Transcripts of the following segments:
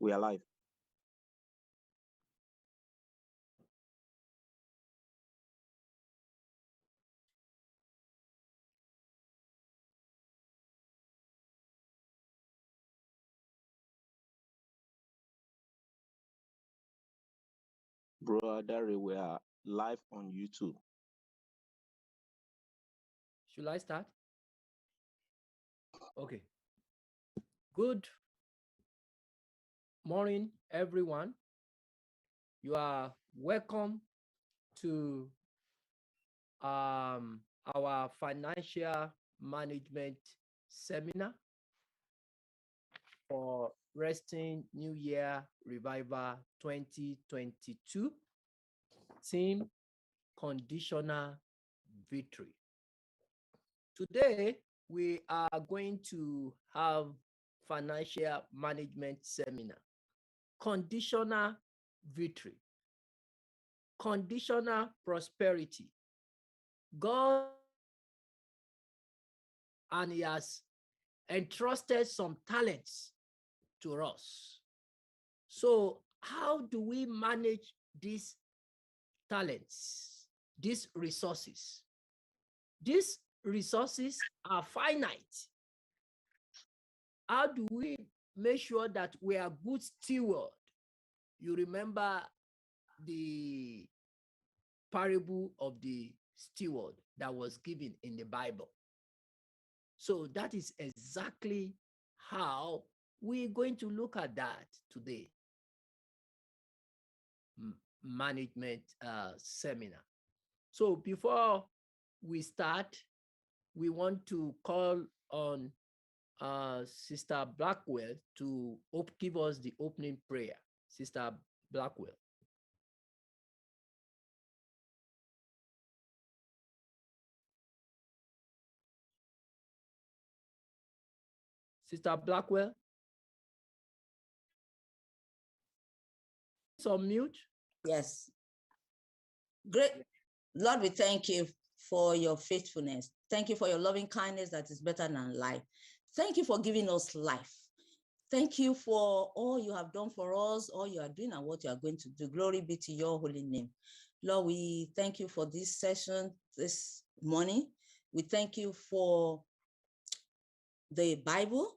We are live. Brother, we are live on YouTube. Should I start? Okay. Good morning, everyone. You are welcome to our financial management seminar for Reston New Year Revival 2022. Theme: Conditional Victory. Today, we are going to have financial management seminar. Conditional victory. Conditional prosperity. God, and He has entrusted some talents to us. So how do we manage these talents, these resources? These resources are finite. How do we make sure that we are good steward? You remember the parable of the steward that was given in the Bible. So that is exactly how we're going to look at that today. Management seminar. So before we start, we want to call on Sister Blackwell to give us the opening prayer. Sister Blackwell. Sister Blackwell. It's on mute. Yes. Great. Lord, we thank you for your faithfulness. Thank you for your loving kindness that is better than life. Thank you for giving us life. Thank you for all you have done for us, all you are doing, and what you are going to do. Glory be to your holy name. Lord, we thank you for this session this morning. We thank you for the Bible,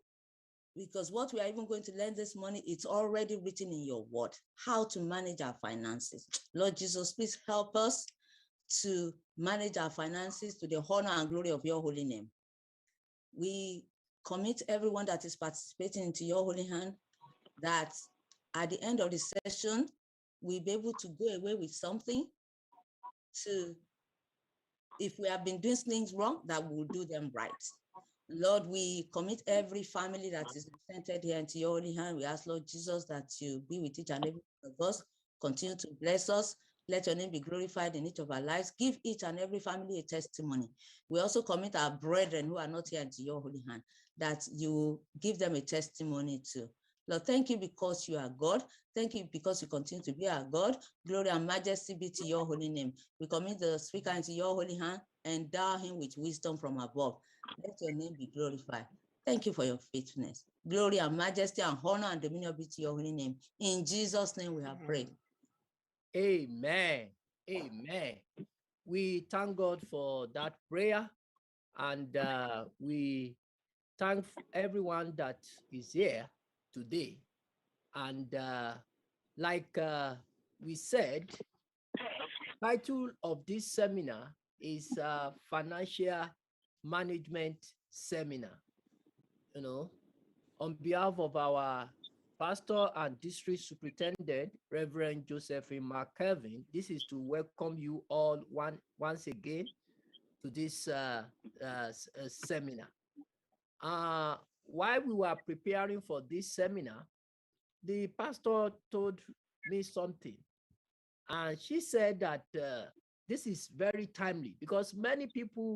because what we are even going to learn this morning, it's already written in your word, how to manage our finances. Lord Jesus, please help us to manage our finances to the honor and glory of your holy name. We commit everyone that is participating into your holy hand, that at the end of the session, we'll be able to go away with something to, if we have been doing things wrong, that we'll do them right. Lord, we commit every family that is represented here into your holy hand. We ask, Lord Jesus, that you be with each and every one of us. Continue to bless us. Let your name be glorified in each of our lives. Give each and every family a testimony. We also commit our brethren who are not here into your holy hand, that you give them a testimony too. Lord, thank you because you are God. Thank you because you continue to be our God. Glory and majesty be to your holy name. We commit the speaker into your holy hand. Endow him with wisdom from above. Let your name be glorified. Thank you for your faithfulness. Glory and majesty and honor and dominion be to your holy name. In Jesus' name we have prayed. Amen. Amen. We thank God for that prayer, and we thank everyone that is here today. And like we said, title of this seminar is Financial Management Seminar. You know, on behalf of our pastor and district superintendent, Reverend Josephine McKelvin, this is to welcome you all once again to this seminar. While we were preparing for this seminar, the pastor told me something, and she said that this is very timely because many people,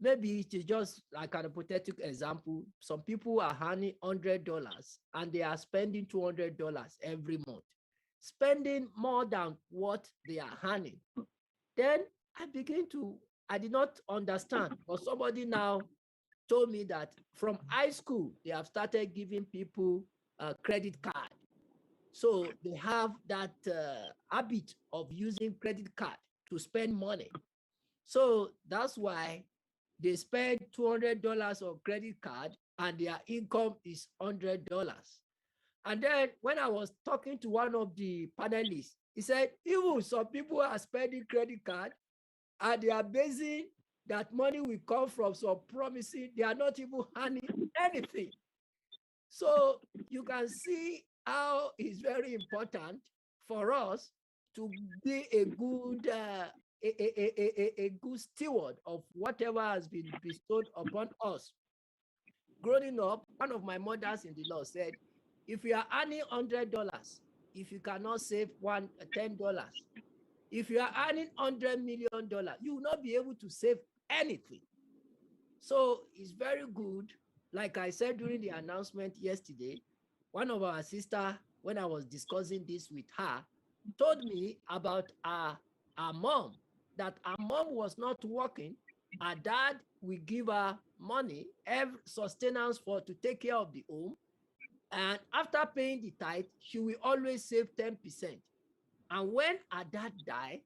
maybe it is just like an hypothetical example, some people are earning $100 and they are spending $200 every month, spending more than what they are earning. Then I did not understand, but somebody now told me that from high school, they have started giving people a credit card. So they have that habit of using credit card to spend money. So that's why they spend $200 on credit card and their income is $100. And then when I was talking to one of the panelists, he said, even some people are spending credit card and they are basing that money will come from some promising, they are not even earning anything. So you can see how it's very important for us to be a good a good steward of whatever has been bestowed upon us. Growing up, one of my mothers in the Lord said, if you are earning $100, if you cannot save $10, if you are earning $100 million, you will not be able to save anything. So it's very good. Like I said during the announcement yesterday, one of our sisters, when I was discussing this with her, told me about our mom, that our mom was not working. Her dad will give her money, every sustenance to take care of the home. And after paying the tithe, she will always save 10%. And when her dad died,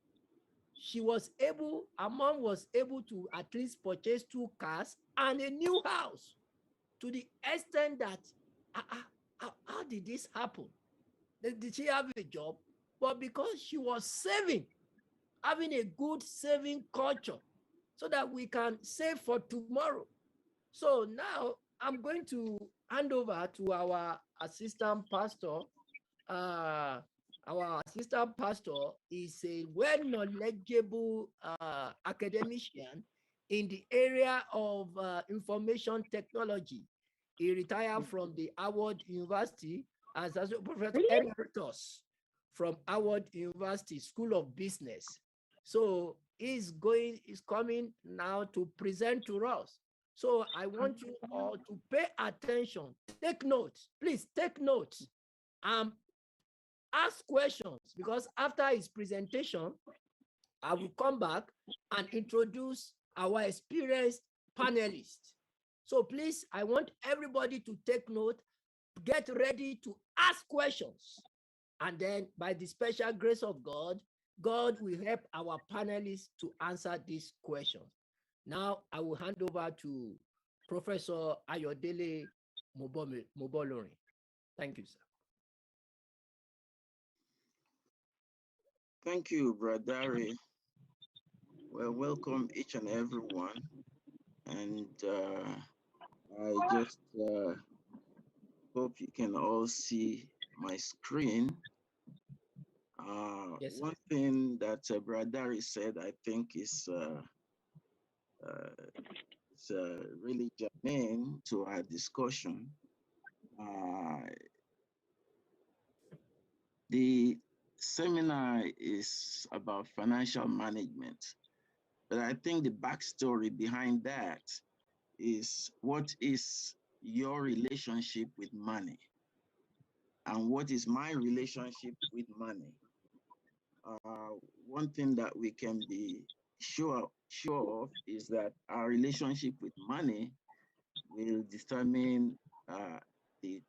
her mom was able to at least purchase 2 cars and a new house, to the extent that, how did this happen? Did she have a job? But because she was saving, having a good saving culture, so that we can save for tomorrow. So now I'm going to hand over to our assistant pastor. Our assistant pastor is a well-knowledgeable academician in the area of information technology. He retired from the Howard University as Professor Emeritus from Howard University School of Business. So he's coming now to present to us. So I want you all to pay attention, take notes, please take notes, ask questions, because after his presentation, I will come back and introduce our experienced panelists. So please, I want everybody to take note, get ready to ask questions. And then by the special grace of God, God will help our panelists to answer these questions. Now I will hand over to Professor Ayodele Mobolori. Thank you, sir. Thank you, Brother. Well, welcome each and everyone. And I just hope you can all see my screen. Yes, one thing that Bradari said, I think is really germane to our discussion. The seminar is about financial management, but I think the backstory behind that is what is your relationship with money and what is my relationship with money. One thing that we can be sure of is that our relationship with money will determine the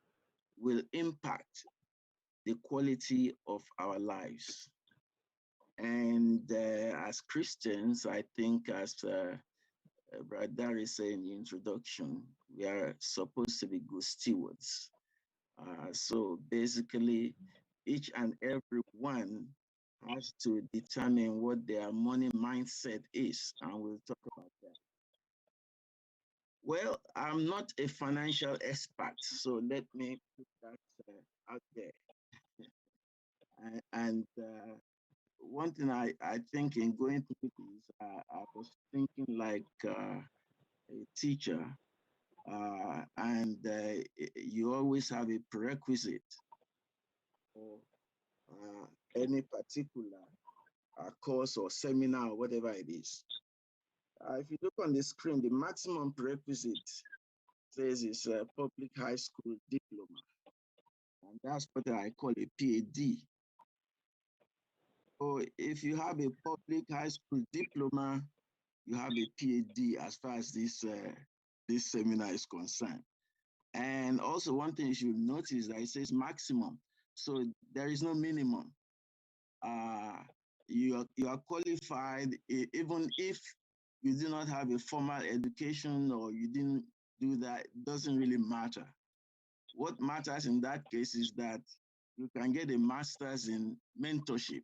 will impact the quality of our lives. And as Christians, I think as Brad Dari said in the introduction, we are supposed to be good stewards. So basically, each and every one has to determine what their money mindset is, and we'll talk about that. Well, I'm not a financial expert, so let me put that out there. And one thing I think in going through this, I was thinking like a teacher, and you always have a prerequisite for any particular course or seminar or whatever it is. If you look on the screen, the maximum prerequisite says it's a public high school diploma, and that's what I call a PhD. So if you have a public high school diploma, you have a PhD as far as this seminar is concerned. And also one thing you should notice that it says maximum. So there is no minimum. You are qualified even if you do not have a formal education or you didn't do that, it doesn't really matter. What matters in that case is that you can get a master's in mentorship.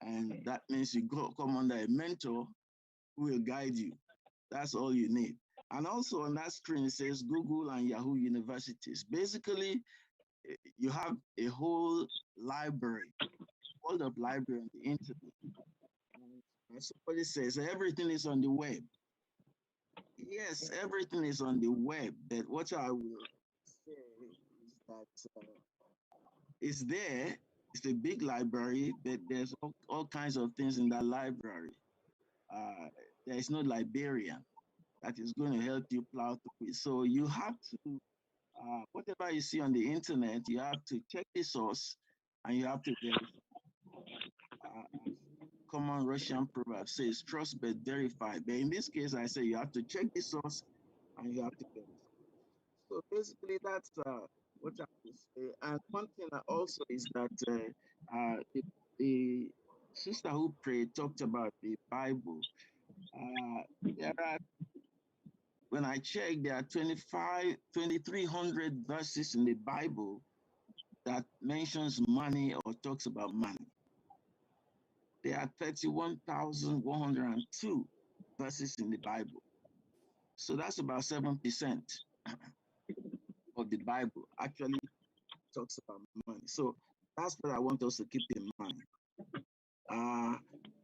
And that means you come under a mentor who will guide you. That's all you need. And also on that screen, it says Google and Yahoo universities. Basically, you have a whole library, world of library on the internet. And somebody says everything is on the web. Yes, everything is on the web, but what I will say is that it's there. It's a big library, but there's all kinds of things in that library. There is no librarian that is going to help you plow through it. So you have to, whatever you see on the internet, you have to check the source and you have to verify. Common Russian proverb says trust but verify. But in this case, I say you have to check the source and you have to verify. So basically, that's what I would say. And one thing also is that the sister who prayed talked about the Bible. There are, when I checked, there are 2,300 verses in the Bible that mentions money or talks about money. There are 31,102 verses in the Bible. So that's about 7% of the Bible actually talks about money. So that's what I want us to keep in mind.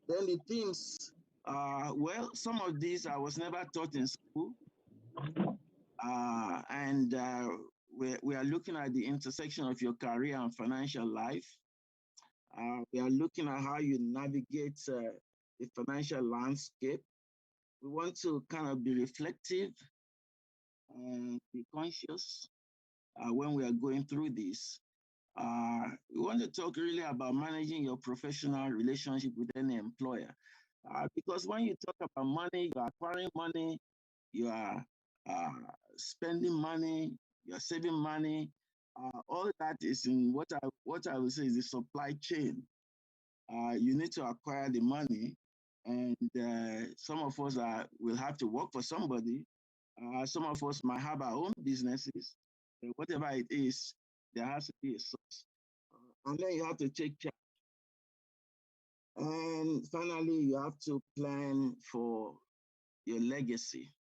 Then the themes, well, some of these I was never taught in school. And we are looking at the intersection of your career and financial life. We are looking at how you navigate the financial landscape. We want to kind of be reflective and be conscious when we are going through this. We want to talk really about managing your professional relationship with any employer. Because when you talk about money, you are acquiring money, you are spending money, you're saving money. All that is in what I would say is the supply chain. You need to acquire the money, and some of us will have to work for somebody. Some of us might have our own businesses. Whatever it is, there has to be a source. And then you have to take charge. And finally, you have to plan for your legacy.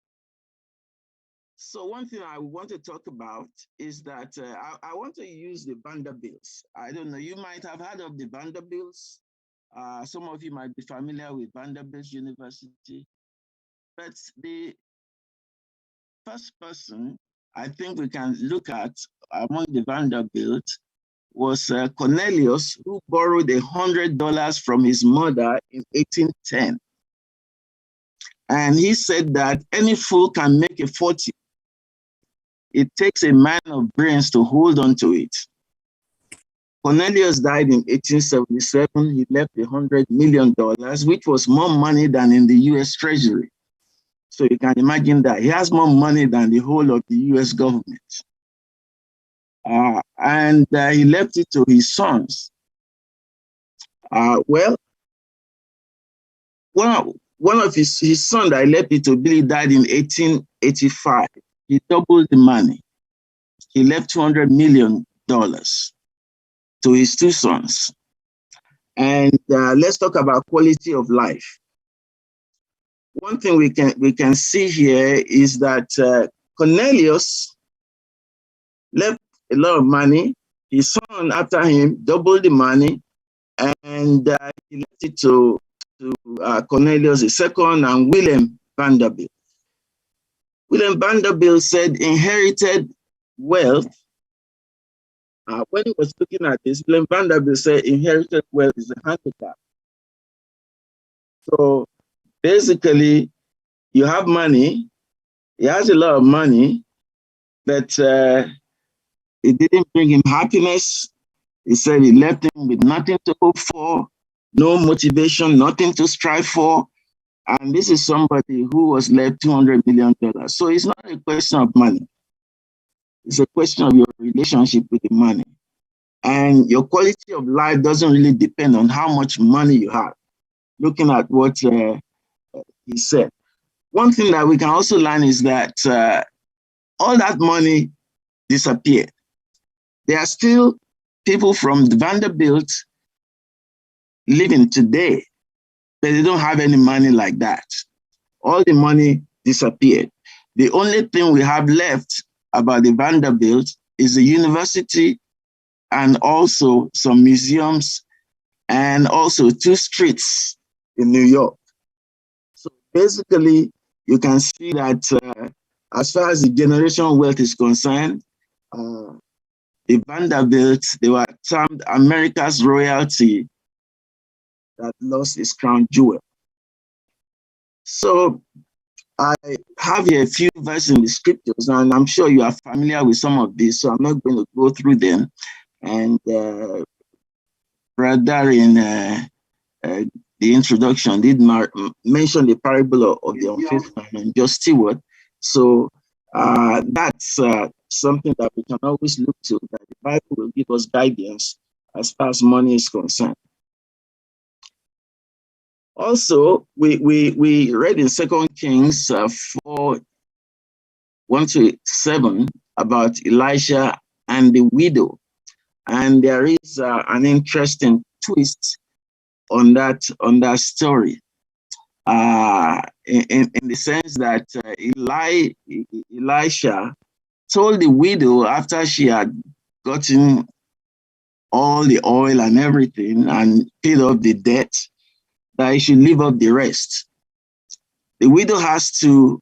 So one thing I want to talk about is that I want to use the Vanderbilts. I don't know, you might have heard of the Vanderbilts. Some of you might be familiar with Vanderbilt University, but the first person I think we can look at among the Vanderbilts was Cornelius, who borrowed $100 from his mother in 1810. And he said that any fool can make a fortune. It takes a man of brains to hold on to it. Cornelius died in 1877. He left $100 million, which was more money than in the US Treasury. So you can imagine that he has more money than the whole of the US government. And he left it to his sons. Well, one of his son that he left it to, Billy, died in 1885. He doubled the money. He left $200 million to his two sons. And let's talk about quality of life. One thing we can see here is that Cornelius left a lot of money. His son after him doubled the money, and he left it to Cornelius II and William Vanderbilt. William Vanderbilt said inherited wealth. When he was looking at this, William Vanderbilt said inherited wealth is a handicap. So basically, you have money, he has a lot of money, but it didn't bring him happiness. He said he left him with nothing to hope for, no motivation, nothing to strive for. And this is somebody who was left $200 million. So it's not a question of money. It's a question of your relationship with the money. And your quality of life doesn't really depend on how much money you have. Looking at what he said. One thing that we can also learn is that all that money disappeared. There are still people from the Vanderbilt living today, but they don't have any money like that. All the money disappeared. The only thing we have left about the Vanderbilt is the university and also some museums and also 2 streets in New York. So basically, you can see that as far as the generational wealth is concerned, the Vanderbilt, they were termed America's royalty that lost its crown jewel. So I have here a few verses in the scriptures, and I'm sure you are familiar with some of these, so I'm not going to go through them. And Brother in the introduction did mention the parable of the unfaithful and just steward. So that's something that we can always look to, that the Bible will give us guidance as far as money is concerned. Also, we read in 2 Kings 4:1-7 about Elijah and the widow. And there is an interesting twist on that story, in the sense that Elisha told the widow, after she had gotten all the oil and everything and paid off the debt, that he should leave up the rest. The widow has to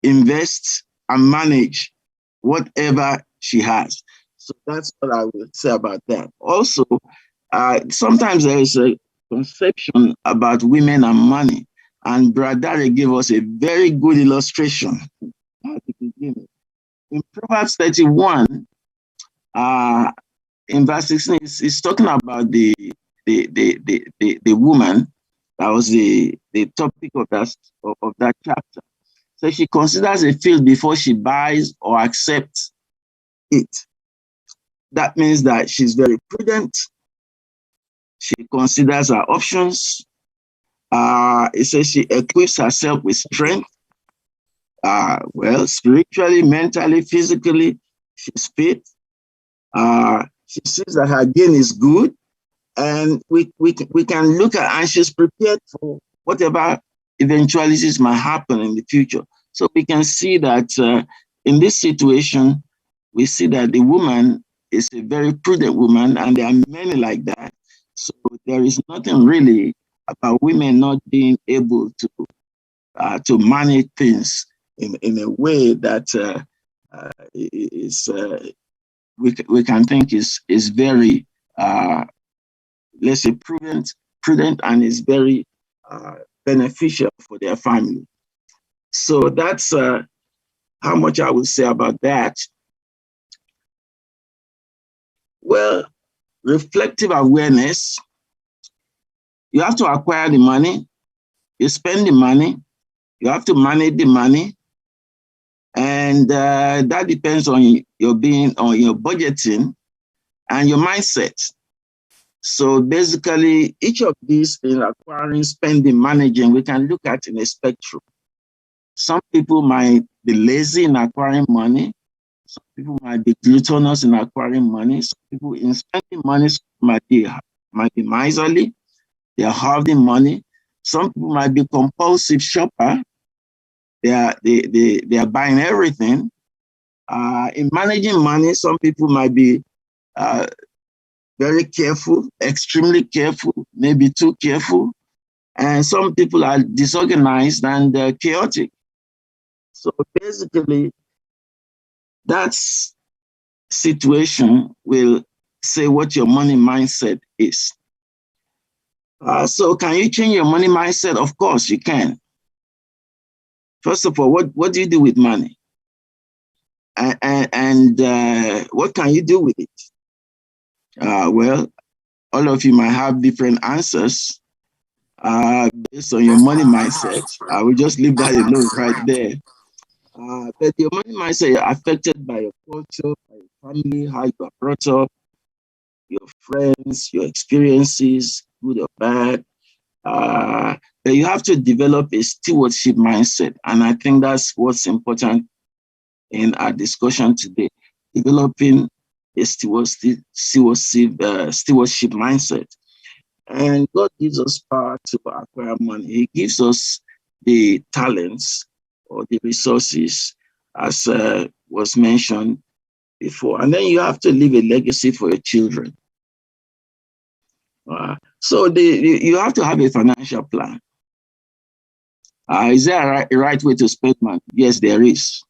invest and manage whatever she has. So that's what I will say about that. Also, sometimes there is a conception about women and money, and Brother gave us a very good illustration at the beginning. In Proverbs 31, in verse 16, it's talking about the woman. That was the topic of that chapter. So she considers a field before she buys or accepts it. That means that she's very prudent. She considers her options. It says she equips herself with strength. Well, spiritually, mentally, physically, she's fit. She sees that her gain is good. And we can look at, and she's prepared for whatever eventualities might happen in the future. So we can see that in this situation, we see that the woman is a very prudent woman, and there are many like that. So there is nothing really about women not being able to manage things in a way that we can think is very let's say prudent, and is very beneficial for their family. So that's how much I would say about that. Well, reflective awareness. You have to acquire the money, you spend the money, you have to manage the money, and that depends on your budgeting and your mindset. So basically, each of these things, acquiring, spending, managing, we can look at in a spectrum. Some people might be lazy in acquiring money. Some people might be gluttonous in acquiring money. Some people in spending money might be miserly. They are hoarding money. Some people might be compulsive shopper. They are buying everything. In managing money, some people might be very careful, extremely careful, maybe too careful. And some people are disorganized and chaotic. So basically, that situation will say what your money mindset is. So can you change your money mindset? Of course you can. First of all, what do you do with money? And what can you do with it? Well, all of you might have different answers based on your money mindset. I will just leave that alone right there. But your money mindset is affected by your culture, by your family, how you are brought up, your friends, your experiences, good or bad. But you have to develop a stewardship mindset. And I think that's what's important in our discussion today, developing a stewardship mindset. And God gives us power to acquire money. He gives us the talents or the resources, as was mentioned before. And then you have to leave a legacy for your children. So you have to have a financial plan. Is there a right way to spend money? Yes, there is.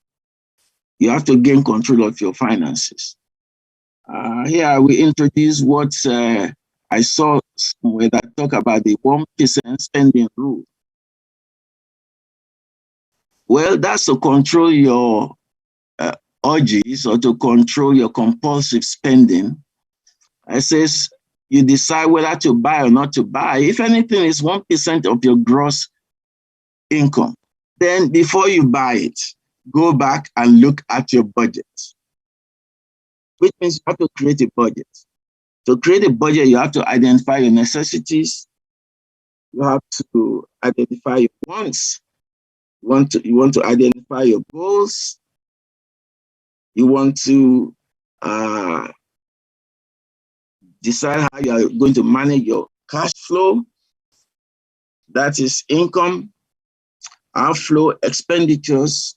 You have to gain control of your finances. Here we introduce what I saw somewhere that talk about the 1% spending rule. Well, that's to control your urges or to control your compulsive spending. It says you decide whether to buy or not to buy. If anything is 1% of your gross income, then before you buy it, go back and look at your budget, which means you have to create a budget. To create a budget, you have to identify your necessities. You have to identify your wants. You want to identify your goals. You want to decide how you are going to manage your cash flow. That is income, outflow, expenditures.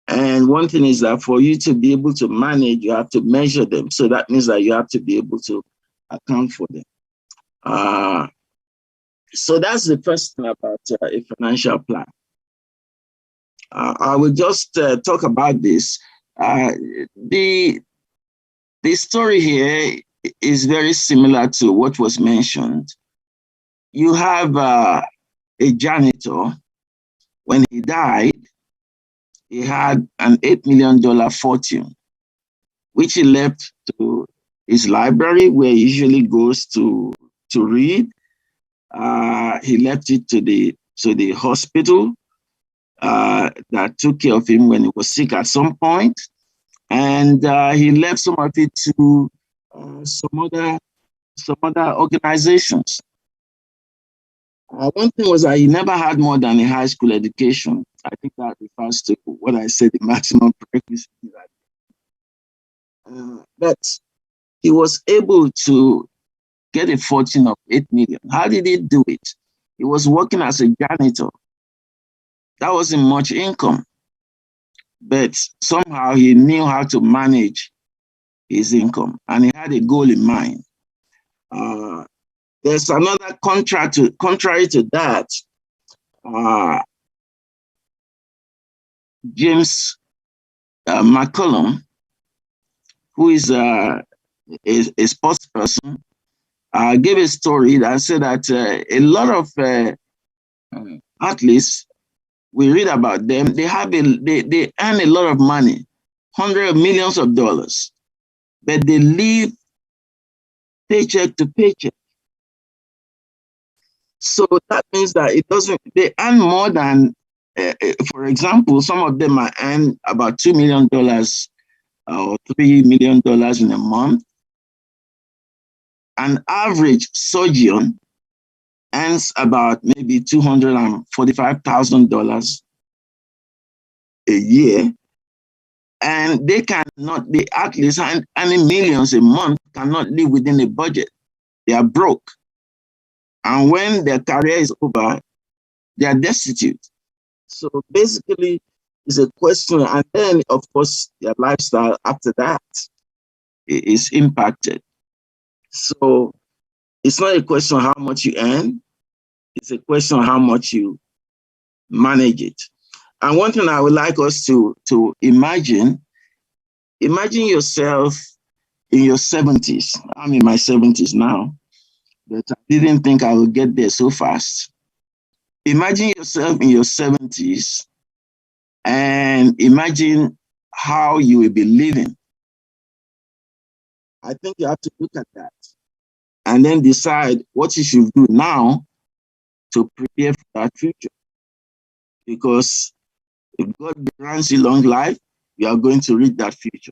And one thing is that for you to be able to manage, you have to measure them. So that means that you have to be able to account for them. So that's the first thing about a financial plan. I will just talk about this. The story here is very similar to what was mentioned. You have a janitor. When he died, he had an $8 million fortune, which he left to his library, where he usually goes to read. He left it to the hospital that took care of him when he was sick at some point. And he left some of it to some other organizations. One thing was that he never had more than a high school education. I think that refers to what I said, the maximum prerequisite. But he was able to get a fortune of $8 million. How did he do it? He was working as a janitor. That wasn't much income, but somehow he knew how to manage his income, and he had a goal in mind. There's another contrary to that. James McCollum, who is a sports person, gave a story that said that a lot of athletes, we read about them, they earn a lot of money, hundreds of millions of dollars, but they live paycheck to paycheck. So that means that they earn more than, for example, some of them might earn about $2 million or $3 million in a month. An average surgeon earns about maybe $245,000 a year. And the athletes earning millions a month cannot live within a budget. They are broke. And when their career is over, they are destitute. So basically, it's a question. And then, of course, their lifestyle after that is impacted. So it's not a question of how much you earn. It's a question of how much you manage it. And one thing I would like us to imagine yourself in your 70s. I'm in my 70s now, but I didn't think I would get there so fast. Imagine yourself in your 70s and imagine how you will be living. I think you have to look at that and then decide what you should do now to prepare for that future. Because if God grants you long life, you are going to reach that future.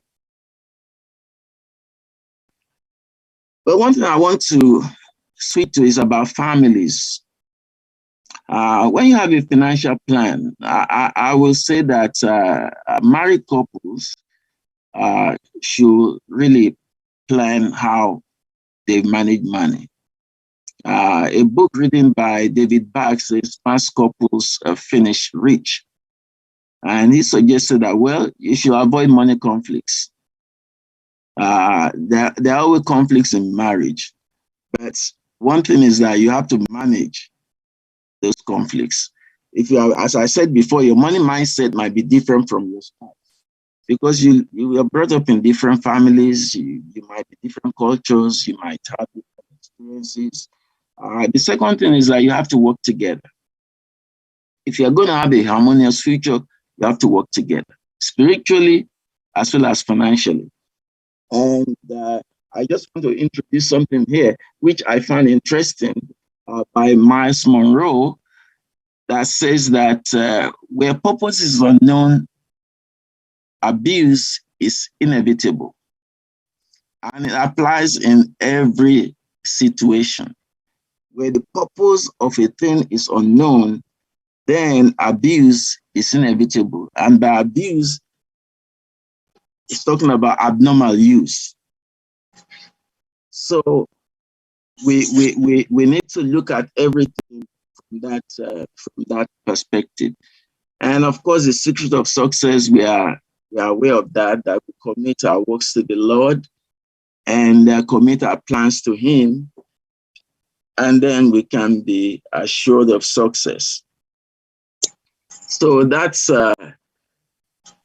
But one thing I want to speak to is about families. When you have a financial plan, I will say that married couples should really plan how they manage money. A book written by David Bach says most couples finish rich. And he suggested that, well, you should avoid money conflicts. There are always conflicts in marriage. But one thing is that you have to manage those conflicts. If you are, as I said before, your money mindset might be different from your spouse because you were brought up in different families, you might be different cultures, you might have different experiences. The second thing is that you have to work together. If you're going to have a harmonious future, you have to work together, spiritually as well as financially. And I just want to introduce something here, which I found interesting by Miles Monroe, that says that where purpose is unknown, abuse is inevitable. And it applies in every situation. Where the purpose of a thing is unknown, then abuse is inevitable. And by abuse, it's talking about abnormal use. So we need to look at everything from that perspective. And of course, the secret of success, we are aware of that we commit our works to the Lord and commit our plans to Him. And then we can be assured of success. So that's then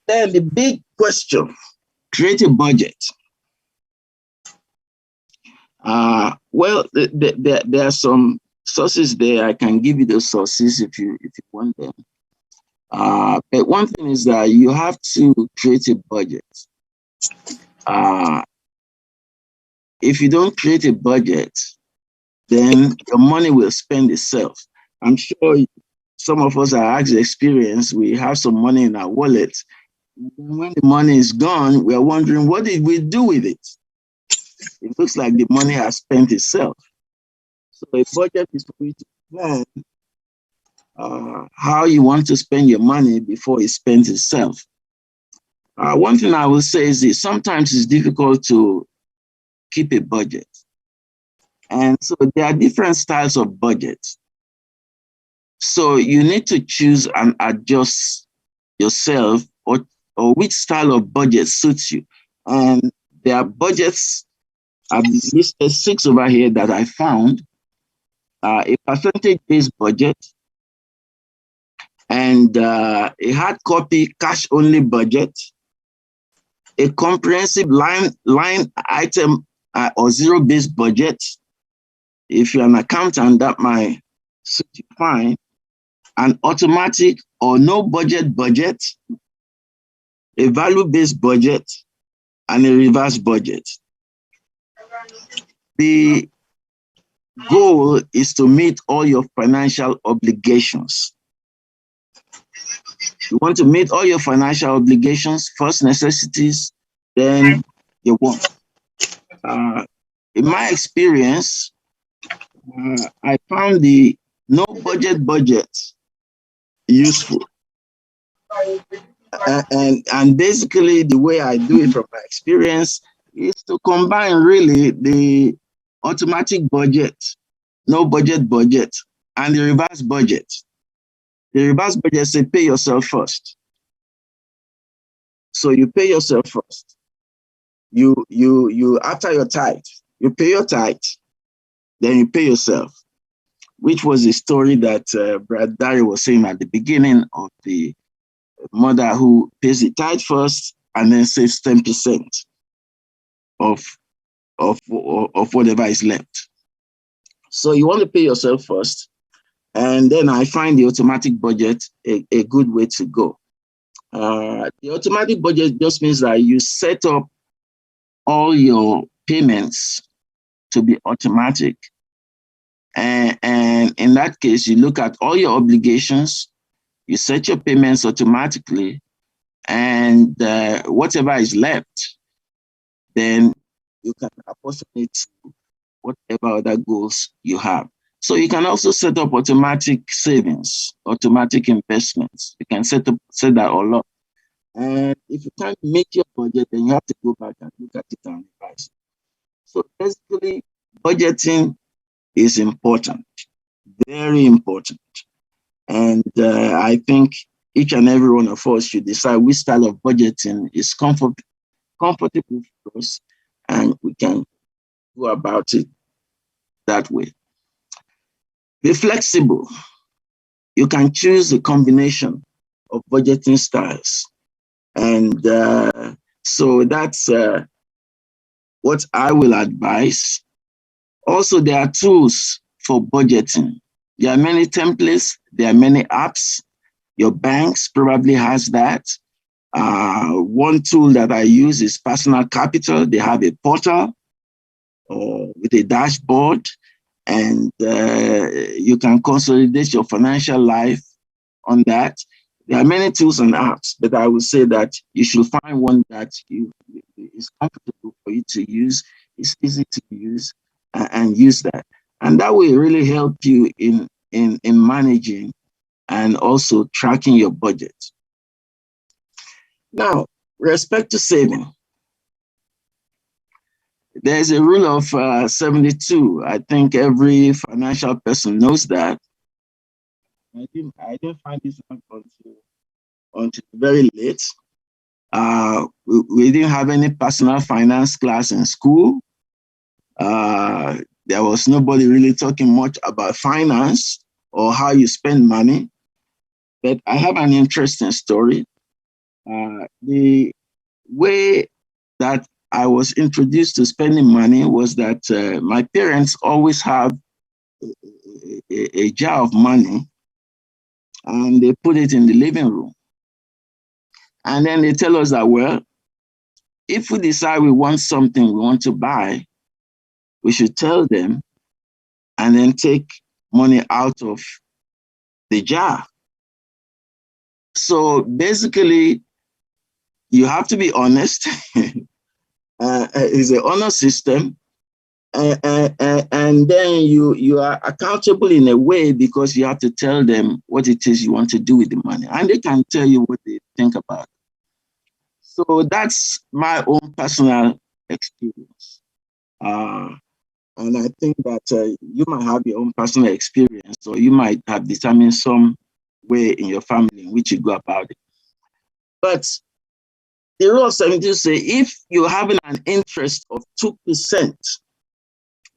the big question: create a budget. Well, there are some sources there. I can give you those sources if you want them. But one thing is that you have to create a budget. If you don't create a budget, then your money will spend itself. I'm sure some of us are actually experienced. We have some money in our wallet. When the money is gone, we are wondering, what did we do with it? It looks like the money has spent itself. So a budget is for you to plan how you want to spend your money before it spends itself. One thing I will say is this: sometimes it's difficult to keep a budget. And so there are different styles of budgets. So you need to choose and adjust yourself or which style of budget suits you. And there are budgets, I've listed 6 over here that I found. A percentage-based budget, and a hard copy cash-only budget, a comprehensive line item or zero-based budget. If you're an accountant, that might suit you fine. An automatic or no budget, a value-based budget, and a reverse budget. The goal is to meet all your financial obligations. You want to meet all your financial obligations, first necessities, then your wants. In my experience, I found the no budget useful. And basically the way I do it from my experience is to combine really the automatic budget, no budget, and the reverse budget. The reverse budget say pay yourself first. So you pay yourself first. You after your tithe, you pay your tithe, then you pay yourself, which was the story that Brad Dari was saying at the beginning of the mother who pays the tithe first and then saves 10% of whatever is left. So you want to pay yourself first, and then I find the automatic budget a good way to go. The automatic budget just means that you set up all your payments to be automatic. And in that case, you look at all your obligations, you set your payments automatically, and whatever is left, then you can apportionate to whatever other goals you have. So you can also set up automatic savings, automatic investments. You can set that all up. And if you can't make your budget, then you have to go back and look at it and revise. So basically, budgeting is important, very important. And I think each and every one of us should decide which style of budgeting is comfortable for us, and we can go about it that way. Be flexible. You can choose a combination of budgeting styles. And so that's what I will advise. Also, there are tools for budgeting. There are many templates, there are many apps. Your banks probably has that. One tool that I use is Personal Capital. They have a portal with a dashboard, and you can consolidate your financial life on that. There are many tools and apps, but I would say that you should find one that is comfortable for you to use, it's easy to use, and use that. And that will really help you in managing and also tracking your budget. Now, respect to saving. There's a rule of 72. I think every financial person knows that. I didn't find this out until very late. We didn't have any personal finance class in school. There was nobody really talking much about finance or how you spend money. But I have an interesting story. The way that I was introduced to spending money was that my parents always have a jar of money, and they put it in the living room. And then they tell us that, well, if we decide we want something we want to buy, we should tell them and then take money out of the jar. So basically, you have to be honest. It's an honor system. And then you are accountable in a way because you have to tell them what it is you want to do with the money. And they can tell you what they think about it. So that's my own personal experience. And I think that you might have your own personal experience, or you might have determined some way in your family in which you go about it. But the rule of 72 say if you're having an interest of 2%,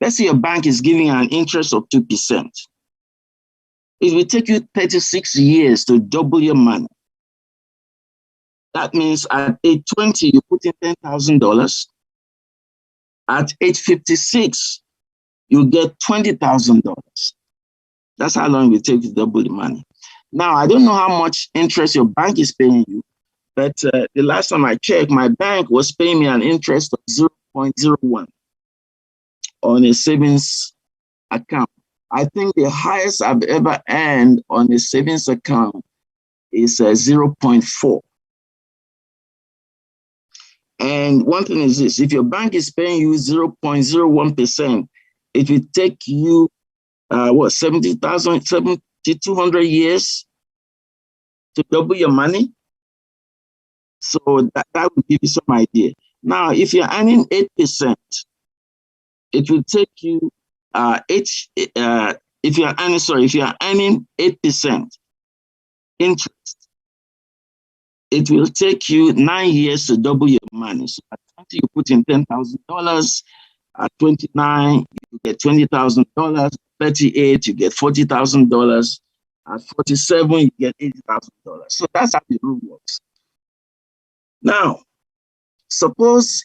let's say your bank is giving an interest of 2%, it will take you 36 years to double your money. That means at age 20, you put in $10,000. At age 56, you get $20,000. That's how long it will take to double the money. Now, I don't know how much interest your bank is paying you, but the last time I checked, my bank was paying me an interest of 0.01 on a savings account. I think the highest I've ever earned on a savings account is 0.4. And one thing is this: if your bank is paying you 0.01%, it will take you, 7,200 years to double your money. So that will give you some idea. Now, if you're earning 8%, it will take you, if you're earning 8% interest, it will take you 9 years to double your money. So at 20, you put in $10,000. At 29, you get $20,000. 38, you get $40,000. At 47, you get $80,000. So that's how the rule works. Now, suppose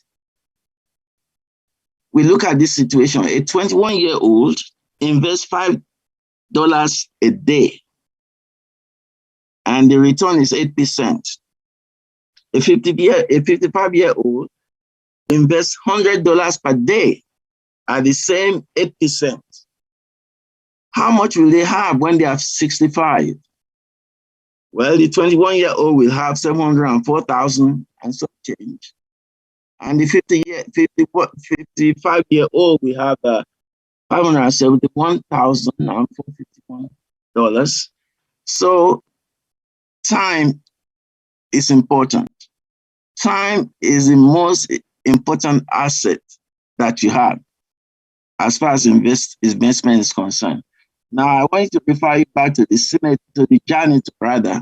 we look at this situation. A 21-year-old invests $5 a day, and the return is 8%. A 55-year-old invests $100 per day at the same 8%. How much will they have when they are 65? Well, the 21-year-old will have $704,000 and some change. And the 55-year-old will have $571,451. So time is important. Time is the most important asset that you have as far as investment is concerned. Now, I want to refer you back to the janitor, rather,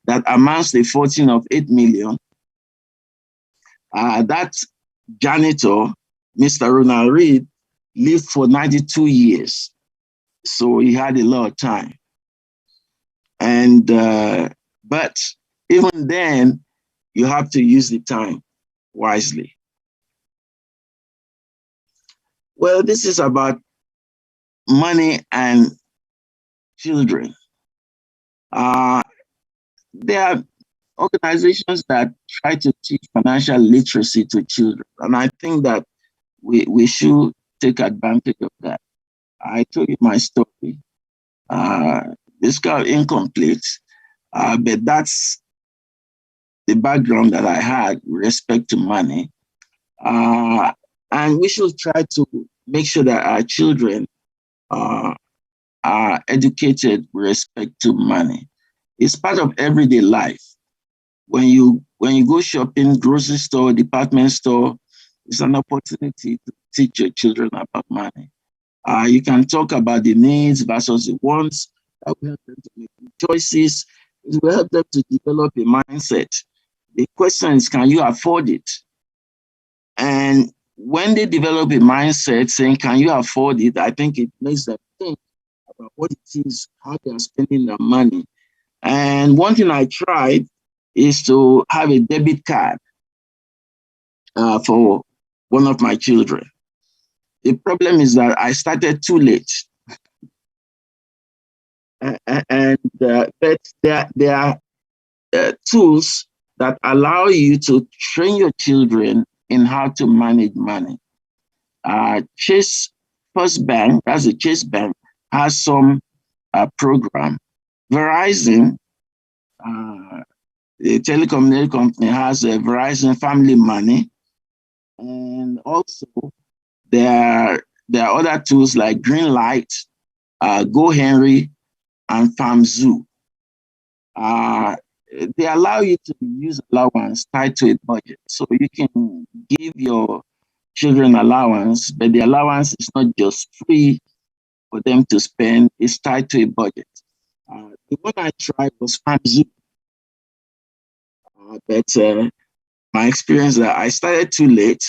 that amounts to a fortune of $8 million. That janitor, Mr. Ronald Reed, lived for 92 years. So he had a lot of time. And, but even then, you have to use the time wisely. Well, this is about money and children. There are organizations that try to teach financial literacy to children, and I think that we should take advantage of that. I told you my story. It's called incomplete, but that's the background that I had with respect to money. And we should try to make sure that our children are educated with respect to money. It's part of everyday life. When you go shopping, grocery store, department store, it's an opportunity to teach your children about money. You can talk about the needs versus the wants. That will help them to make choices. It will help them to develop a mindset. The question is, can you afford it? And when they develop a mindset saying, can you afford it? I think it makes them think about what it is, how they are spending their money. And one thing I tried is to have a debit card for one of my children. The problem is that I started too late. But there are tools that allow you to train your children in how to manage money. Chase First Bank, that's a Chase Bank, has some program. Verizon, the telecommunication company, has a Verizon Family Money. And also there are other tools like Greenlight, Go Henry, and Farm Zoo. They allow you to use allowance tied to a budget. So you can give your children allowance, but the allowance is not just free for them to spend, it's tied to a budget. The one I tried was FarmZoo, but my experience, I started too late.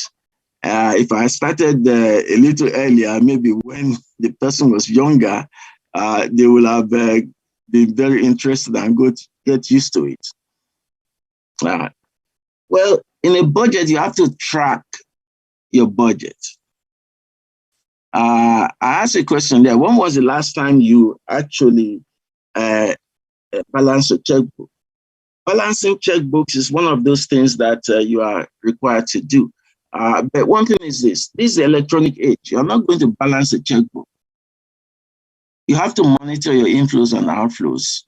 If I started a little earlier, maybe when the person was younger, they will have been very interested and get used to it. Well, in a budget, you have to track your budget. I asked a question there. When was the last time you actually balanced a checkbook? Balancing checkbooks is one of those things that you are required to do. But one thing is this is the electronic age. You're not going to balance a checkbook. You have to monitor your inflows and outflows.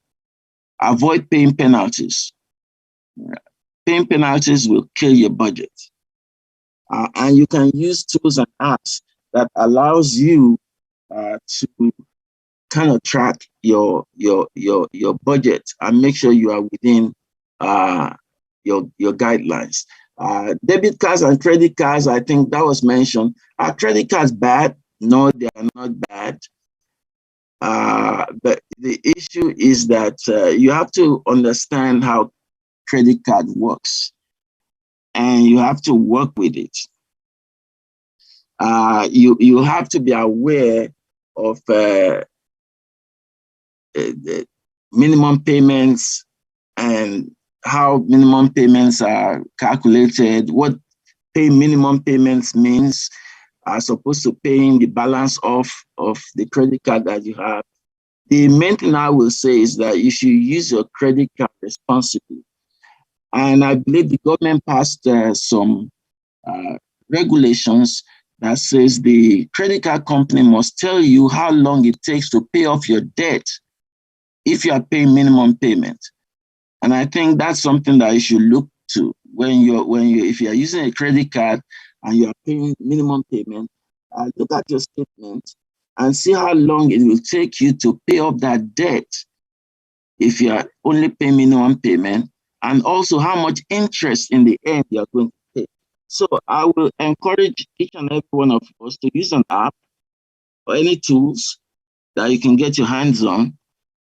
Avoid paying penalties. Paying penalties will kill your budget. And you can use tools and apps that allows you to kind of track your budget and make sure you are within your guidelines. Debit cards and credit cards, I think that was mentioned. Are credit cards bad? No, they are not bad. But the issue is that you have to understand how credit card works, and you have to work with it. You have to be aware of the minimum payments and how minimum payments are calculated, what paying minimum payments means, as opposed to paying the balance of the credit card that you have. The main thing I will say is that you should use your credit card responsibly. And I believe the government passed some regulations that says the credit card company must tell you how long it takes to pay off your debt if you are paying minimum payment. And I think that's something that you should look to if you are using a credit card and you are paying minimum payment. Look at your statement and see how long it will take you to pay off that debt if you are only paying minimum payment, and also how much interest in the end you are going to pay. So I will encourage each and every one of us to use an app or any tools that you can get your hands on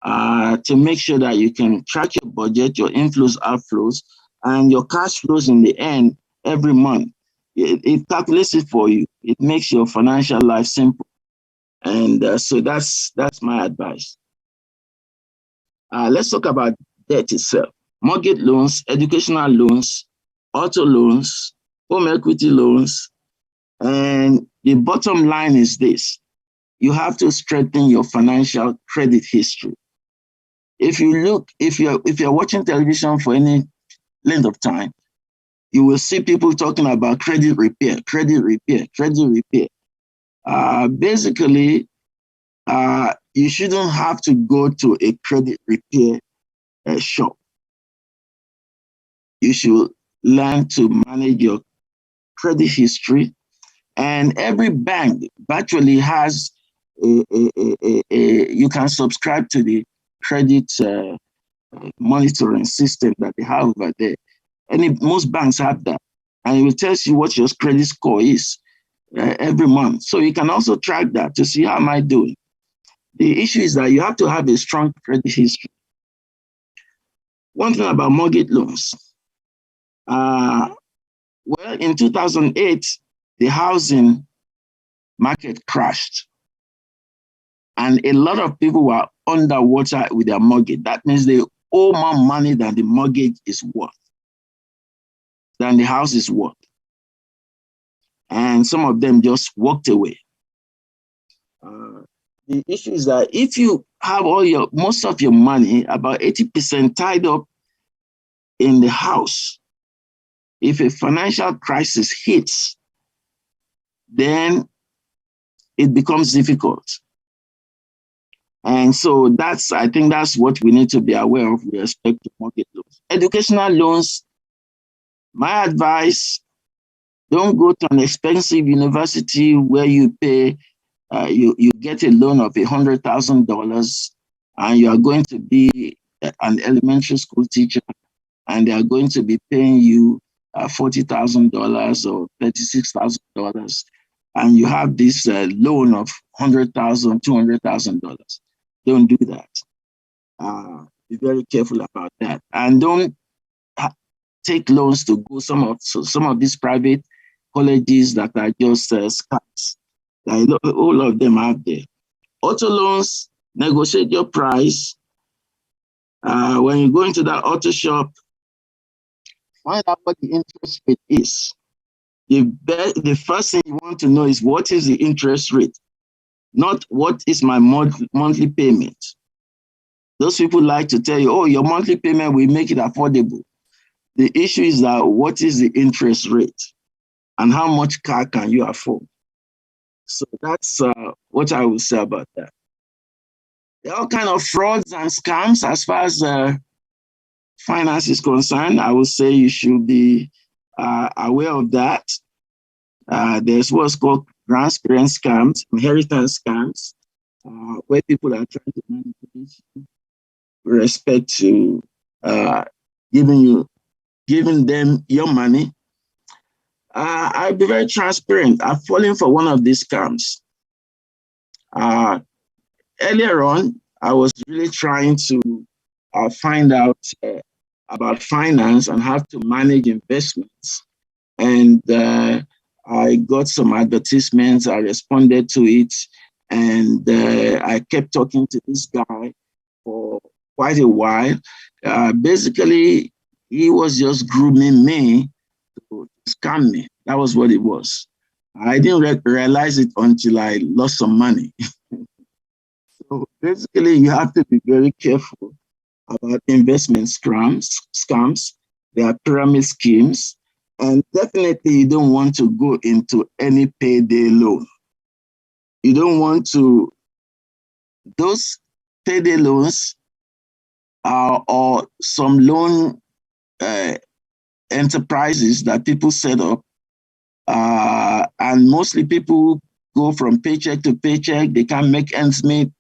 to make sure that you can track your budget, your inflows, outflows, and your cash flows in the end every month. It calculates it for you. It makes your financial life simple. And so that's my advice. Let's talk about debt itself. Mortgage loans, educational loans, auto loans, home equity loans. And the bottom line is this: you have to strengthen your financial credit history. If you're watching television for any length of time, you will see people talking about credit repair, credit repair, credit repair. Basically, you shouldn't have to go to a credit repair shop. You should learn to manage your credit history, and every bank virtually has you can subscribe to the credit monitoring system that they have over there. Most banks have that, and it will tell you what your credit score is every month. So you can also track that to see how am I doing. The issue is that you have to have a strong credit history. One thing about mortgage loans, well, in 2008, the housing market crashed, and a lot of people were underwater with their mortgage. That means they owe more money than the mortgage is worth, than the house is worth. And some of them just walked away. The issue is that if you have most of your money, about 80% tied up in the house, if a financial crisis hits, then it becomes difficult. And so I think that's what we need to be aware of with respect to mortgage loans. Educational loans, my advice, don't go to an expensive university where you pay, you get a loan of $100,000 and you are going to be an elementary school teacher, and they are going to be paying you $40,000 or $36,000, and you have this loan of $100,000, $200,000. Don't do that. Be very careful about that, and don't take loans to go some of these private colleges that are just scams. All of them out there. Auto loans, negotiate your price. When you go into that auto shop, find out what the interest rate is. The first thing you want to know is what is the interest rate, not what is my monthly payment. Those people like to tell you, oh, your monthly payment will make it affordable. The issue is that what is the interest rate and how much car can you afford? So that's what I will say about that. There are all kinds of frauds and scams as far as finance is concerned. I would say you should be aware of that. There's what's called transparent scams, inheritance scams, where people are trying to manipulate you with respect to giving them your money. I'll be very transparent. I've fallen for one of these scams. Earlier on, I was really trying to find out about finance and how to manage investments. And I got some advertisements, I responded to it, and I kept talking to this guy for quite a while. Basically, he was just grooming me to scam me. That was what it was. I didn't realize it until I lost some money. So basically, you have to be very careful about investment scams. There are pyramid schemes, and definitely you don't want to go into any payday loan. You don't want to, those payday loans or some loan enterprises that people set up, and mostly people go from paycheck to paycheck. They can't make ends meet.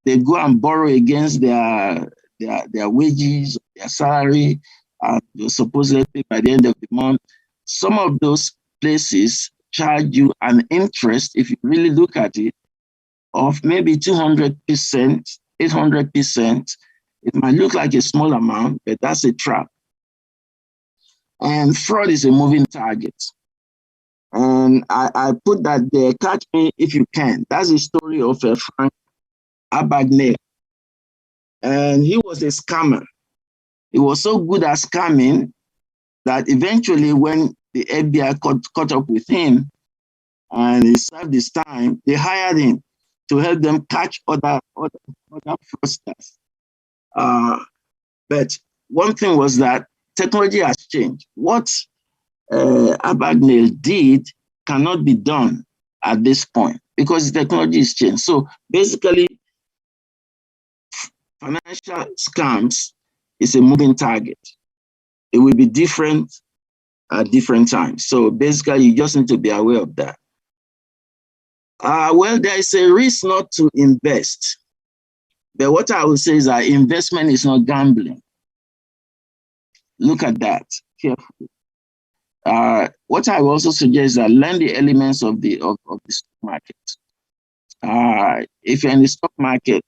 They go and borrow against their wages, their salary, and they're supposedly pay by the end of the month. Some of those places charge you an interest, if you really look at it, of maybe 200%, 800%. It might look like a small amount, but that's a trap. And fraud is a moving target. And I put that there. Catch me if you can. That's the story of Frank Abagnale. And he was a scammer. He was so good at scamming that eventually when the FBI caught up with him and he served his time, they hired him to help them catch other fraudsters. But one thing was that technology has changed. What Abagnale did cannot be done at this point because the technology has changed. So basically, financial scams is a moving target. It will be different at different times. So basically, you just need to be aware of that. Well, there is a risk not to invest. But what I will say is that investment is not gambling. Look at that carefully. What I will also suggest is that learn the elements of the stock market. If you're in the stock market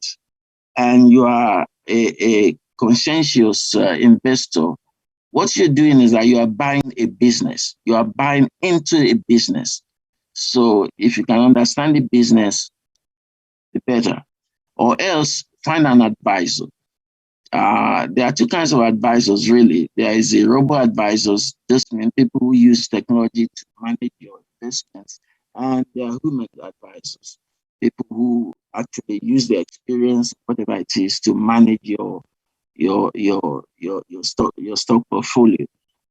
and you are a conscientious investor, what you're doing is that you are buying a business. You are buying into a business. So if you can understand the business, the better. Or else find an advisor. There are two kinds of advisors, really. There is a robo-advisors, just mean people who use technology to manage your investments, and there are human advisors, people who actually use their experience, whatever it is, to manage your stock portfolio.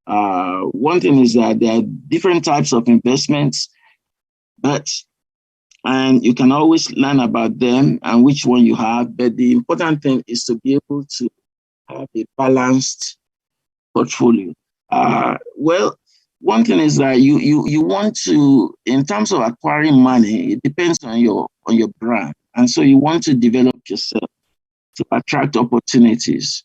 One thing is that there are different types of investments, and you can always learn about them and which one you have. But the important thing is to be able to have a balanced portfolio. Well, one thing is that you want to, in terms of acquiring money, it depends on your brand, and so you want to develop yourself to attract opportunities.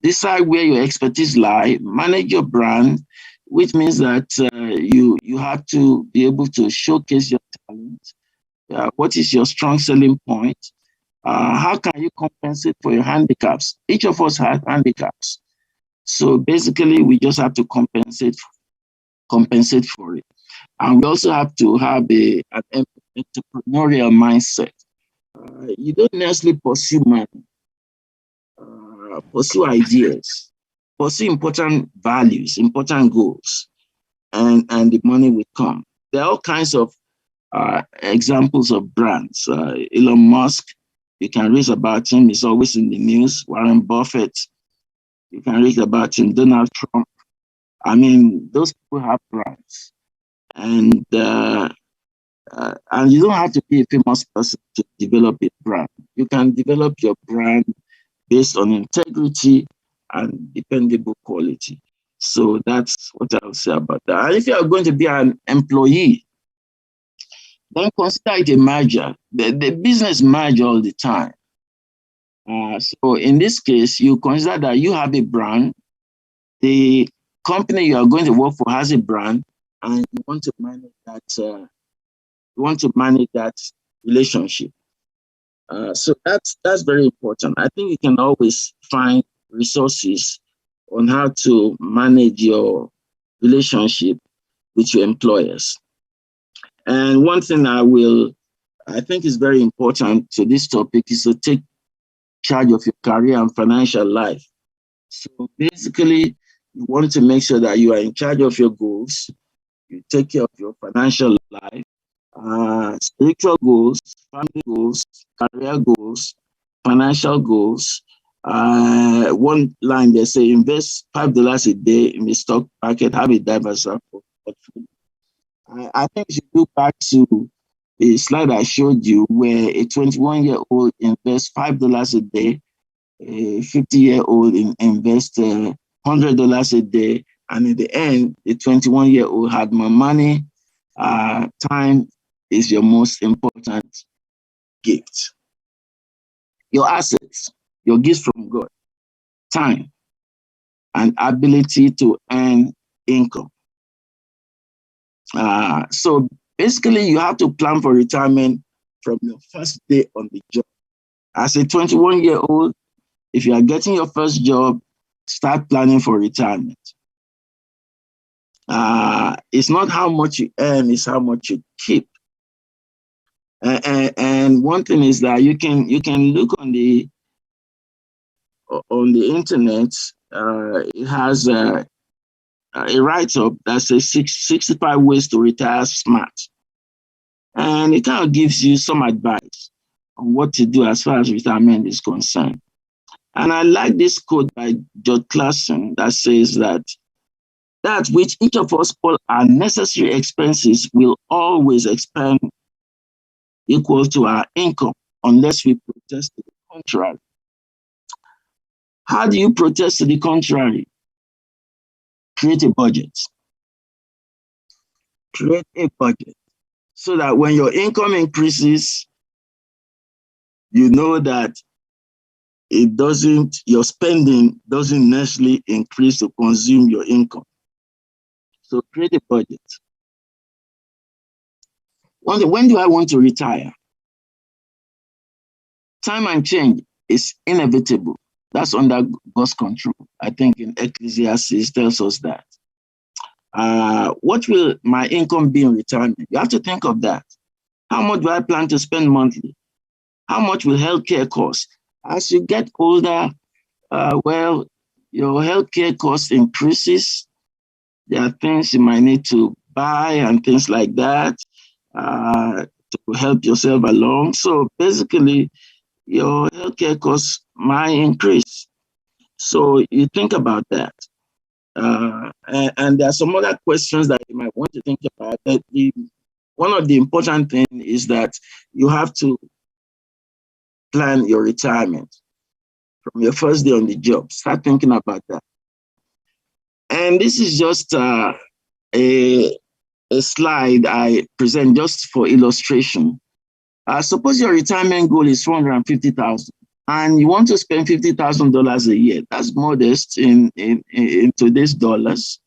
decide where your expertise lie, manage your brand, which means that you have to be able to showcase your talent. What is your strong selling point? How can you compensate for your handicaps? Each of us has handicaps. So basically, we just have to compensate for it. And we also have to have an entrepreneurial mindset. You don't necessarily pursue money, pursue ideas, pursue important values, important goals, and the money will come. There are all kinds of examples of brands. Elon Musk, you can read about him, he's always in the news. Warren Buffett, you can read about him. Donald Trump. I mean, those people have brands. And you don't have to be a famous person to develop a brand. You can develop your brand based on integrity and dependable quality. So that's what I would say about that. And if you are going to be an employee, then consider it a merger. The business merge all the time. So in this case, you consider that you have a brand, the company you are going to work for has a brand, and you want to manage that. Relationship. So that's very important. I think you can always find resources on how to manage your relationship with your employers. And one thing I think is very important to this topic is to take charge of your career and financial life. So basically, you want to make sure that you are in charge of your goals, you take care of your financial life, spiritual goals, family goals, career goals, financial goals. One line they say, invest $5 a day in the stock market, have a diversified portfolio. I think you should go back to a slide I showed you where a 21-year-old invests $5 a day, a 50-year-old invests $100 a day, and in the end, the 21-year-old had more money. Time is your most important gift. Your assets, your gifts from God, time, and ability to earn income. So basically, you have to plan for retirement from your first day on the job. As a 21-year-old, if you are getting your first job, start planning for retirement. It's not how much you earn, it's how much you keep. And one thing is that you can look on the internet. It has a write-up that says 65 ways to retire smart, and it kind of gives you some advice on what to do as far as retirement is concerned. And I like this quote by George Clason that says that which each of us call our necessary expenses will always expend equal to our income unless we protest to the contrary. How do you protest to the contrary? Create a budget. Create a budget so that when your income increases, you know that your spending doesn't necessarily increase to consume your income. So create a budget. When do I want to retire? Time and change is inevitable. That's under God's control. I think in Ecclesiastes tells us that. What will my income be in retirement? You have to think of that. How much do I plan to spend monthly? How much will healthcare cost? As you get older, well, your healthcare cost increases. There are things you might need to buy and things like that to help yourself along. So basically, your healthcare costs might increase. So you think about that. And there are some other questions that you might want to think about. One of the important things is that you have to plan your retirement from your first day on the job. Start thinking about that. And this is just a slide I present just for illustration. Suppose your retirement goal is $450,000. and you want to spend $50,000 a year. That's modest in today's dollars.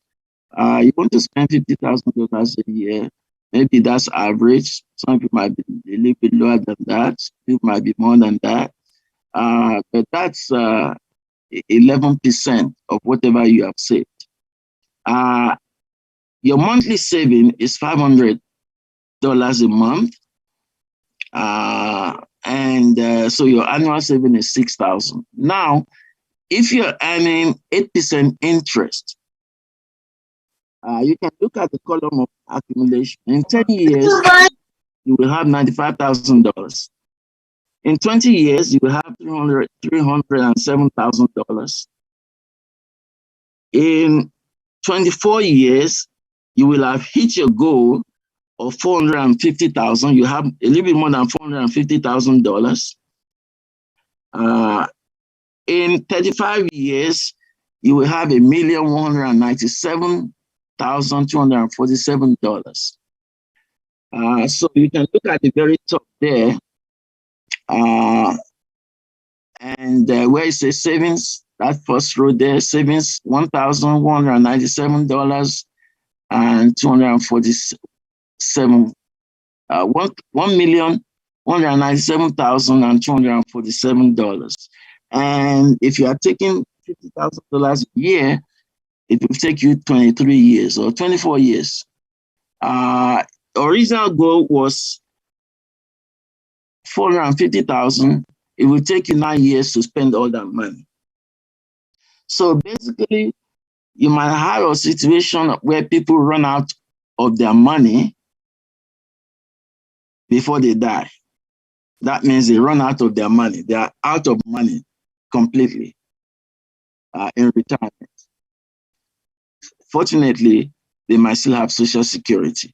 You want to spend $50,000 a year. Maybe that's average. Some people might be a little bit lower than that. People might be more than that. But that's 11% of whatever you have saved. Your monthly saving is $500 a month. So your annual saving is $6,000. Now, if you're earning 8% interest, you can look at the column of accumulation. In 10 years, you will have $95,000. In 20 years, you will have $307,000. In 24 years, you will have hit your goal of $450,000. You have a little bit more than $450,000. In 35 years, you will have $1,197,247. So you can look at the very top there, and where it says savings, that first row there, savings $1,197 and 247, $1,197,247. And if you are taking $50,000 a year, it will take you 23 years or 24 years. Original goal was $450,000. It will take you 9 years to spend all that money. So basically, you might have a situation where people run out of their money before they die. That means they run out of their money. They are out of money completely in retirement. Fortunately, they might still have Social Security.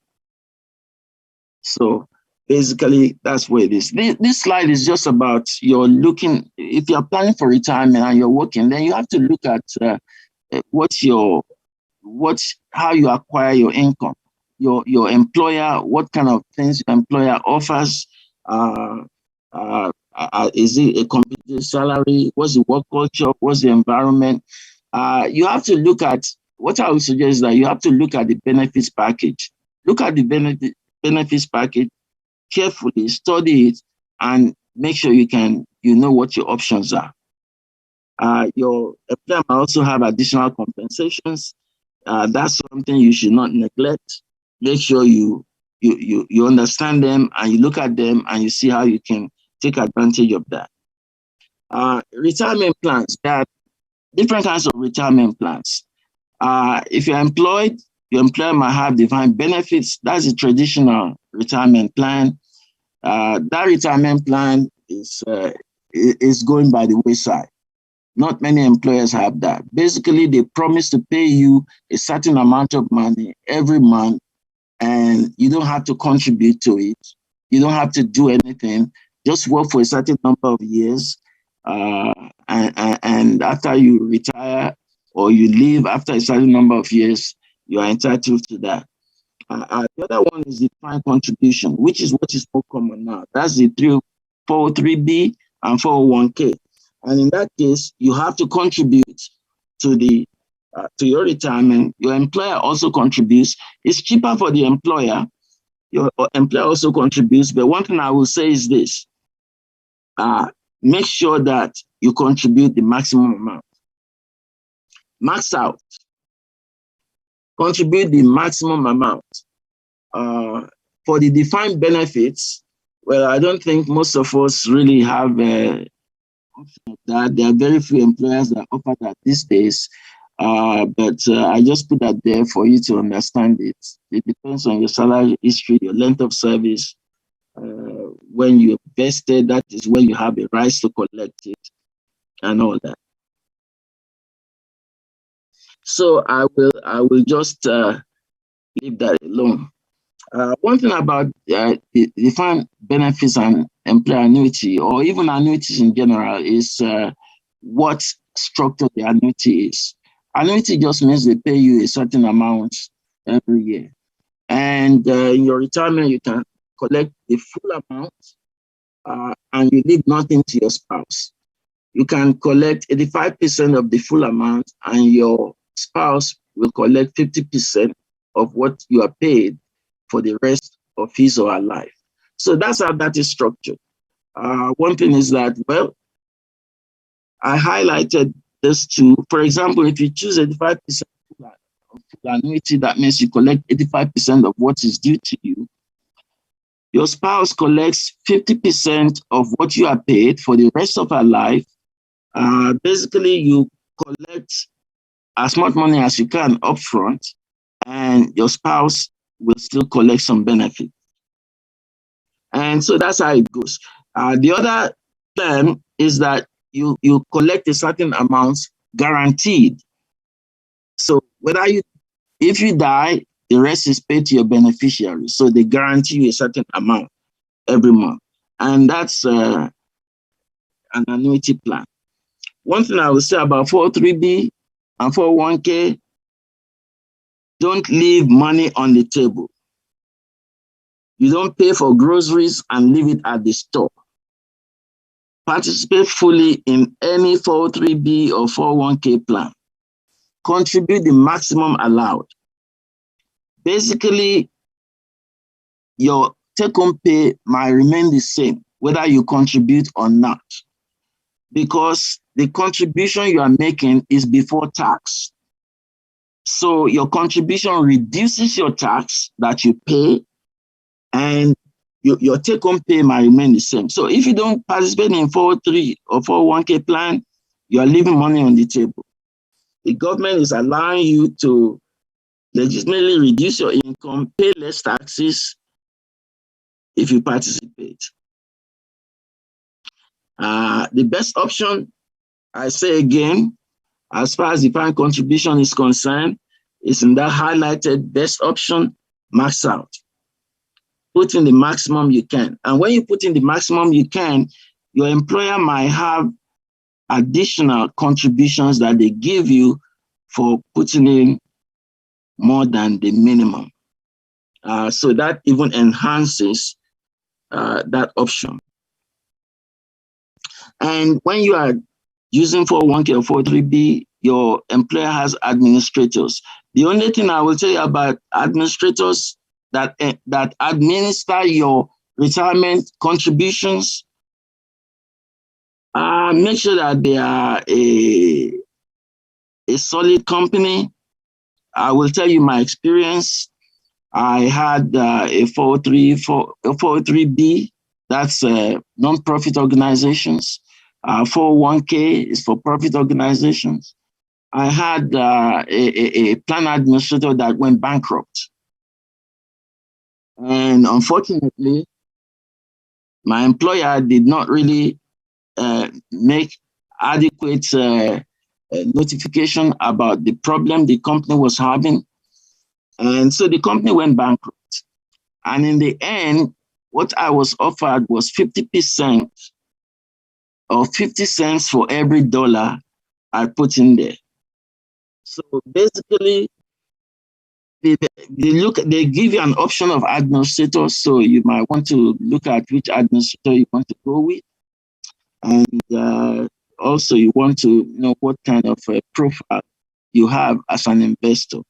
So basically, that's where it is. This slide is just about you're looking, if you're planning for retirement and you're working, then you have to look at how you acquire your income. Your employer, what kind of things your employer offers. Is it a competitive salary? What's the work culture? What's the environment? You have to look at, what I would suggest is that you have to look at the benefits package. Look at the benefits package carefully, study it, and make sure you know what your options are. Your employer might also have additional compensations. That's something you should not neglect. Make sure you understand them and you look at them and you see how you can take advantage of that. Retirement plans, there are different kinds of retirement plans. If you're employed, your employer might have defined benefits. That's a traditional retirement plan. That retirement plan is going by the wayside. Not many employers have that. Basically, they promise to pay you a certain amount of money every month, and you don't have to contribute to it. You don't have to do anything. Just work for a certain number of years, and after you retire or you leave after a certain number of years, you are entitled to that. The other one is the defined contribution, which is what is more common now. That's the 403B and 401k. And in that case, you have to contribute to your retirement. Your employer also contributes. It's cheaper for the employer. Your employer also contributes. But one thing I will say is this: make sure that you contribute the maximum amount. Max out. Contribute the maximum amount. For the defined benefits, well, I don't think most of us really have that. There are very few employers that offer that these days. But I just put that there for you to understand it. It depends on your salary history, your length of service. When you're vested, that is when you have a right to collect it and all that. So I will just leave that alone. One thing about the defined benefits and employer annuity, or even annuities in general, is what structure the annuity is. Annuity just means they pay you a certain amount every year. And in your retirement, you can collect the full amount and you leave nothing to your spouse. you can collect 85% of the full amount, and your spouse will collect 50% of what you are paid for the rest of his or her life. So that's how that is structured. One thing is that, well, I highlighted this too. For example, if you choose 85% full annuity, that means you collect 85% of what is due to you. Your spouse collects 50% of what you are paid for the rest of her life. Basically, you collect as much money as you can upfront, and your spouse will still collect some benefit. And so that's how it goes. The other plan is that you collect a certain amount guaranteed. So if you die, the rest is paid to your beneficiary. So they guarantee you a certain amount every month. And that's an annuity plan. One thing I will say about 403B and 401k, don't leave money on the table. You don't pay for groceries and leave it at the store. Participate fully in any 403B or 401k plan. Contribute the maximum allowed. Basically, your take-home pay might remain the same, whether you contribute or not, because the contribution you are making is before tax. So your contribution reduces your tax that you pay, and your take-home pay might remain the same. So if you don't participate in 403 or 401k plan, you are leaving money on the table. The government is allowing you to legitimately reduce your income, pay less taxes if you participate. The best option, I say again, as far as defined contribution is concerned, is in that highlighted best option, max out. Put in the maximum you can. And when you put in the maximum you can, your employer might have additional contributions that they give you for putting in more than the minimum. So that even enhances that option. And when you are using 401k or 403b, your employer has administrators. The only thing I will tell you about administrators that administer your retirement contributions, make sure that they are a solid company. I will tell you my experience. I had a 403b, that's non-profit organizations. 401k is for profit organizations. I had a plan administrator that went bankrupt. And unfortunately, my employer did not really make adequate notification about the problem the company was having. And so the company went bankrupt. And in the end, what I was offered was 50% or 50 cents for every dollar I put in there. So basically, they give you an option of administrator, so you might want to look at which administrator you want to go with. And also you want to know what kind of profile you have as an investor.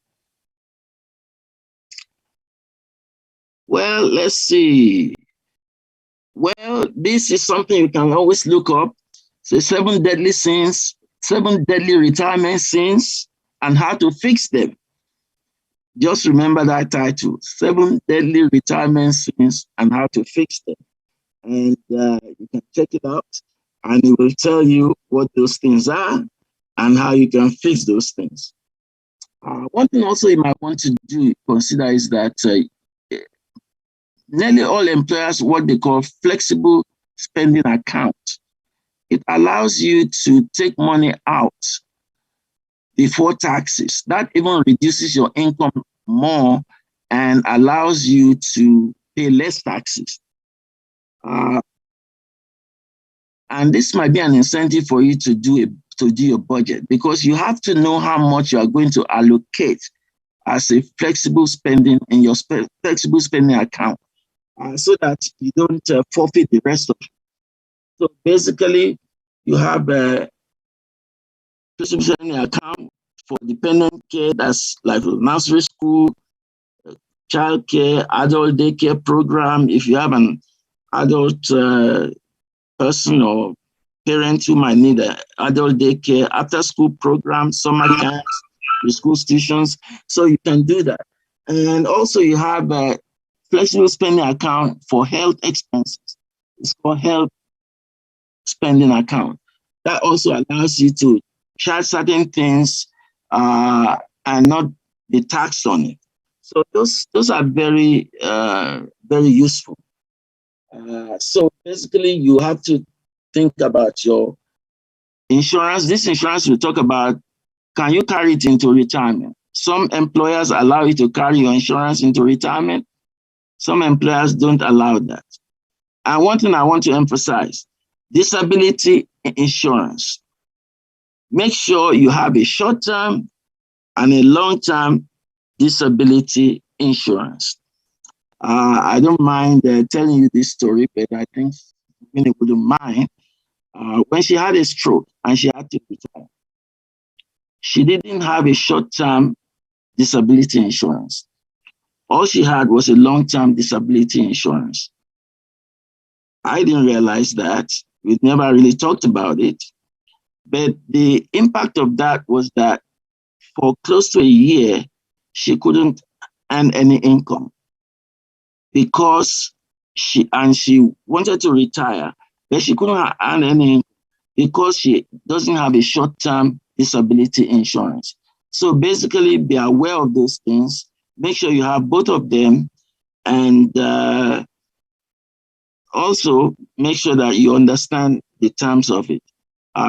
Well, let's see. Well, this is something you can always look up. So 7 deadly sins, 7 deadly retirement sins, and how to fix them. Just remember that title, 7 deadly retirement sins and how to fix them. And you can check it out, and it will tell you what those things are and how you can fix those things. One thing also you might want to consider is that nearly all employers what they call flexible spending account. It allows you to take money out before taxes. That even reduces your income more and allows you to pay less taxes. And this might be an incentive for you to do your budget, because you have to know how much you are going to allocate as a flexible spending in your flexible spending account, so that you don't forfeit the rest of it. So basically, You have a savings account for dependent care, that's like nursery school, child care, adult daycare program. If you have an adult person or parent who might need an adult daycare, after school program, summer camps, the school stations, so you can do that. And also you have a flexible spending account for health expenses. It's called health spending account. That also allows you to charge certain things and not be taxed on it. So those are very very useful. So basically, you have to think about your insurance. This insurance we talk about, can you carry it into retirement? Some employers allow you to carry your insurance into retirement. Some employers don't allow that. And one thing I want to emphasize, disability insurance. Make sure you have a short-term and a long-term disability insurance. I don't mind telling you this story, but I think Winnie wouldn't mind. When she had a stroke and she had to retire, she didn't have a short-term disability insurance. All she had was a long-term disability insurance. I didn't realize that. We never really talked about it. But the impact of that was that for close to a year, she couldn't earn any income because she wanted to retire, but she couldn't earn any income because she doesn't have a short-term disability insurance. So basically, be aware of those things. Make sure you have both of them, and also make sure that you understand the terms of it.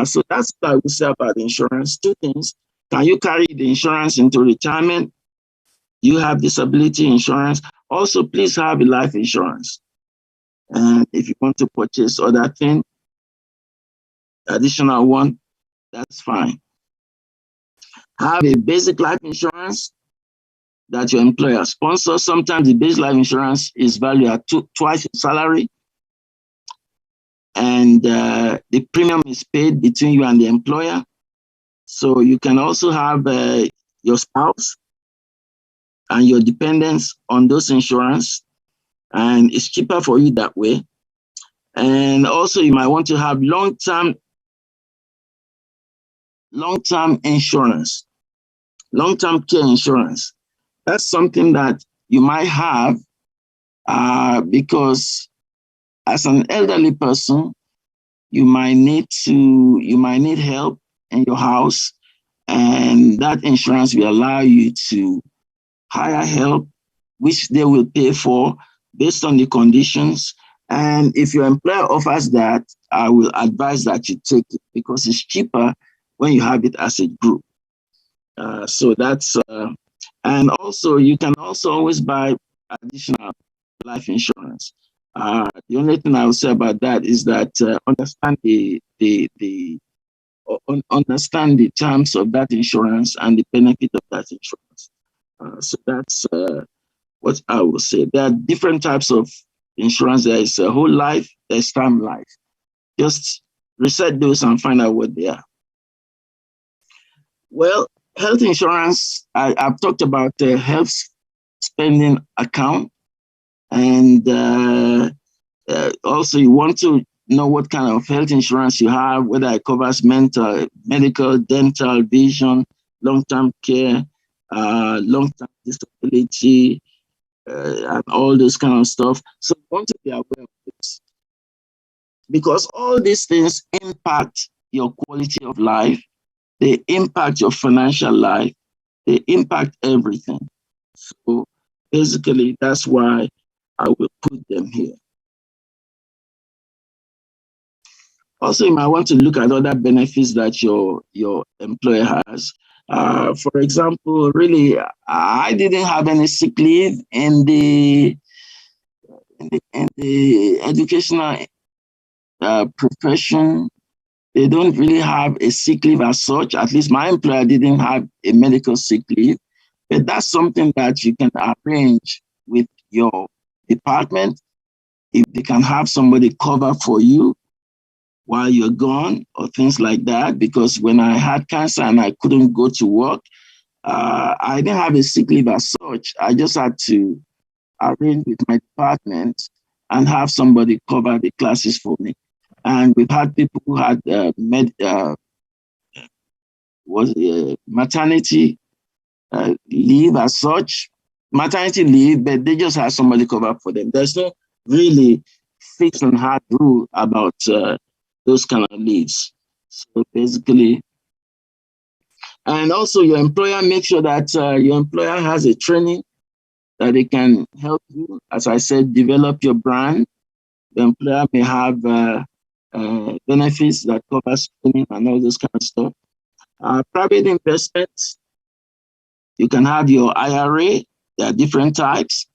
So that's what I would say about insurance. Two things. Can you carry the insurance into retirement? You have disability insurance. Also, please have a life insurance. And if you want to purchase other thing, additional one, that's fine. Have a basic life insurance that your employer sponsors. Sometimes the basic life insurance is valued at twice your salary. And the premium is paid between you and the employer. So you can also have your spouse and your dependents on those insurance, and it's cheaper for you that way. And also you might want to have long-term insurance, long-term care insurance. That's something that you might have because as an elderly person, you might need help in your house, and that insurance will allow you to hire help, which they will pay for based on the conditions. And if your employer offers that, I will advise that you take it because it's cheaper when you have it as a group. So that's, and also you can also always buy additional life insurance. The only thing I will say about that is that understand understand the terms of that insurance and the benefit of that insurance. So that's what I will say. There are different types of insurance. There is a whole life, there's term life. Just research those and find out what they are. Well, health insurance, I've talked about the health spending account. And also you want to know what kind of health insurance you have, whether it covers medical, dental, vision, long-term care, long-term disability, and all this kind of stuff. So you want to be aware of this because all these things impact your quality of life, they impact your financial life, they impact everything. So basically, that's why I will put them here. Also, you might want to look at other benefits that your employer has. For example, really, I didn't have any sick leave in the educational profession. They don't really have a sick leave as such. At least my employer didn't have a medical sick leave. But that's something that you can arrange with your department. If they can have somebody cover for you, while you're gone or things like that. Because when I had cancer and I couldn't go to work, I didn't have a sick leave as such. I just had to arrange with my department and have somebody cover the classes for me. And we've had people who had maternity leave as such, maternity leave, but they just have somebody cover for them. There's no really fixed and hard rule about those kind of leaves. So basically, and also your employer, make sure that your employer has a training that they can help you. As I said, develop your brand. The employer may have benefits that covers training and all those kind of stuff. Private investments, you can have your IRA. There are different types.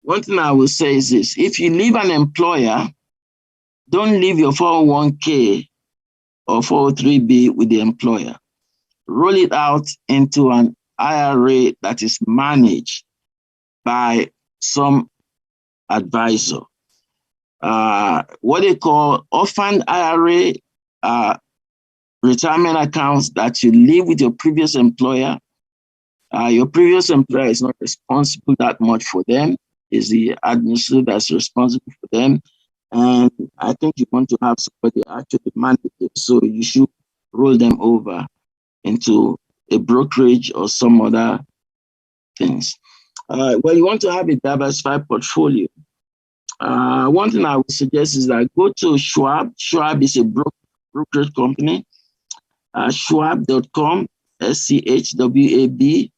One thing I will say is this: if you leave an employer, don't leave your 401k or 403b with the employer. Roll it out into an IRA that is managed by some advisor. What they call orphan IRA retirement accounts that you leave with your previous employer. Your previous employer is not responsible that much for them. It's the administrator that's responsible for them. And I think you want to have somebody actually manage it. So you should roll them over into a brokerage or some other things. Well, you want to have a diversified portfolio. One thing I would suggest is that go to Schwab. Schwab is a brokerage company. Schwab.com, SCHWAB,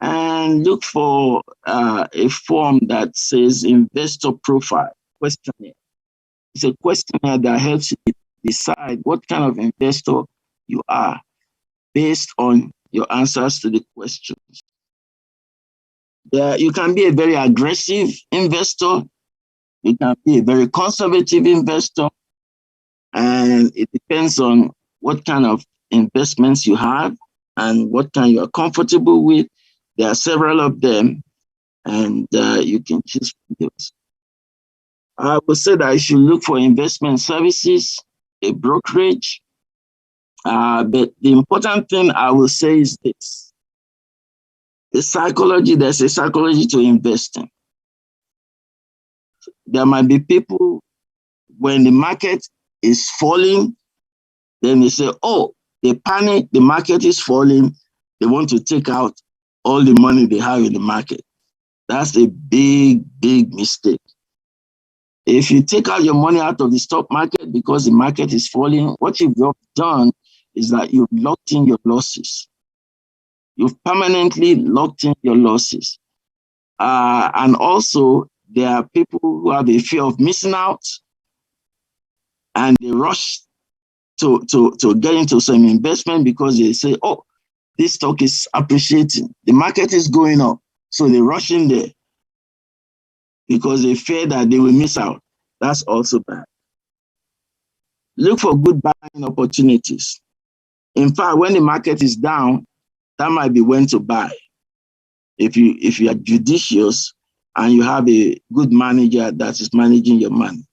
and look for a form that says investor profile questionnaire. It's a questionnaire that helps you decide what kind of investor you are based on your answers to the questions. You can be a very aggressive investor. You can be a very conservative investor. And it depends on what kind of investments you have and what kind you are comfortable with. There are several of them, and you can choose those. I would say that you should look for investment services, a brokerage. But the important thing I will say is this: there's a psychology to investing. There might be people, when the market is falling, then they say, oh, they panic, the market is falling, they want to take out all the money they have in the market. That's a big, big mistake. If you take out your money out of the stock market because the market is falling, what you've done is that you've locked in your losses. You've permanently locked in your losses. And also, there are people who have a fear of missing out, and they rush to get into some investment because they say, oh, this stock is appreciating, the market is going up. So they rush in there because they fear that they will miss out. That's also bad. Look for good buying opportunities. In fact, when the market is down, that might be when to buy. If you are judicious and you have a good manager that is managing your money.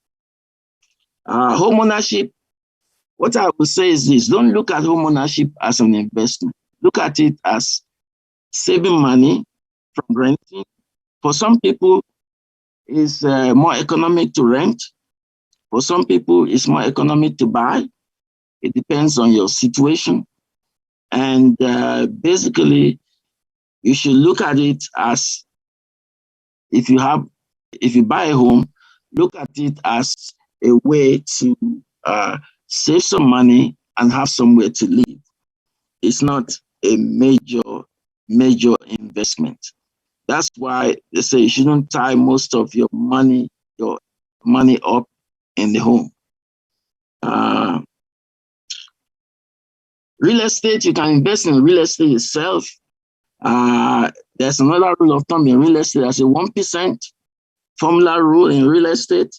Home ownership, what I would say is this: don't look at home ownership as an investment. Look at it as saving money from renting. For some people, it's more economic to rent. For some people, it's more economic to buy. It depends on your situation. And basically, you should look at it as, if you buy a home, look at it as a way to save some money and have somewhere to live. It's not a major investment. That's why they say you shouldn't tie most of your money up in the home. Real estate, you can invest in real estate itself. There's another rule of thumb in real estate. There's a 1% formula rule in real estate.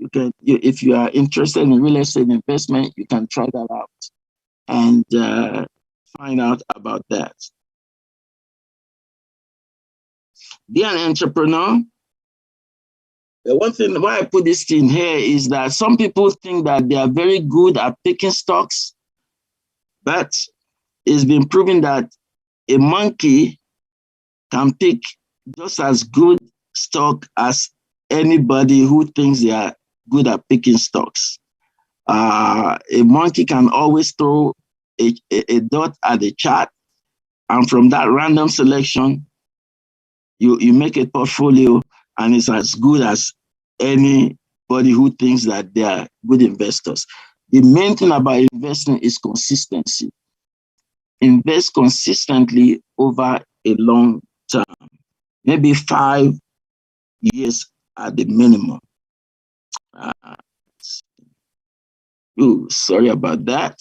If you are interested in real estate investment, you can try that out and find out about that. Be an entrepreneur. one thing why I put this thing here is that some people think that they are very good at picking stocks, but it's been proven that a monkey can pick just as good stock as anybody who thinks they are good at picking stocks. A monkey can always throw a dot at the chart, and from that random selection, you make a portfolio, and it's as good as anybody who thinks that they are good investors. The main thing about investing is consistency. Invest consistently over a long term, maybe 5 years at the minimum. Sorry about that.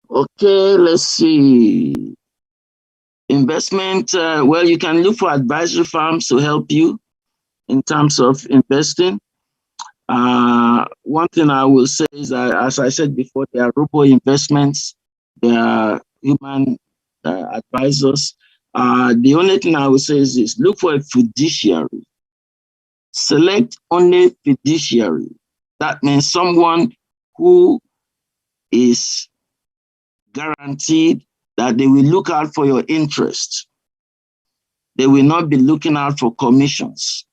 Okay, let's see. Investment, well, you can look for advisory firms to help you in terms of investing. One thing I will say is that, as I said before, there are robo investments, there are human advisors. The only thing I will say is this: look for a fiduciary. Select only fiduciary. That means someone who is guaranteed that they will look out for your interest. They will not be looking out for commissions.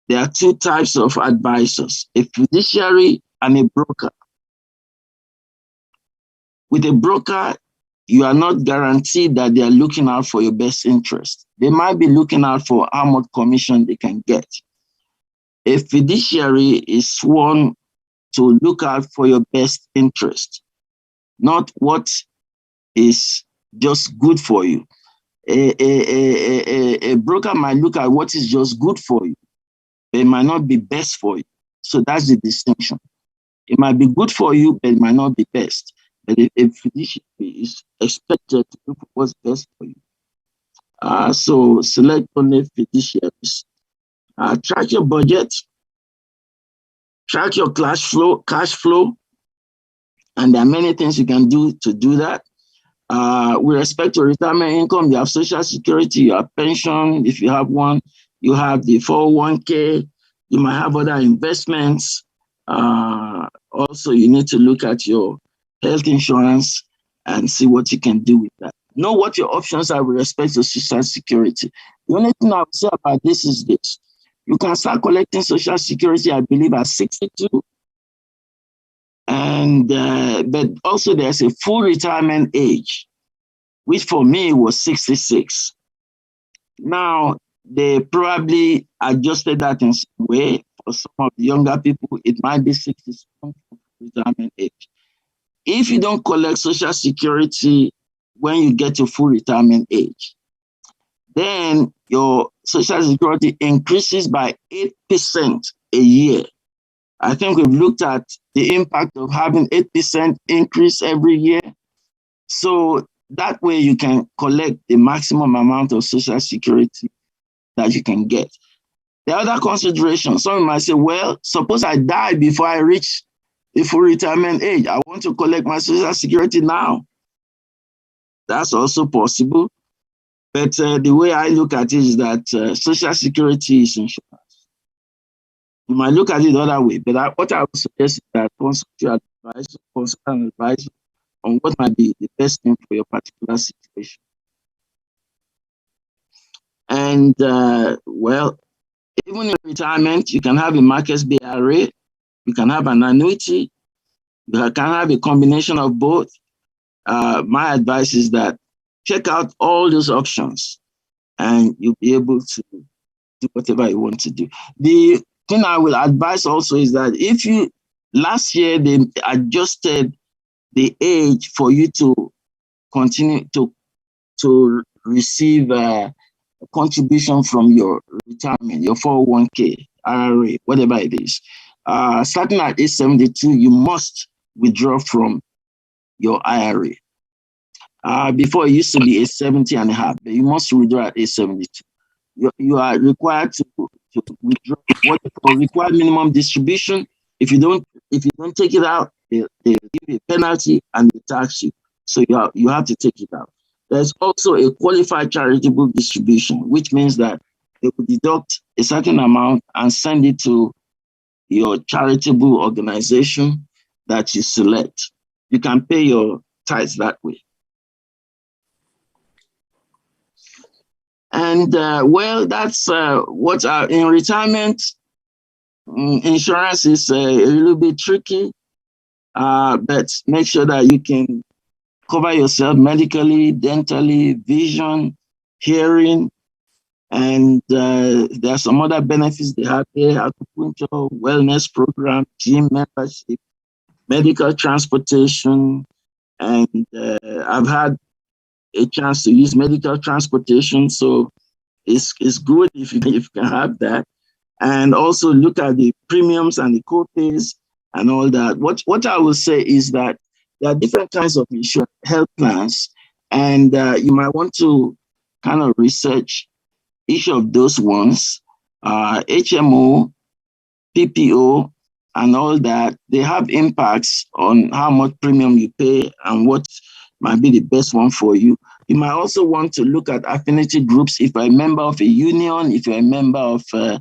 There are two types of advisors: a fiduciary and a broker. With a broker, you are not guaranteed that they are looking out for your best interest. They might be looking out for how much commission they can get. A fiduciary is sworn to look out for your best interest, not what is just good for you. A broker might look at what is just good for you. It might not be best for you. So that's the distinction. It might be good for you, but it might not be best. But a fiduciary is expected to look for what's best for you. So select only fiduciaries. Track your budget, track your cash flow, and there are many things you can do to do that. With respect to retirement income, you have Social Security, you have pension, if you have one, you have the 401k, you might have other investments. Also, you need to look at your health insurance and see what you can do with that. Know what your options are with respect to Social Security. The only thing I would say about this is this: you can start collecting Social Security, I believe, at 62. And but also there's a full retirement age, which for me was 66. Now, they probably adjusted that in some way. For some of the younger people, it might be 67 retirement age. If you don't collect Social Security when you get to full retirement age, then your Social Security increases by 8% a year. I think we've looked at the impact of having 8% increase every year. So that way you can collect the maximum amount of Social Security that you can get. The other consideration, some might say, well, suppose I die before I reach the full retirement age. I want to collect my Social Security now. That's also possible. But the way I look at it is that Social Security is insurance. You might look at it the other way, but what I would suggest is that consult your advisor, consult an advisor on what might be the best thing for your particular situation. And well, even in retirement, you can have a markets-based IRA, you can have an annuity, you can have a combination of both. My advice is that check out all those options and you'll be able to do whatever you want to do. The thing I will advise also is that if you, last year they adjusted the age for you to continue to receive a contribution from your retirement, your 401k, IRA, whatever it is. Starting at age 72, you must withdraw from your IRA. Before it used to be age 70 and a half, but you must withdraw at age 72. You are required to withdraw what they call required minimum distribution. If you don't if you don't take it out, they give you a penalty and they tax you. So you have to take it out. There's also a qualified charitable distribution, which means that they will deduct a certain amount and send it to your charitable organization that you select. You can pay your tithes that way. And well, that's what in retirement, insurance is a little bit tricky, but make sure that you can cover yourself medically, dentally, vision, hearing, and there are some other benefits they have there: acupuncture, wellness program, gym membership, medical transportation, and I've had a chance to use medical transportation, so it's good if you can have that, and also look at the premiums and the co-pays and all that. What I will say is that there are different kinds of insurance health plans, and you might want to kind of research each of those ones, HMO, PPO, and all that. They have impacts on how much premium you pay and what might be the best one for you. You might also want to look at affinity groups. If you're a member of a union, if you're a member of an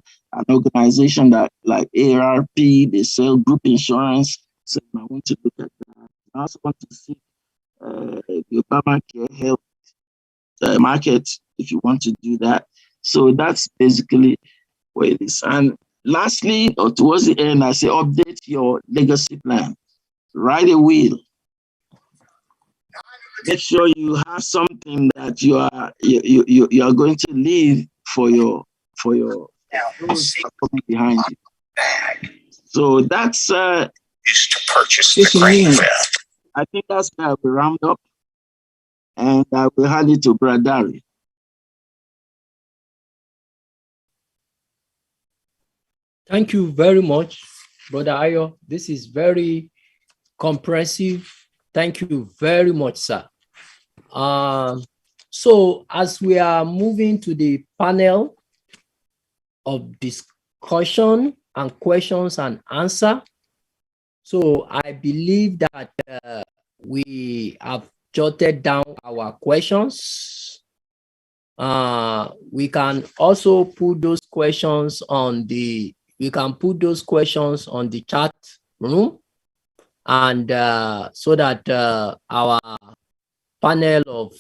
organization that like AARP, they sell group insurance. So you might want to look at that. I also want to see the Obamacare health market if you want to do that. So that's basically what it is. And lastly, or towards the end, I say update your legacy plan. Write a will. Make sure you have something that you are going to leave for your those coming behind you. So that's used to purchase the crane theft. I think that's where we round up, and I will hand it to Brother Dari. Thank you very much, Brother Ayo. This is very comprehensive. Thank you very much, sir. So as we are moving to the panel of discussion and questions and answer, so I believe that we have jotted down our questions. We can also put those questions on the chat room, and so that our panel of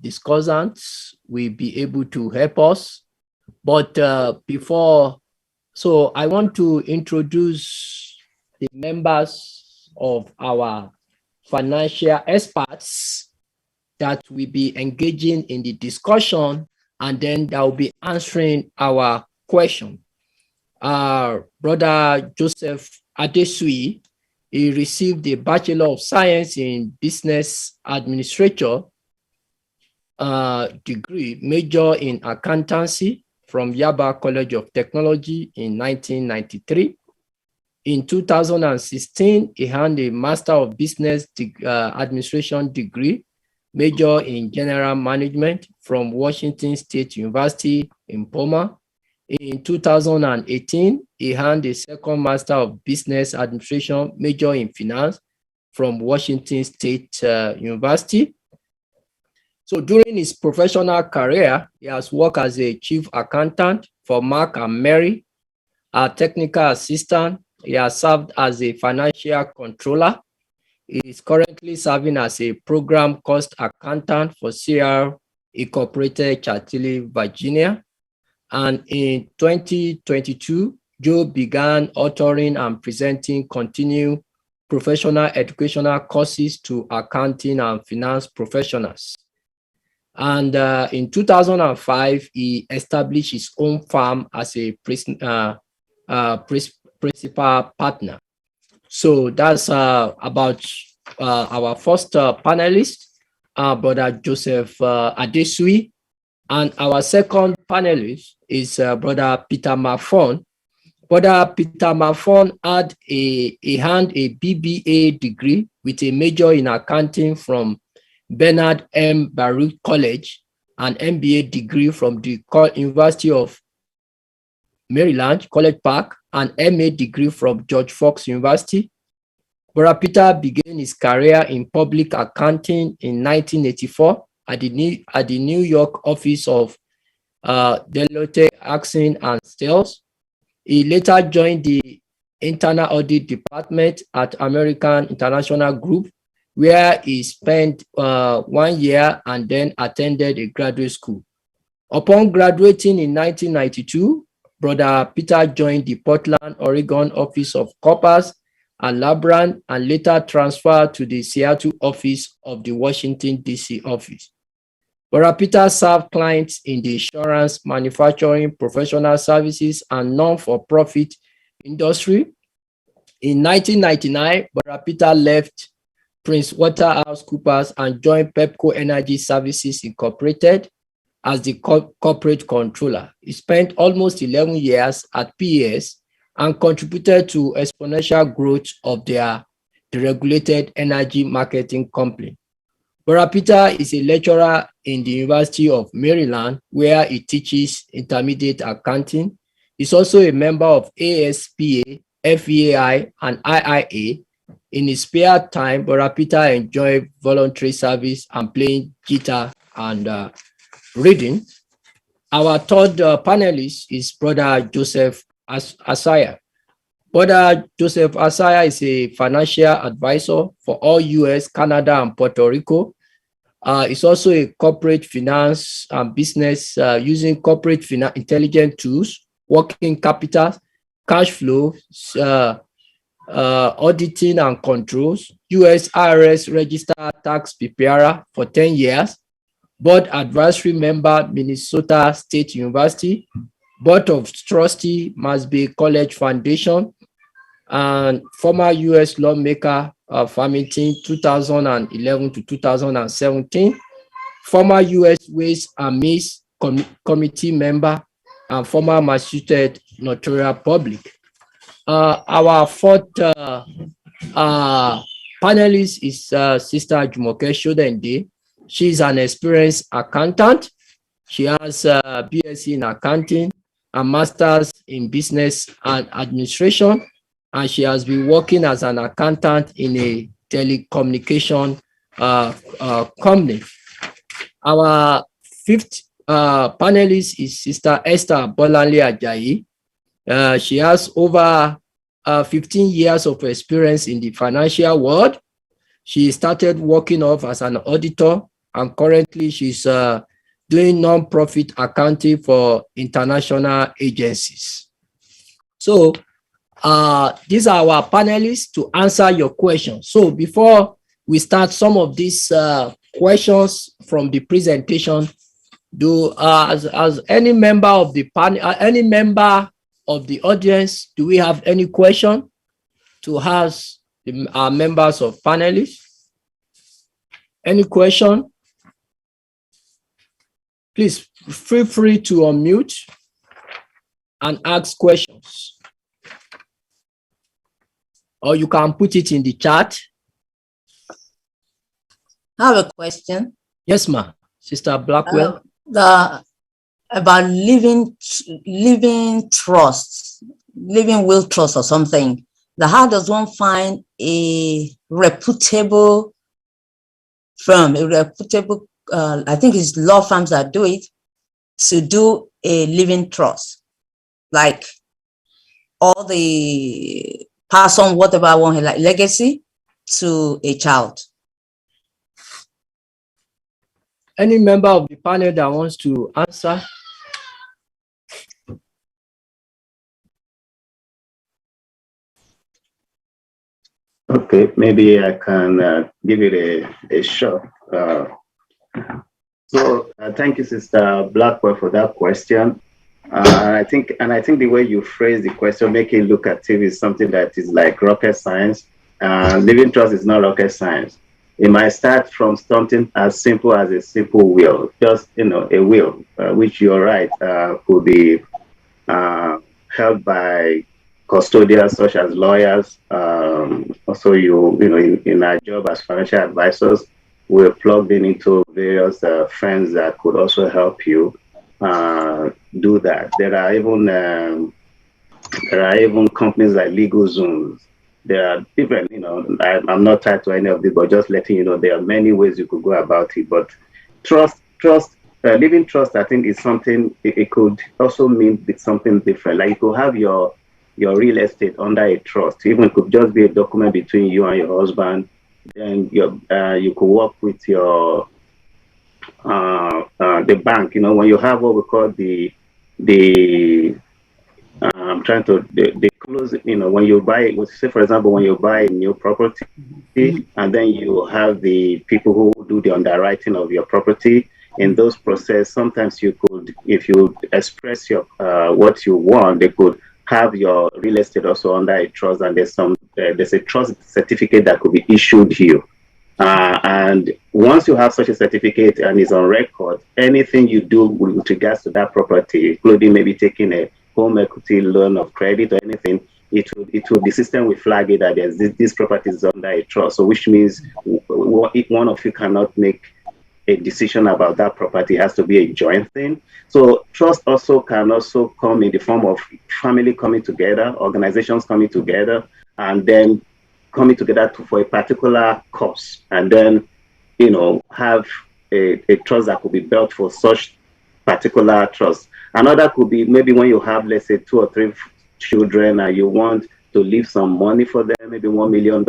discussants will be able to help us. But so I want to introduce the members of our financial experts that will be engaging in the discussion, and then that will be answering our question. Brother Joseph Adesui, he received a Bachelor of Science in Business Administration degree, major in accountancy from Yaba College of Technology in 1993. In 2016, he earned a Master of Business Administration degree, major in General Management from Washington State University in Poma. In 2018, he earned a second Master of Business Administration, major in Finance from Washington State University. So during his professional career, he has worked as a chief accountant for Mark and Mary, a technical assistant. He has served as a financial controller. He is currently serving as a program cost accountant for CR Incorporated, Chantilly, Virginia. And in 2022, Joe began authoring and presenting continuing professional educational courses to accounting and finance professionals. And in 2005, he established his own firm as a principal partner. So that's about our first panelist, Brother Joseph Adesui. And our second panelist is Brother Peter Mafon. Brother Peter Mafon had a BBA degree with a major in accounting from Bernard M. Baruch College, an MBA degree from the University of Maryland, College Park, an MA degree from George Fox University, Brother Peter began his career in public accounting in 1984 at the New York office of Deloitte Axon and Stills. He later joined the internal audit department at American International Group, where he spent 1 year and then attended a graduate school. Upon graduating in 1992, Brother Peter joined the Portland, Oregon office of Coppers and Labran, and later transferred to the Seattle office of the Washington, D.C. office. Brother Peter served clients in the insurance, manufacturing, professional services, and non-for-profit industry. In 1999, Brother Peter left PricewaterhouseCoopers and joined Pepco Energy Services Incorporated as the corporate controller. He spent almost 11 years at PES and contributed to exponential growth of the regulated energy marketing company. Brother Peter is a lecturer in the University of Maryland, where he teaches intermediate accounting. He's also a member of ASPA, FEAI, and IIA. In his spare time, Brother Peter enjoys voluntary service and playing guitar and reading. Our third panelist is Brother Joseph Asaya. Brother Joseph Asaya is a financial advisor for all US, Canada, and Puerto Rico. He's also a corporate finance and business using corporate intelligence tools, working capital, cash flow, auditing and controls, US IRS registered tax preparer for 10 years, board advisory member, Minnesota State University, board of trustee, Masby College Foundation, and former US lawmaker of Farmington 2011 to 2017, former US Ways and Means Committee member, and former Massachusetts Notarial Public. Our fourth panelist is Sister Jumoke Shodende. She is an experienced accountant. She has a BSc in accounting and master's in business and administration, and she has been working as an accountant in a telecommunication company. Our fifth panelist is Sister Esther Bolanle Ajayi. She has over 15 years of experience in the financial world. She started working off as an auditor, and currently she's doing non-profit accounting for international agencies. So these are our panelists to answer your questions. So before we start some of these questions from the presentation, as any member of the panel, any member of the audience, do we have any question to ask our members of panelists? Any question? Please feel free to unmute and ask questions. Or you can put it in the chat. I have a question. Yes, ma'am. Sister Blackwell. About living trust, living will trust or something. How does one find a reputable firm, a reputable, I think it's law firms that do it, to do a living trust, like all the pass on whatever I want, like legacy to a child. Any member of the panel that wants to answer? Okay, maybe I can give it a shot. Thank you, Sister Blackwell, for that question. I think the way you phrase the question, make it look at it, is something that is like rocket science. Living trust is not rocket science. It might start from something as simple as a simple will, just a will, which you're right, could be held by custodians such as lawyers. Also, in our job as financial advisors, we're plugged into various friends that could also help you do that. There are even companies like LegalZoom there are different, I'm not tied to any of this, but just letting you know there are many ways you could go about it. But living trust, I think, is something. It could also mean something different. Like you could have your real estate under a trust. Even could just be a document between you and your husband. Then you could work with your the bank. When you have what we call the I'm trying to they close. When you buy, say for example, when you buy a new property, and then you have the people who do the underwriting of your property. In those process, sometimes you could, if you express your what you want, they could have your real estate also under a trust, and there's a trust certificate that could be issued here. And once you have such a certificate and it's on record, anything you do with regards to that property, including maybe taking a home equity loan of credit or anything, the system will flag it that this property is under a trust. So which means if one of you cannot make a decision about that property, it has to be a joint thing. So trust also can also come in the form of family coming together, organizations coming together, and then coming together for a particular cause, and then have a trust that could be built for such particular trust. Another could be maybe when you have, let's say, 2 or 3 children and you want to leave some money for them, maybe $1 million.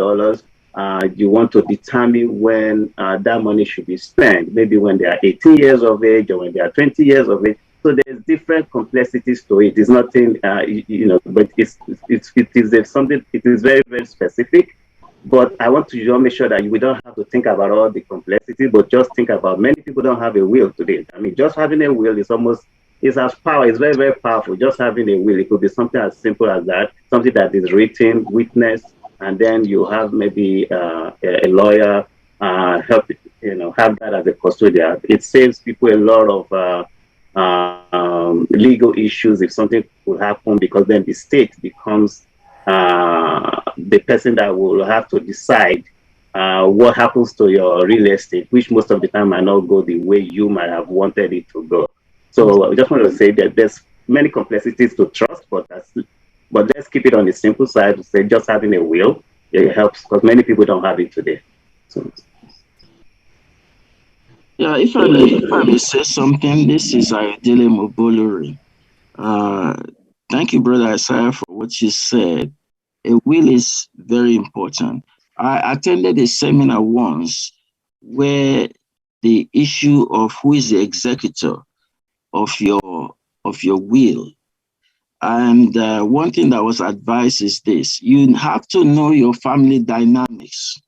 You want to determine when that money should be spent, maybe when they are 18 years of age or when they are 20 years of age. So there's different complexities to it. It's nothing, but it is something. It is very, very specific. But I want to make sure that we don't have to think about all the complexity, but just think about, many people don't have a will today. I mean, just having a will is as power. It's very, very powerful. Just having a will. It could be something as simple as that, something that is written, witnessed, and then you have maybe a lawyer help, have that as a custodian. It saves people a lot of legal issues if something will happen, because then the state becomes the person that will have to decide what happens to your real estate, which most of the time might not go the way you might have wanted it to go. So I just want to say that there's many complexities to trust, but let's keep it on the simple side. To say just having a will, it helps, because many people don't have it today. So. Yeah, if I may say something, this is Ayodele Mobolori. Thank you, Brother Isaiah, for what you said. A will is very important. I attended a seminar once where the issue of who is the executor of your will. And one thing that was advised is this: you have to know your family dynamics.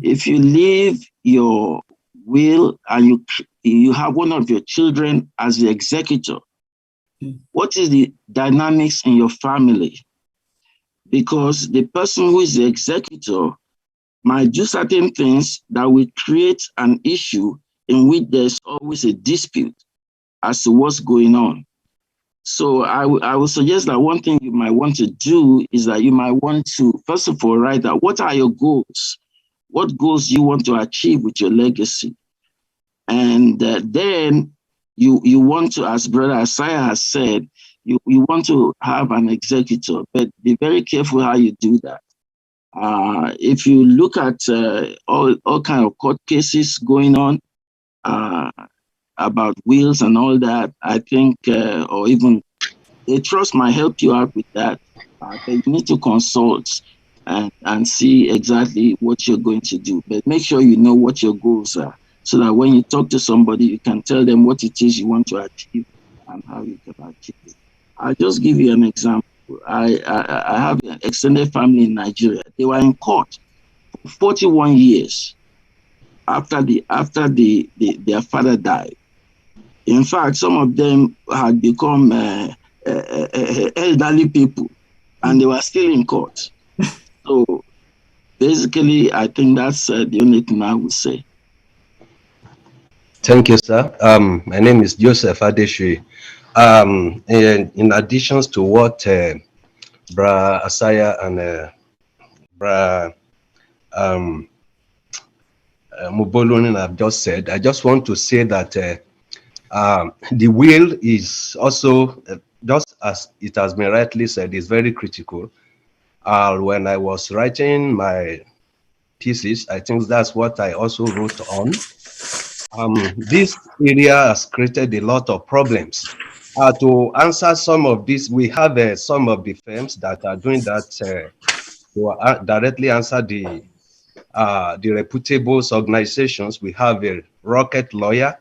If you leave your will and you have one of your children as the executor, what is the dynamics in your family? Because the person who is the executor might do certain things that will create an issue in which there's always a dispute as to what's going on. So I would suggest that one thing you might want to do is that you might want to, first of all, write out what are your goals? What goals you want to achieve with your legacy? And then you want to, as Brother Isaiah has said, you want to have an executor, but be very careful how you do that. If you look at all kind of court cases going on about wills and all that, I think, or even a trust might help you out with that. But you need to consult and see exactly what you're going to do. But make sure you know what your goals are, so that when you talk to somebody, you can tell them what it is you want to achieve and how you can achieve it. I'll just give you an example. I have an extended family in Nigeria. They were in court for 41 years after their father died. In fact, some of them had become elderly people, and they were still in court. So basically, I think that's the only thing I would say. Thank you, sir. My name is Joseph Adeshui. In addition to what Bra Asaya and Bra Mubolunin have just said, I just want to say that the will is also, just as it has been rightly said, is very critical. when I was writing my thesis. I think that's what I also wrote on. This area has created a lot of problems. To answer some of this, we have some of the firms that are doing that to directly answer the reputable organizations. We have a Rocket Lawyer,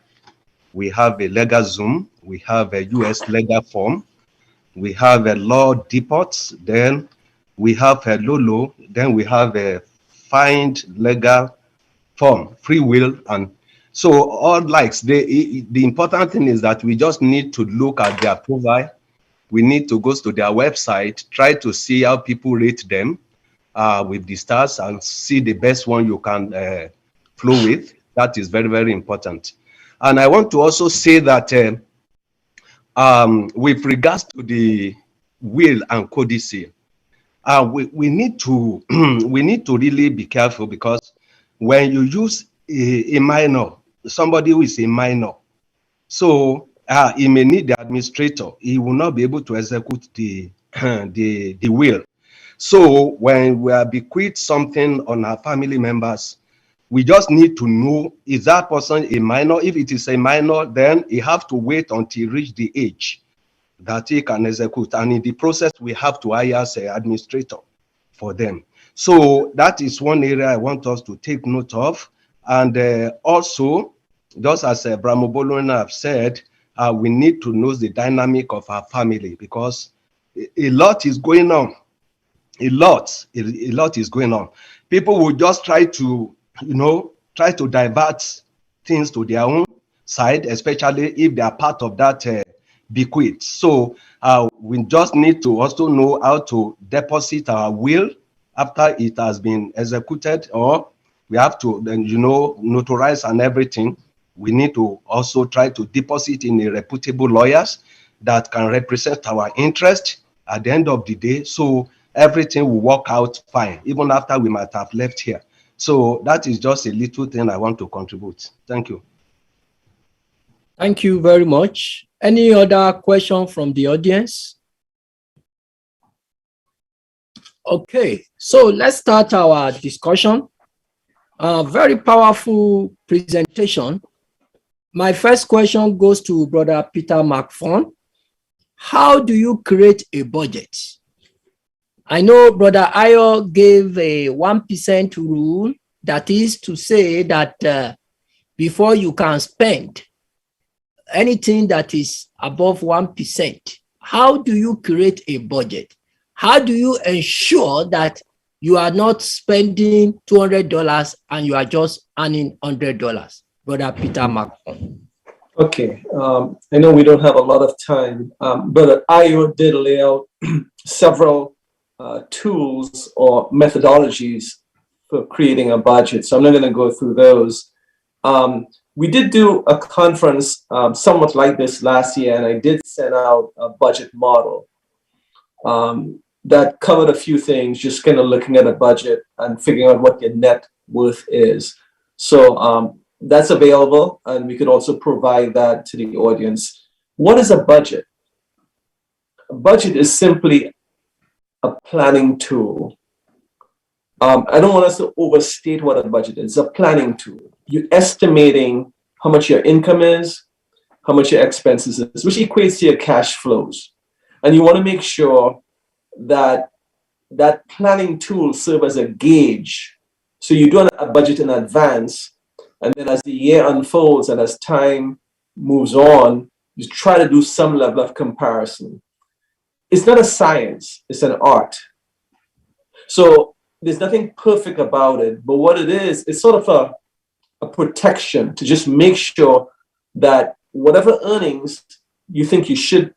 we have a Legal Zoom, we have a US Legal Form, we have a Law Depot, then we have a Lulu, then we have a Find Legal Form, Free Will, and so all likes. The important thing is that we just need to look at their profile. We need to go to their website, try to see how people rate them with the stars, and see the best one you can flow with. That is very, very important. And I want to also say that with regards to the will and codicil, we need to we need to really be careful, because when you use a minor, somebody who is a minor, so he may need the administrator. He will not be able to execute the the will. So when we are bequeath something on our family members, we just need to know, is that person a minor? If it is a minor, then he have to wait until he reach the age that he can execute. And in the process, we have to hire an administrator for them. So that is one area I want us to take note of. And also, just as Brahmo Bolona have said, we need to know the dynamic of our family, because a lot is going on. A lot is going on. People will just try to, try to divert things to their own side, especially if they are part of that bequeath. So we just need to also know how to deposit our will after it has been executed, or we have to then, notarize and everything. We need to also try to deposit in a reputable lawyers that can represent our interest at the end of the day. So everything will work out fine, even after we might have left here. So that is just a little thing I want to contribute. Thank you. Thank you very much. Any other question from the audience? Okay, so let's start our discussion. Very powerful presentation. My first question goes to Brother Peter McFawn. How do you create a budget? I know Brother Ayo gave a 1% rule, that is to say that before you can spend anything that is above 1%, how do you create a budget? How do you ensure that you are not spending $200 and you are just earning $100? Brother Peter McFawn. Okay, I know we don't have a lot of time, but Ayo did lay out several tools or methodologies for creating a budget, so I'm not going to go through those. We did do a conference somewhat like this last year, and I did send out a budget model that covered a few things, just kind of looking at a budget and figuring out what your net worth is. So that's available, and we could also provide that to the audience. What is a budget? A budget is simply a planning tool. I don't want us to overstate what a budget is. It's a planning tool. You're estimating how much your income is, how much your expenses is, which equates to your cash flows. And you want to make sure that that planning tool serves as a gauge. So you do a budget in advance, and then as the year unfolds and as time moves on, you try to do some level of comparison. It's not a science, it's an art. So there's nothing perfect about it, but what it is, it's sort of a protection to just make sure that whatever earnings you think you should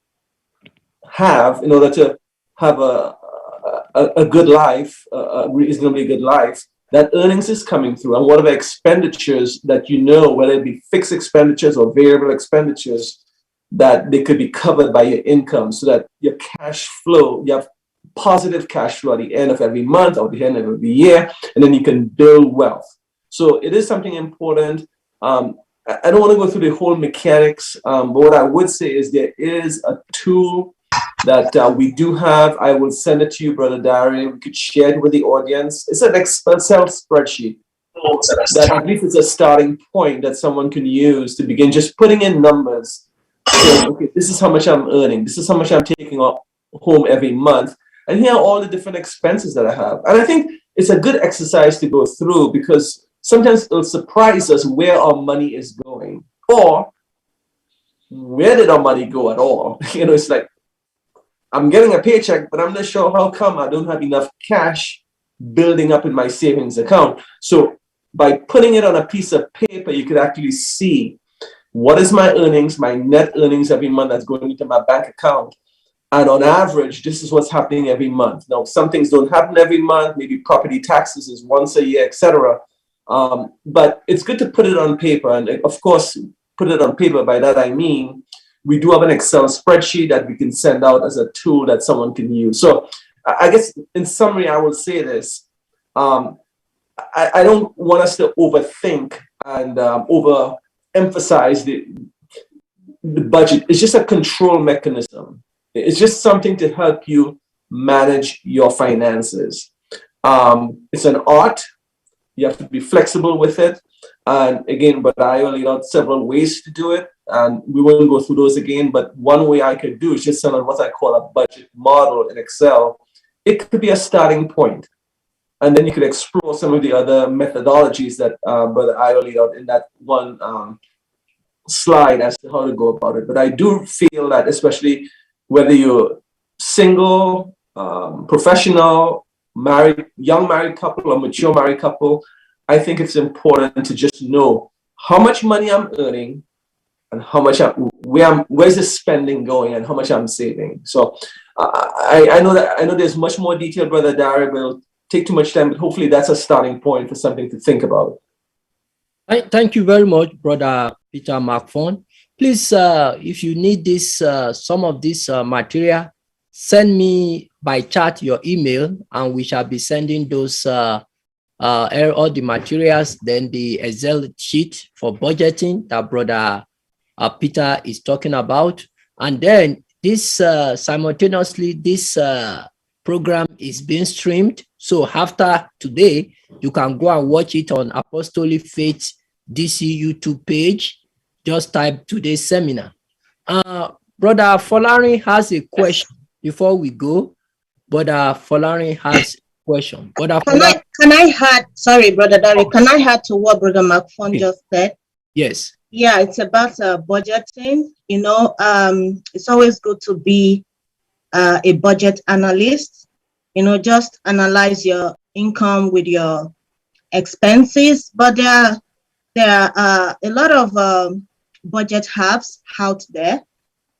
have in order to have a good life, a reasonably good life, that earnings is coming through, and whatever expenditures that whether it be fixed expenditures or variable expenditures, that they could be covered by your income, so that your cash flow, you have positive cash flow at the end of every month or the end of every year, and then you can build wealth. So it is something important. I don't want to go through the whole mechanics, but what I would say is there is a tool that we do have. I will send it to you, Brother Darren. We could share it with the audience. It's an Excel spreadsheet that at least it's a starting point that someone can use to begin just putting in numbers. Saying, okay, this is how much I'm earning. This is how much I'm taking home every month. And here are all the different expenses that I have. And I think it's a good exercise to go through because sometimes it'll surprise us where our money is going, or where did our money go at all? It's like, I'm getting a paycheck, but I'm not sure how come I don't have enough cash building up in my savings account. So by putting it on a piece of paper, you could actually see what is my earnings, my net earnings every month that's going into my bank account. And on average, this is what's happening every month. Now, some things don't happen every month. Maybe property taxes is once a year, etc. But it's good to put it on paper. And of course, put it on paper. By that, I mean, we do have an Excel spreadsheet that we can send out as a tool that someone can use. So I guess in summary, I will say this. I don't want us to overthink and overemphasize the budget. It's just a control mechanism. It's just something to help you manage your finances. It's an art. You have to be flexible with it. And again, but I laid out several ways to do it. And we won't go through those again. But one way I could do is just send out what I call a budget model in Excel. It could be a starting point. And then you could explore some of the other methodologies that Brother Io laid out in that one slide as to how to go about it. But I do feel that especially whether you're single, professional, married, young married couple or mature married couple, I think it's important to just know how much money I'm earning and how much where's the spending going and how much I'm saving. So I know there's much more detail, Brother Darren, but it'll take too much time, but hopefully that's a starting point for something to think about. Thank you very much, Brother Peter McFawn. Please, if you need this, some of this material, send me by chat your email, and we shall be sending those all the materials, then the Excel sheet for budgeting that Brother Peter is talking about. And then this simultaneously, this program is being streamed. So after today, you can go and watch it on Apostolic Faith DC YouTube page. Just type today's seminar. Brother Folari has a question before we go. Brother Folari has a question. Brother can I add, sorry, Brother Dari, can I add to what Brother McFawn just said? Yes. Yeah, it's about budgeting. It's always good to be a budget analyst. Just analyze your income with your expenses. But there are a lot of budget apps out there,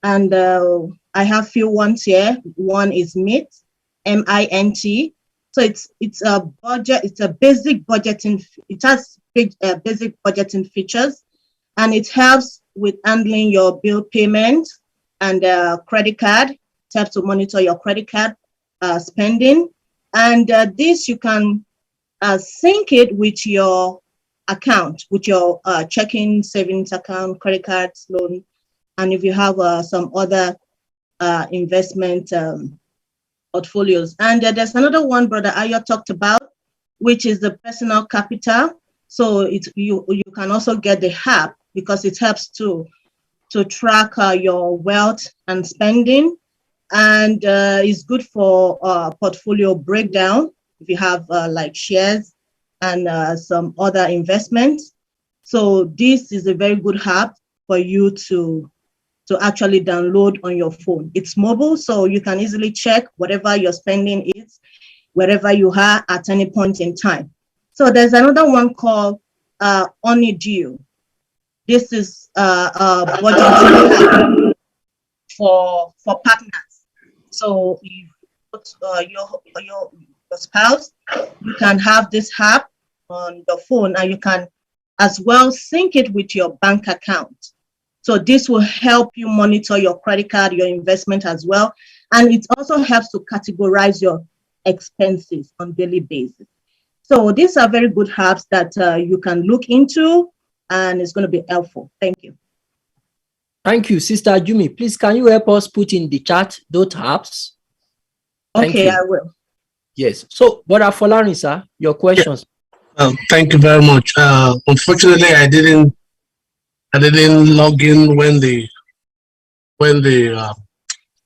and I have few ones here. One is Mint, MINT. So it's a budget. It's a basic budgeting. It has basic budgeting features, and it helps with handling your bill payment and credit card. It helps to monitor your credit card spending, and this you can sync it with your account, with your checking, savings account, credit cards, loan, and if you have some other investment portfolios. And there's another one Brother Ayo talked about, which is the personal capital. So you can also get the app because it helps to track your wealth and spending, and it's good for portfolio breakdown if you have like shares and some other investments. So this is a very good app for you to actually download on your phone. It's mobile, so you can easily check whatever your spending is, wherever you are at any point in time. So there's another one called Honeydew. This is budgeting for partners. So if your spouse, you can have this app on the phone, and you can as well sync it with your bank account. So this will help you monitor your credit card, your investment as well. And it also helps to categorize your expenses on a daily basis. So these are very good apps that you can look into, and it's going to be helpful. Thank you. Thank you, Sister Jumi. Please, can you help us put in the chat those apps? Thank Okay, you. I will. Yes. So, Brother Folarin, sir, your questions. Thank you very much. Unfortunately, I didn't log in when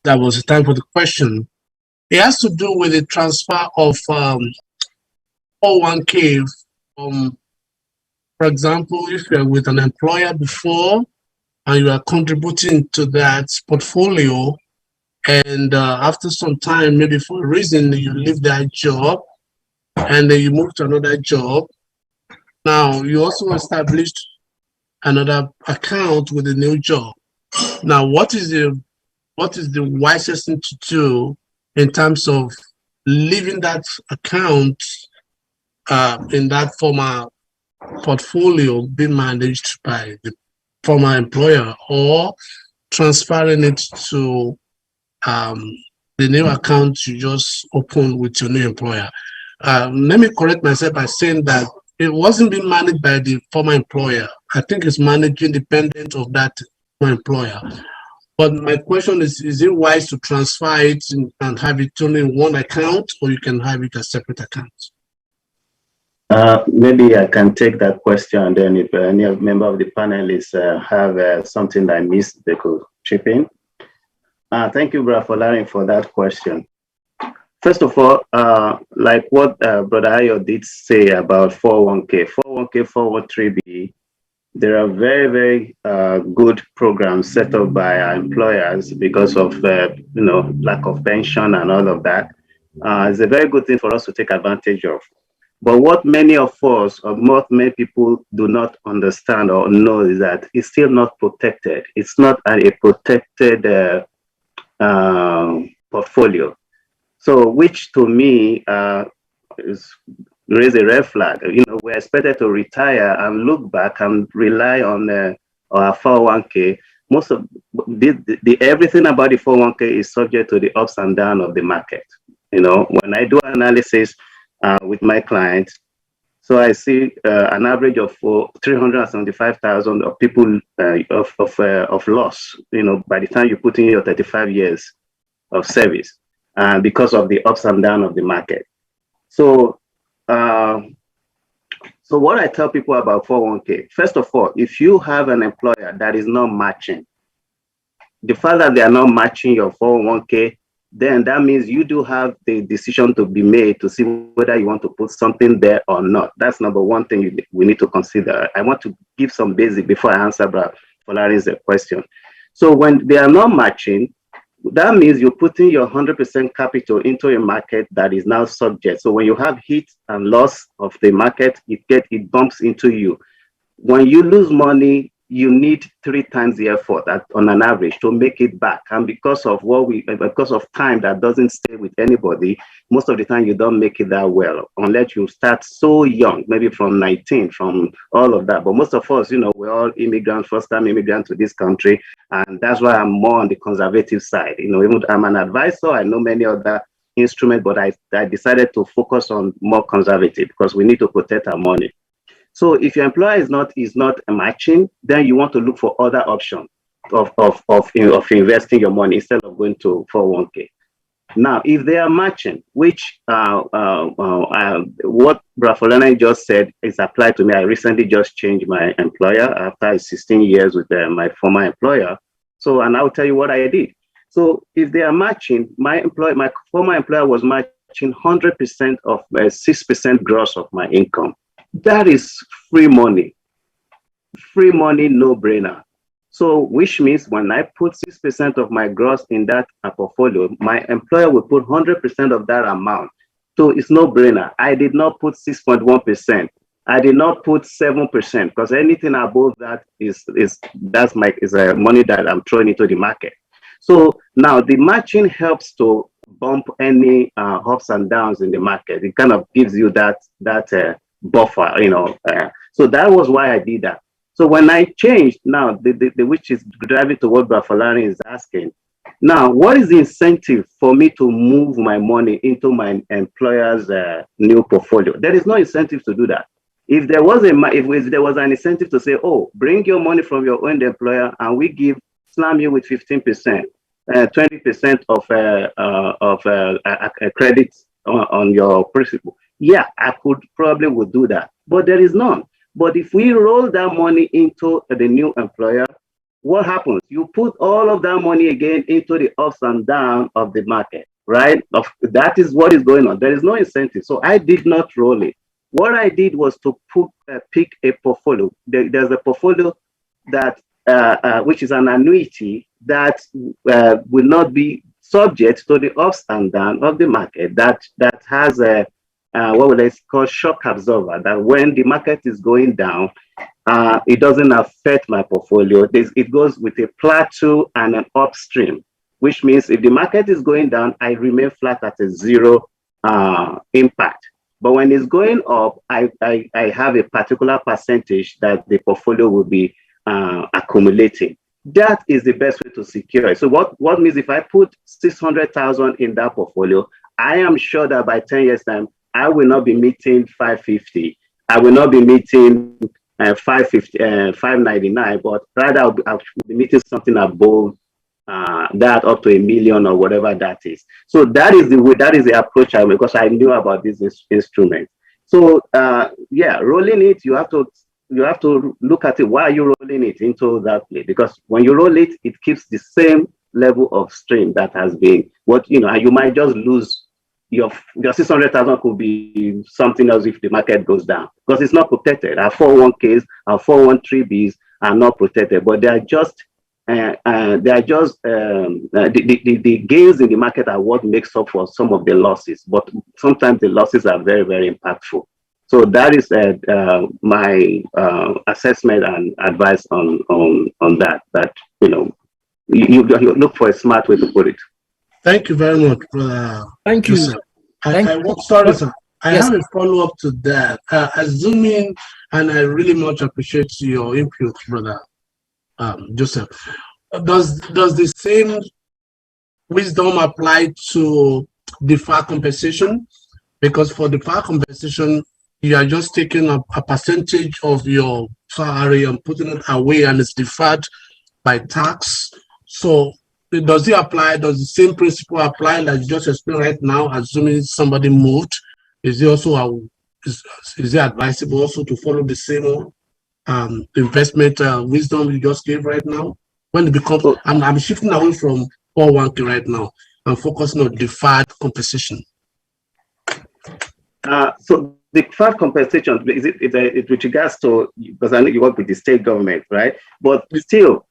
that was the time for the question. It has to do with the transfer of 401k from, for example, if you're with an employer before and you are contributing to that portfolio, and after some time, maybe for a reason, you leave that job and then you move to another job. Now, you also established another account with a new job. Now, what is the wisest thing to do in terms of leaving that account in that former portfolio being managed by the former employer, or transferring it to the new account you just opened with your new employer? Let me correct myself by saying that it wasn't being managed by the former employer. I think it's managed independent of that employer. But my question is it wise to transfer it and have it only in one account, or you can have it as separate accounts? Maybe I can take that question, and then if any member of the panelists have something I missed, they could chip in. Thank you, Brother Folarin, for that question. First of all, like what Brother Ayo did say about 401k, 403b, there are very, very good programs set up by our employers because of lack of pension and all of that. It's a very good thing for us to take advantage of. But what many of us, or many people do not understand or know, is that it's still not protected. It's not a protected portfolio. So, which to me is raise a red flag. We're expected to retire and look back and rely on our 401k. Most of everything about the 401k is subject to the ups and downs of the market. When I do analysis with my clients, so I see an average of 375,000 of people of loss. By the time you put in your 35 years of service, because of the ups and downs of the market. So what I tell people about 401k, first of all, if you have an employer that is not matching, the fact that they are not matching your 401k, then that means you do have the decision to be made to see whether you want to put something there or not. That's number one thing we need to consider. I want to give some basic before I answer Folarin's question. So when they are not matching, that means you're putting your 100% capital into a market that is now subject. So when you have hit and loss of the market, it bumps into you. When you lose money, you need 3 times the effort on an average to make it back. And because of time that doesn't stay with anybody, most of the time you don't make it that well, unless you start so young, maybe from 19, from all of that. But most of us, we're all immigrants, first-time immigrants to this country. And that's why I'm more on the conservative side. Even I'm an advisor, I know many other instruments, but I decided to focus on more conservative because we need to protect our money. So if your employer is not matching, then you want to look for other options of investing your money instead of going to 401k. Now, if they are matching, which what Brother Folarin just said is applied to me. I recently just changed my employer after 16 years with my former employer. So, and I'll tell you what I did. So if they are matching, my former employer was matching 100% of 6% gross of my income. That is free money, no brainer. So, which means when I put 6% of my gross in that portfolio, my employer will put 100% of that amount. So it's no brainer. I did not put 6.1%. I did not put 7% because anything above that is money that I'm throwing into the market. So now the matching helps to bump any ups and downs in the market. It kind of gives you that buffer, so that was why I did that. So when I changed now, which is driving to what Brother Folarin is asking, now what is the incentive for me to move my money into my employer's new portfolio? There is no incentive to do that. If there was an incentive to say, oh, bring your money from your own employer and we give slam you with 15%, 20% of credit on your principal. Yeah, I could probably would do that, but there is none. But if we roll that money into the new employer, what happens? You put all of that money again into the ups and downs of the market, right? That is what is going on. There is no incentive. So I did not roll it. What I did was to pick a portfolio. There's a portfolio that which is an annuity that will not be subject to the ups and downs of the market. That has a what would I call shock absorber. That when the market is going down, it doesn't affect my portfolio. It goes with a plateau and an upstream, which means if the market is going down, I remain flat at a zero impact. But when it's going up, I have a particular percentage that the portfolio will be accumulating. That is the best way to secure it. So what means if I put 600,000 in that portfolio, I am sure that by 10 years time, I will not be meeting 550. I will not be meeting 550, 599, but rather I'll be meeting something above that, up to $1 million or whatever that is. So that is the way, that is the approach I, because I knew about this instrument. So yeah, rolling it, you have to look at it. Why are you rolling it into that place? Because when you roll it, it keeps the same level of strain that has been what, you know, and you might just lose your 600,000 could be something else if the market goes down, because it's not protected. Our 401ks, our 413bs are not protected, but they are just the gains in the market are what makes up for some of the losses, but sometimes the losses are very, very impactful. So that is my assessment and advice on that. That, you know, you look for a smart way to put it. Thank you very much, brother. Thank you. Sorry, sir. I have a follow-up to that. Assuming, and I really much appreciate your input, brother Joseph. Does the same wisdom apply to deferred compensation? Because for deferred compensation, you are just taking a percentage of your salary and putting it away, and it's deferred by tax. So does it apply? Does the same principle apply that you just explained right now? Assuming somebody moved, is it also is it advisable also to follow the same investment wisdom you just gave right now? When it becomes, I'm shifting away from 401k right now. I'm focusing on deferred compensation. So the deferred compensation is it with regards to, because I know you work with the state government, right? But still.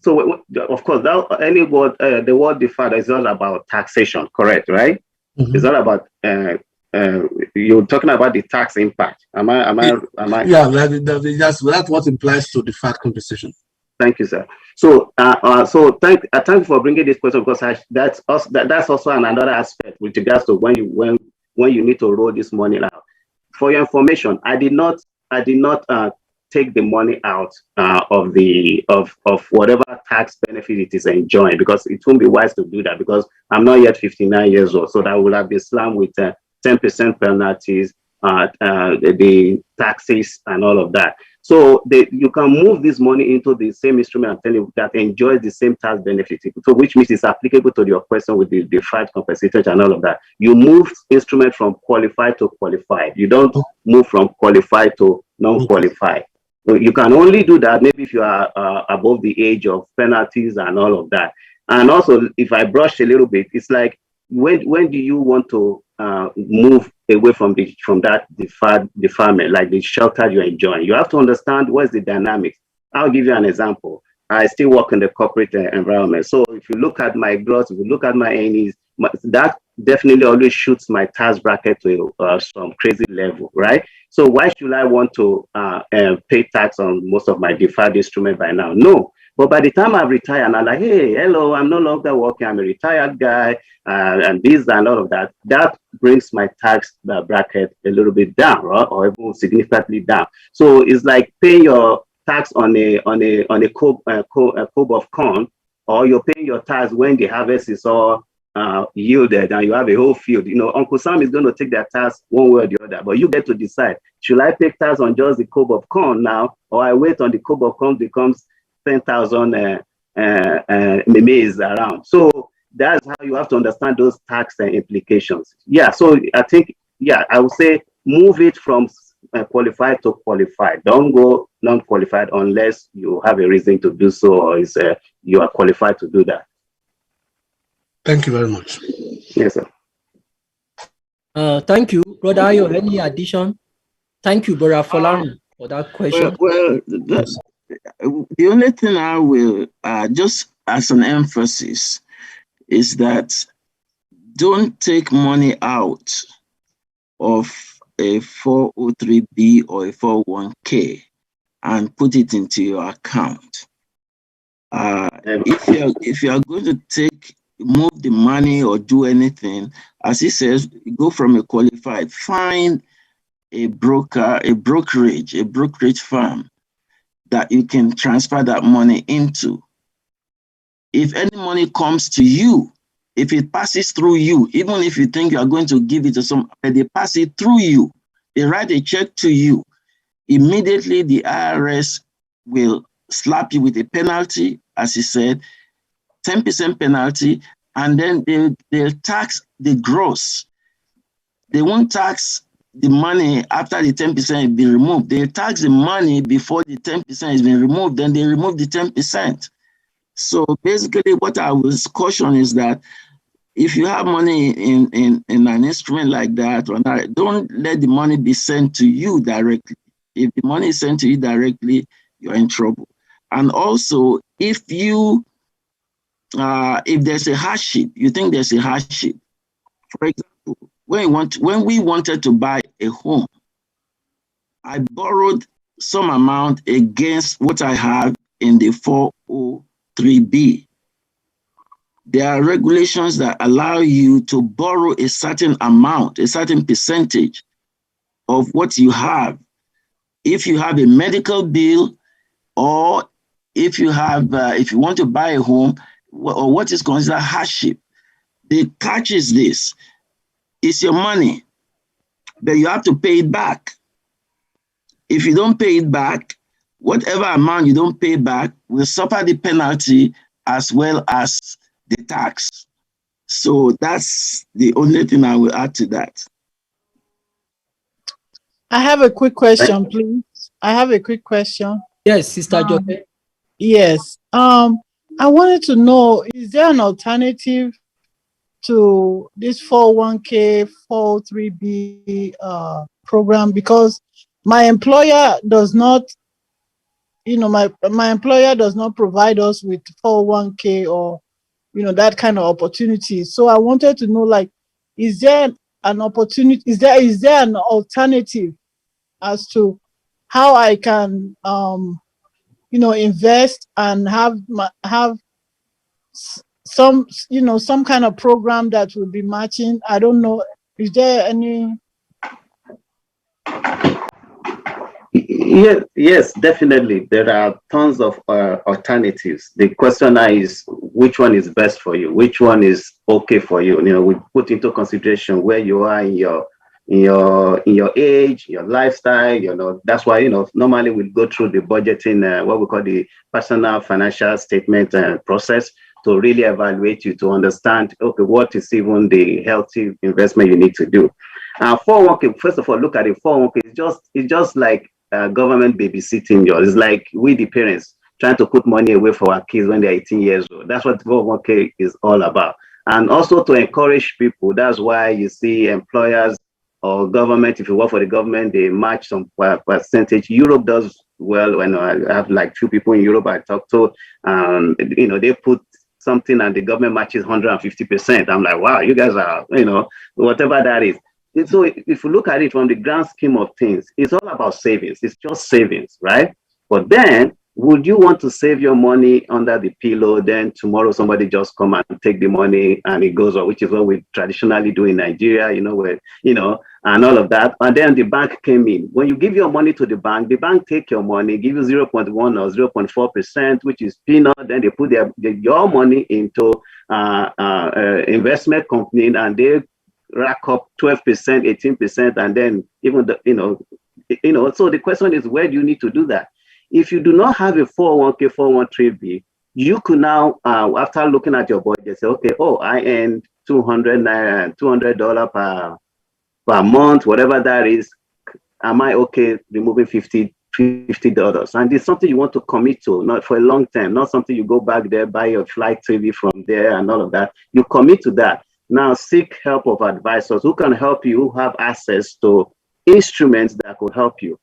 So of course, that any word, the word deferred is all about taxation, correct? Right? Mm-hmm. It's all about you're talking about the tax impact. Am I? Yeah, that's what implies to deferred compensation. Thank you, sir. So thank you for bringing this question, because that's also another aspect with regards to when you need to roll this money out. For your information, I did not take the money out of whatever tax benefit it is enjoying, because it won't be wise to do that, because I'm not yet 59 years old. So that will have been slammed with 10% penalties, the taxes and all of that. So you can move this money into the same instrument, I'm telling you, that enjoys the same tax benefit. So which means it's applicable to your question with the deferred compensation and all of that. You move instrument from qualified to qualified. You don't move from qualified to non-qualified. You can only do that maybe if you are above the age of penalties and all of that. And also, if I brush a little bit, it's like, when do you want to move away from that deferment, like the shelter you're enjoying? You have to understand what's the dynamics. I'll give you an example. I still work in the corporate environment. So if you look at my gross, if you look at my earnings, that definitely always shoots my tax bracket to some crazy level, right? So why should I want to pay tax on most of my deferred instrument by now? No. But by the time I retire, and I'm like, hey, hello, I'm no longer working, I'm a retired guy, and this and all of that, that brings my tax bracket a little bit down, right? Or even significantly down. So it's like paying your tax on a cob of corn, or you're paying your tax when the harvest is all yielded and you have a whole field. You know, Uncle Sam is going to take that tax one way or the other, but you get to decide, should I pay tax on just the cob of corn now, or I wait on the cob of corn becomes 10,000 maze around. So that's how you have to understand those tax implications. Yeah, so I think, yeah, I would say move it from qualified to qualified. Don't go non-qualified unless you have a reason to do so, or is you are qualified to do that. Thank you very much. Yes, sir. Thank you, Brother Ayo. Any addition? Thank you, Brother Folarin, for that question. Well, the only thing I will just as an emphasis is that don't take money out of a 403B or a 401k and put it into your account. If you are going to move the money or do anything, as he says, go from a qualified, find a broker, a brokerage firm that you can transfer that money into. If any money comes to you, if it passes through you, even if you think you are going to give it to some, they pass it through you, they write a check to you, immediately the IRS will slap you with a penalty, as he said, 10% penalty, and then they'll tax the gross. They won't tax the money after the 10% has been removed. They'll tax the money before the 10% has been removed, then they remove the 10%. So basically what I will caution is that if you have money in an instrument like that, or not, don't let the money be sent to you directly. If the money is sent to you directly, you're in trouble. And also, if there's a hardship, you think there's a hardship. For example, when we wanted to buy a home, I borrowed some amount against what I have in the 403B. There are regulations that allow you to borrow a certain amount, a certain percentage of what you have. If you have a medical bill, or if you want to buy a home, or what is considered hardship, the catch is this: it's your money, but you have to pay it back. If you don't pay it back, whatever amount you don't pay back will suffer the penalty as well as the tax. So that's the only thing I will add to that. I have a quick question, please. I have a quick question. Yes, Sister Joy. Yes. I wanted to know, is there an alternative to this 401k, 403b program? Because my employer does not, my employer does not provide us with 401k or, that kind of opportunity. So I wanted to know, like, is there an opportunity? Is there an alternative as to how I can, invest and have some kind of program that will be matching? I don't know. Is there any? Yes, definitely. There are tons of alternatives. The question now is, which one is best for you? Which one is okay for you? We put into consideration where you are in your age, your lifestyle. That's why normally we go through the budgeting, what we call the personal financial statement process, to really evaluate you, to understand, okay, what is even the healthy investment you need to do. 401k, first of all, look at it. 401k it's just like government babysitting. It's like we, the parents, trying to put money away for our kids when they're 18 years old. That's what 401k is all about. And also to encourage people. That's why you see employers or government, if you work for the government, they match some percentage. Europe does well. When I have like few people in Europe I talk to, they put something and the government matches 150%. I'm like, wow, you guys are, whatever that is. So if you look at it from the grand scheme of things, it's all about savings. It's just savings, right? But then, would you want to save your money under the pillow? Then tomorrow somebody just come and take the money and it goes on, which is what we traditionally do in Nigeria, where, and all of that. And then the bank came in. When you give your money to the bank take your money, give you 0.1 or 0.4%, which is peanut. Then they put your money into investment company, and they rack up 12%, 18%, and then even so the question is, where do you need to do that? If you do not have a 401k, 413b, you could now, after looking at your budget, say, okay, oh, I earn $200 per month, whatever that is. Am I okay removing $50? And it's something you want to commit to, not for a long time, not something you go back there, buy your flight TV from there and all of that. You commit to that. Now seek help of advisors who can help you, who have access to instruments that could help you.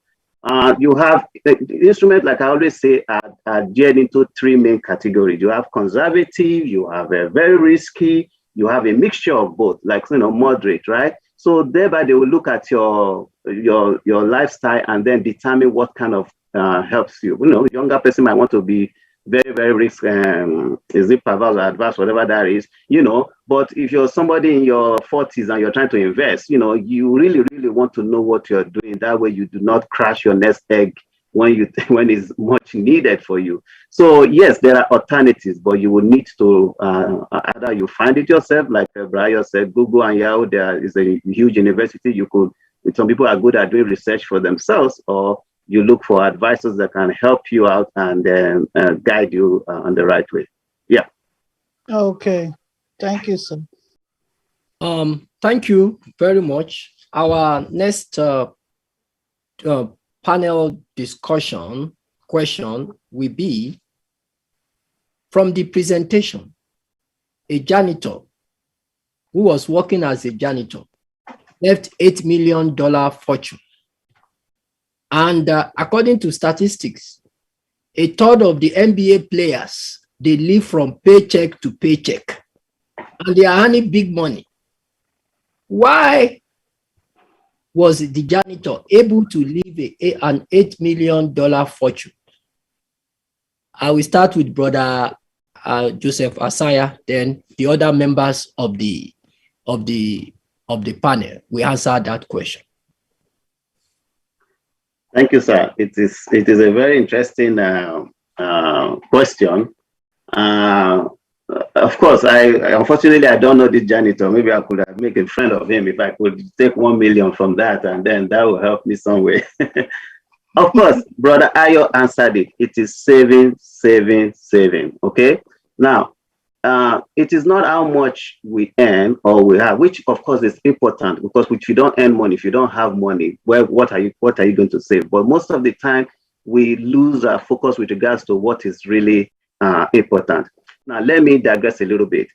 You have instruments, like I always say, are geared into three main categories. You have conservative, you have a very risky, you have a mixture of both, like, moderate, right? So thereby they will look at your lifestyle and then determine what kind of helps you. Younger person might want to be very, very risk, is it perverse or adverse, whatever that is, but if you're somebody in your 40s and you're trying to invest, you really, really want to know what you're doing. That way you do not crash your nest egg when it's much needed for you. So yes, there are alternatives, but you will need to either you find it yourself, like Brian said, Google and Yahoo, there is a huge university. Some people are good at doing research for themselves, or you look for advisors that can help you out and guide you on the right way. Yeah. Okay. Thank you, sir. Thank you very much. Our next panel discussion question will be, from the presentation, a janitor who was working as a janitor left $8 million fortune. And according to statistics, a third of the NBA players, they live from paycheck to paycheck, and they are earning big money. Why was the janitor able to leave an $8 million fortune? I will start with Brother Joseph Asaya, then the other members of the panel will answer that question. Thank you, sir. It is a very interesting question. Of course, unfortunately I don't know this janitor. Maybe I could have made a friend of him if I could take 1 million from that, and then that will help me some way. Of course, Brother Ayo answered it. It is saving. Okay. Now, it is not how much we earn or we have, which of course is important, because if you don't earn money, if you don't have money, well, what are you going to save? But most of the time we lose our focus with regards to what is really important. Now, let me digress a little bit.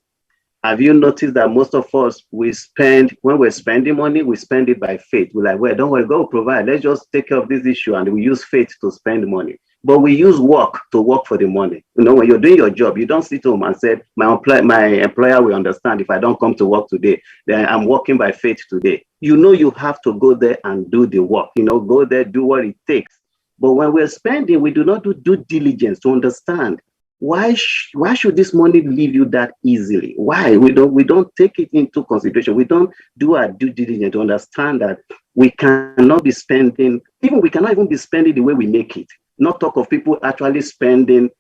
Have you noticed that most of us, when we're spending money, we spend it by faith? We're like, well, don't worry, go provide. Let's just take care of this issue, and we use faith to spend money. But we use work to work for the money. When you're doing your job, you don't sit home and say, my employer will understand if I don't come to work today, then I'm working by faith today. You have to go there and do the work. Go there, do what it takes. But when we're spending, we do not do due diligence to understand why should this money leave you that easily? Why? We don't take it into consideration. We don't do our due diligence to understand that we cannot be spending, we cannot even be spending the way we make it. Not talk of people actually spending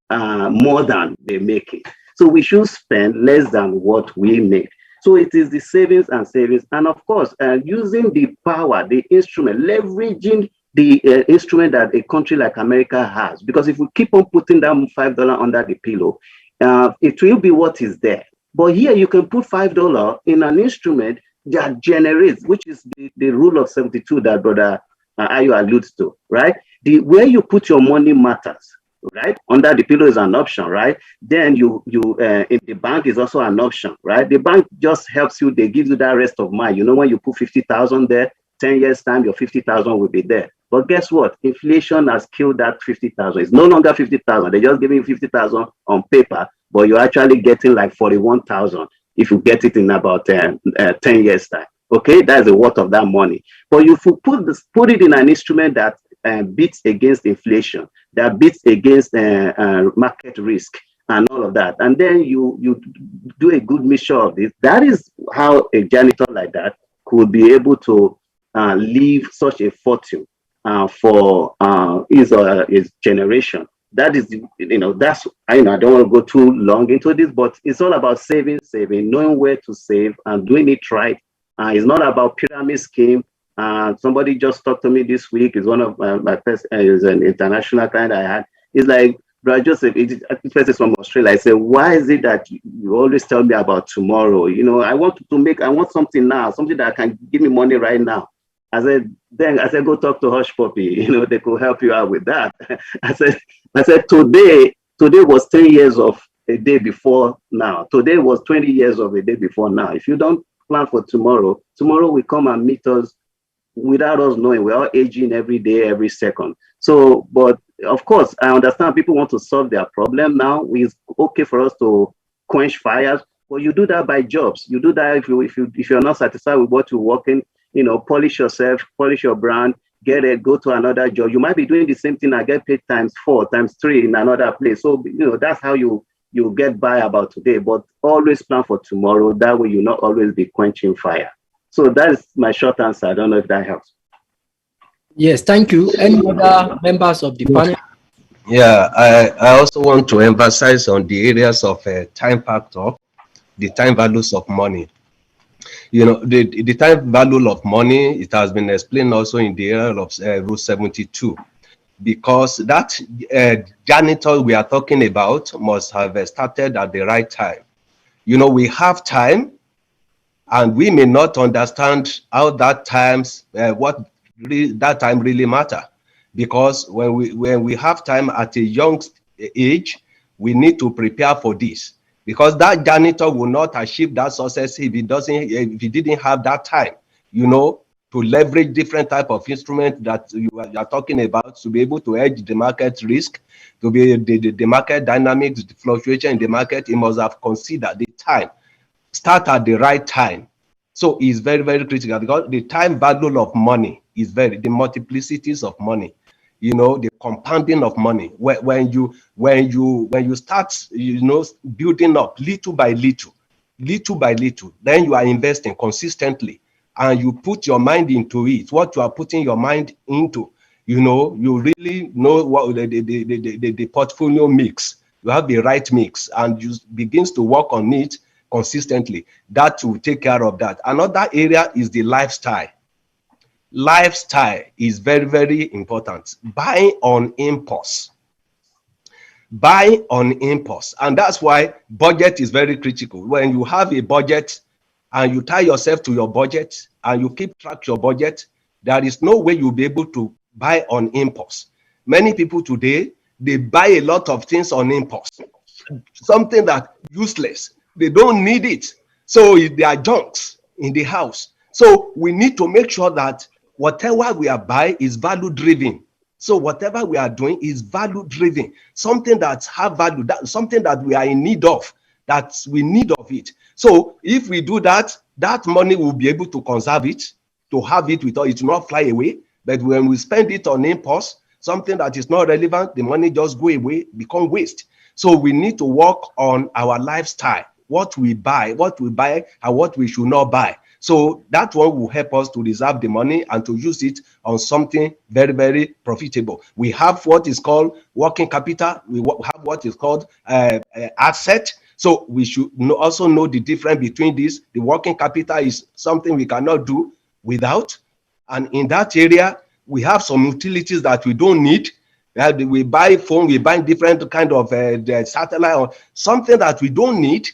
more than they make it. So we should spend less than what we make. So it is the savings, and of course, using the power, the instrument, leveraging the instrument that a country like America has. Because if we keep on putting down $5 under the pillow, it will be what is there. But here you can put $5 in an instrument that generates, which is the rule of 72 that Brother Ayo alludes to, right? Where you put your money matters, right? Under the pillow is an option, right? Then you in the bank is also an option, right? The bank just helps you, they give you that rest of mind. When you put 50,000 there, 10 years time, your 50,000 will be there. But guess what? Inflation has killed that 50,000. It's no longer 50,000. They're just giving you 50,000 on paper, but you're actually getting like 41,000 if you get it in about 10 years time. Okay, that's the worth of that money. But if you put it in an instrument that beats against inflation, that beats against market risk and all of that, and then you do a good mixture of this, that is how a janitor like that could be able to leave such a fortune for his generation. That is, that's, I don't want to go too long into this, but it's all about saving, knowing where to save and doing it right. It's not about pyramid scheme. Somebody just talked to me this week. Is one of my first, is an international client I had. It's like, Brother Joseph, it person from Australia, I said, why is it that you always tell me about tomorrow? You know, I want something now, something that can give me money right now. I said, go talk to Hush Puppy. You know, they could help you out with that. I said, today was 10 years of a day before now. Today was 20 years of a day before now. If you don't plan for tomorrow, tomorrow will come and meet us without us knowing. We're all aging every day, every second. So, but of course, I understand people want to solve their problem now. It's okay for us to quench fires, but you do that by jobs. You do that if you're not satisfied with what you're working, you know, polish yourself, polish your brand, go to another job. You might be doing the same thing and get paid ×4, ×3 in another place. So, you know, that's how you get by about today, but always plan for tomorrow. That way you'll not always be quenching fire. So that is my short answer. I don't know if that helps. Yes, thank you. Any other members of the panel? Yeah, I also want to emphasize on the areas of time factor, the time values of money. You know, the time value of money, it has been explained also in the area of Rule 72, because that janitor we are talking about must have started at the right time. You know, we have time, and we may not understand how that that time really matter, because when we have time at a young age, we need to prepare for this, because that janitor will not achieve that success if he didn't have that time, you know, to leverage different type of instrument that you are talking about, to be able to hedge the market risk, to be the market dynamics, the fluctuation in the market. He must have considered the time, start at the right time. So it's very, very critical, because the time value of money is the multiplicities of money, you know, the compounding of money. When you start, you know, building up little by little, then you are investing consistently, and you put your mind into it. What you are putting your mind into, you know, you really know what the portfolio mix. You have the right mix, and you begins to work on it consistently. That will take care of that. Another area is the lifestyle. Lifestyle is very, very important. Buying on impulse. Buy on impulse. And that's why budget is very critical. When you have a budget and you tie yourself to your budget and you keep track of your budget, there is no way you'll be able to buy on impulse. Many people today, they buy a lot of things on impulse. Something that useless. They don't need it. So they are junks in the house. So we need to make sure that whatever we are buying is value driven. So whatever we are doing is value driven, something that have value, something that we are in need of, that we need of it. So if we do that, that money will be able to conserve it, to have it with us. It will not fly away. But when we spend it on impulse, something that is not relevant, the money just go away, become waste. So we need to work on our lifestyle, what we buy, and what we should not buy. So that one will help us to reserve the money and to use it on something very, very profitable. We have what is called working capital. We have what is called asset. So we should also know the difference between these. The working capital is something we cannot do without. And in that area, we have some utilities that we don't need. We buy phone, we buy different kind of satellite or something that we don't need.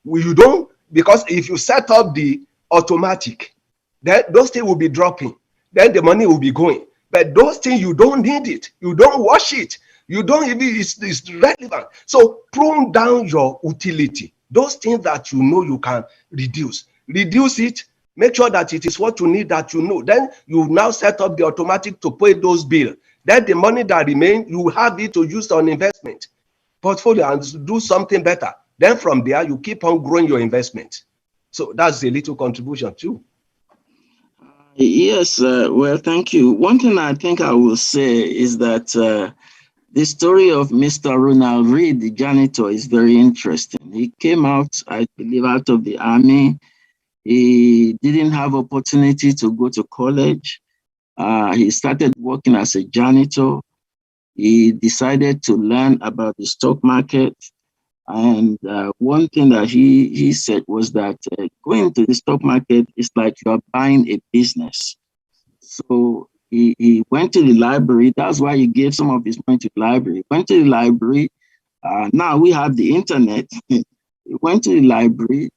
Because if you set up the automatic, then those things will be dropping, then the money will be going. But those things, you don't need it, you don't wash it, you don't even, it's relevant. So prune down your utility, those things that you know you can reduce it, make sure that it is what you need, that you know. Then you now set up the automatic to pay those bills. Then the money that remains, you have it to use on investment portfolio and do something better. Then from there, you keep on growing your investment. So that's a little contribution too. Yes, well, thank you. One thing I think I will say is that the story of Mr. Ronald Reed, the janitor, is very interesting. He came out, I believe, out of the army. He didn't have opportunity to go to college. He started working as a janitor. He decided to learn about the stock market. And one thing that he said was that going to the stock market is like you're buying a business. So he went to the library. That's why he gave some of his money to the library. Went to the library, Now we have the internet. We went to the library,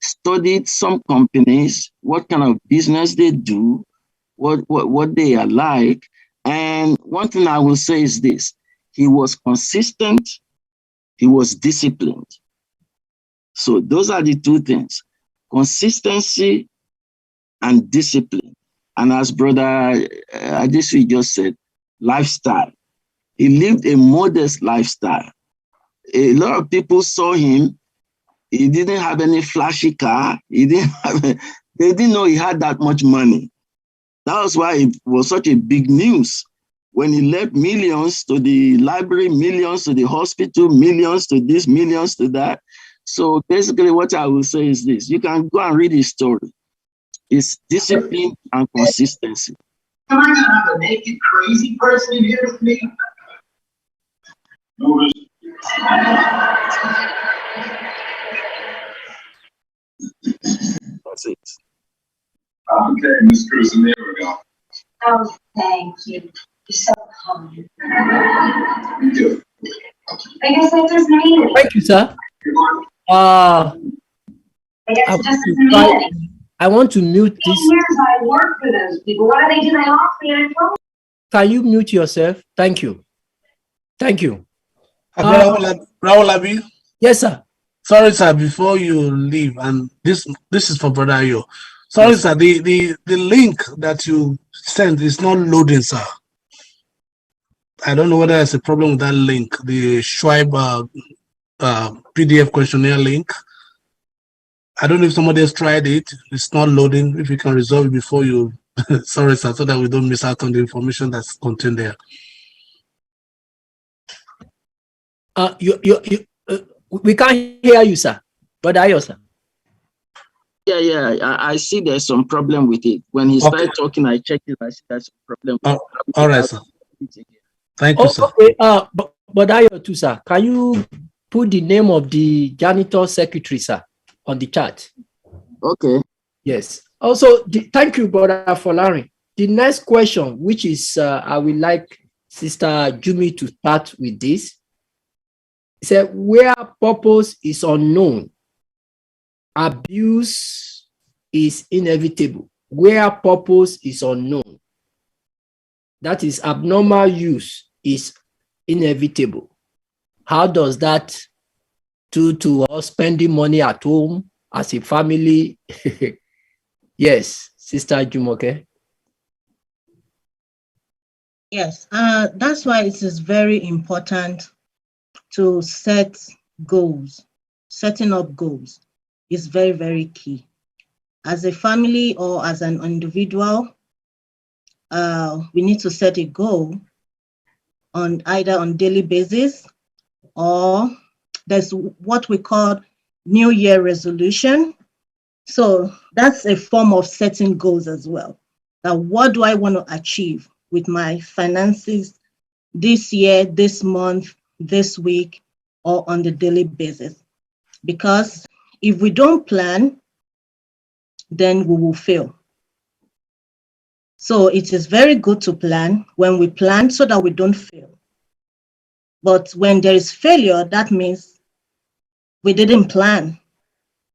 studied some companies, what kind of business they do, what they are like. And one thing I will say is this: he was consistent, he was disciplined. So those are the two things: consistency and discipline. And as Brother Adesui just said, lifestyle. He lived a modest lifestyle. A lot of people saw him. He didn't have any flashy car. He didn't have they didn't know he had that much money. That was why it was such a big news. When he left millions to the library, millions to the hospital, millions to this, millions to that. So basically what I will say is this: you can go and read his story. It's discipline and consistency. Am I gonna have a naked crazy person in here with me? No. That's it. Okay, Miss Cruz, and there we go. Oh, thank you. You're so kind. Thank you. I guess that doesn't mean anything. Thank you, sir. I guess it just doesn't mean anything. I want to mute 10 this. years I worked for those people. What do they do? They off me and I told Can you mute yourself? Thank you. Thank you. Rahul Abi? Yes, sir. Sorry, sir, before you leave, and this is for Brother Ayo. Sorry, Yes. sir, the link that you sent is not loading, sir. I don't know whether there's a problem with that link, the Schwab PDF questionnaire link. I don't know if somebody else tried it. It's not loading. If you can resolve it before you, sorry, sir, so that we don't miss out on the information that's contained there. We can't hear you, sir. Brother Ayo, sir. Yeah. I see there's some problem with it. When he started talking, I checked it. I see there's a problem. All right, sir. Thank you, sir. Okay. But Ayo too, sir. Can you put the name of the janitor secretary, sir, on the chat? Okay. Yes. Also, thank you, Brother Folari. The next question, which is, I would like Sister Jumi to start with this. It said, where purpose is unknown, abuse is inevitable. Where purpose is unknown, that is, abnormal use is inevitable. How does that do to us spending money at home as a family? Yes, Sister Jumoke. Yes, that's why it is very important to set goals. Setting up goals is very, very key. As a family or as an individual, we need to set a goal on either on daily basis, or there's what we call New Year resolution. So that's a form of setting goals as well. Now, what do I want to achieve with my finances this year, this month, this week, or on the daily basis? Because if we don't plan, then we will fail. So it is very good to plan when we plan so that we don't fail. But when there is failure, that means we didn't plan.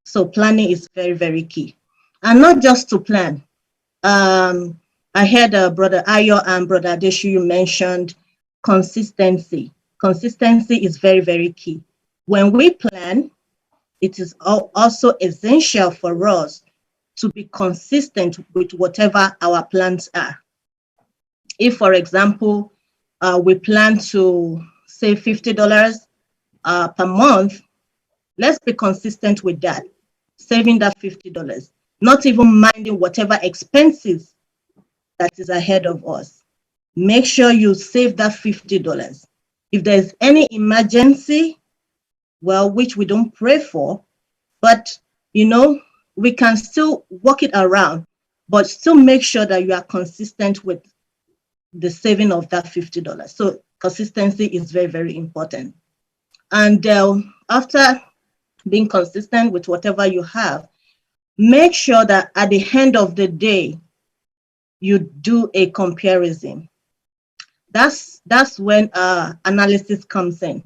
So planning is very, very key. And not just to plan. I heard Brother Ayo and Brother Adeshu mentioned consistency. Consistency is very, very key. When we plan, it is also essential for us to be consistent with whatever our plans are. If, for example, we plan to save $50 per month, let's be consistent with that, saving that $50, not even minding whatever expenses that is ahead of us. Make sure you save that $50. If there's any emergency, well, which we don't pray for, but we can still work it around, but still make sure that you are consistent with the saving of that $50. So consistency is very, very important. And after being consistent with whatever you have, make sure that at the end of the day, you do a comparison. That's when analysis comes in.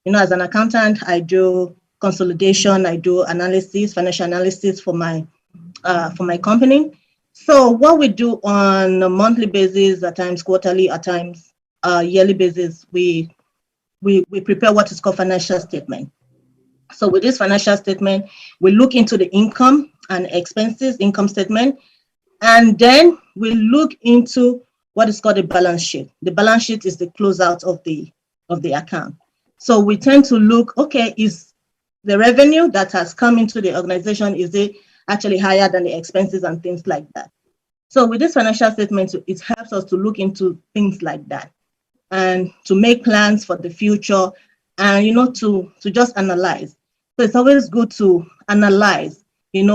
as an accountant, I do consolidation, I do analysis, financial analysis for my company. So what we do on a monthly basis, at times quarterly, at times yearly basis, we prepare what is called financial statement. So with this financial statement, we look into the income and expenses, income statement, and then we look into what is called a balance sheet. The balance sheet is the closeout of the account. So we tend to look, okay, is the revenue that has come into the organization, is it actually higher than the expenses and things like that? So with this financial statement, it helps us to look into things like that and to make plans for the future and, to just analyze. So it's always good to analyze,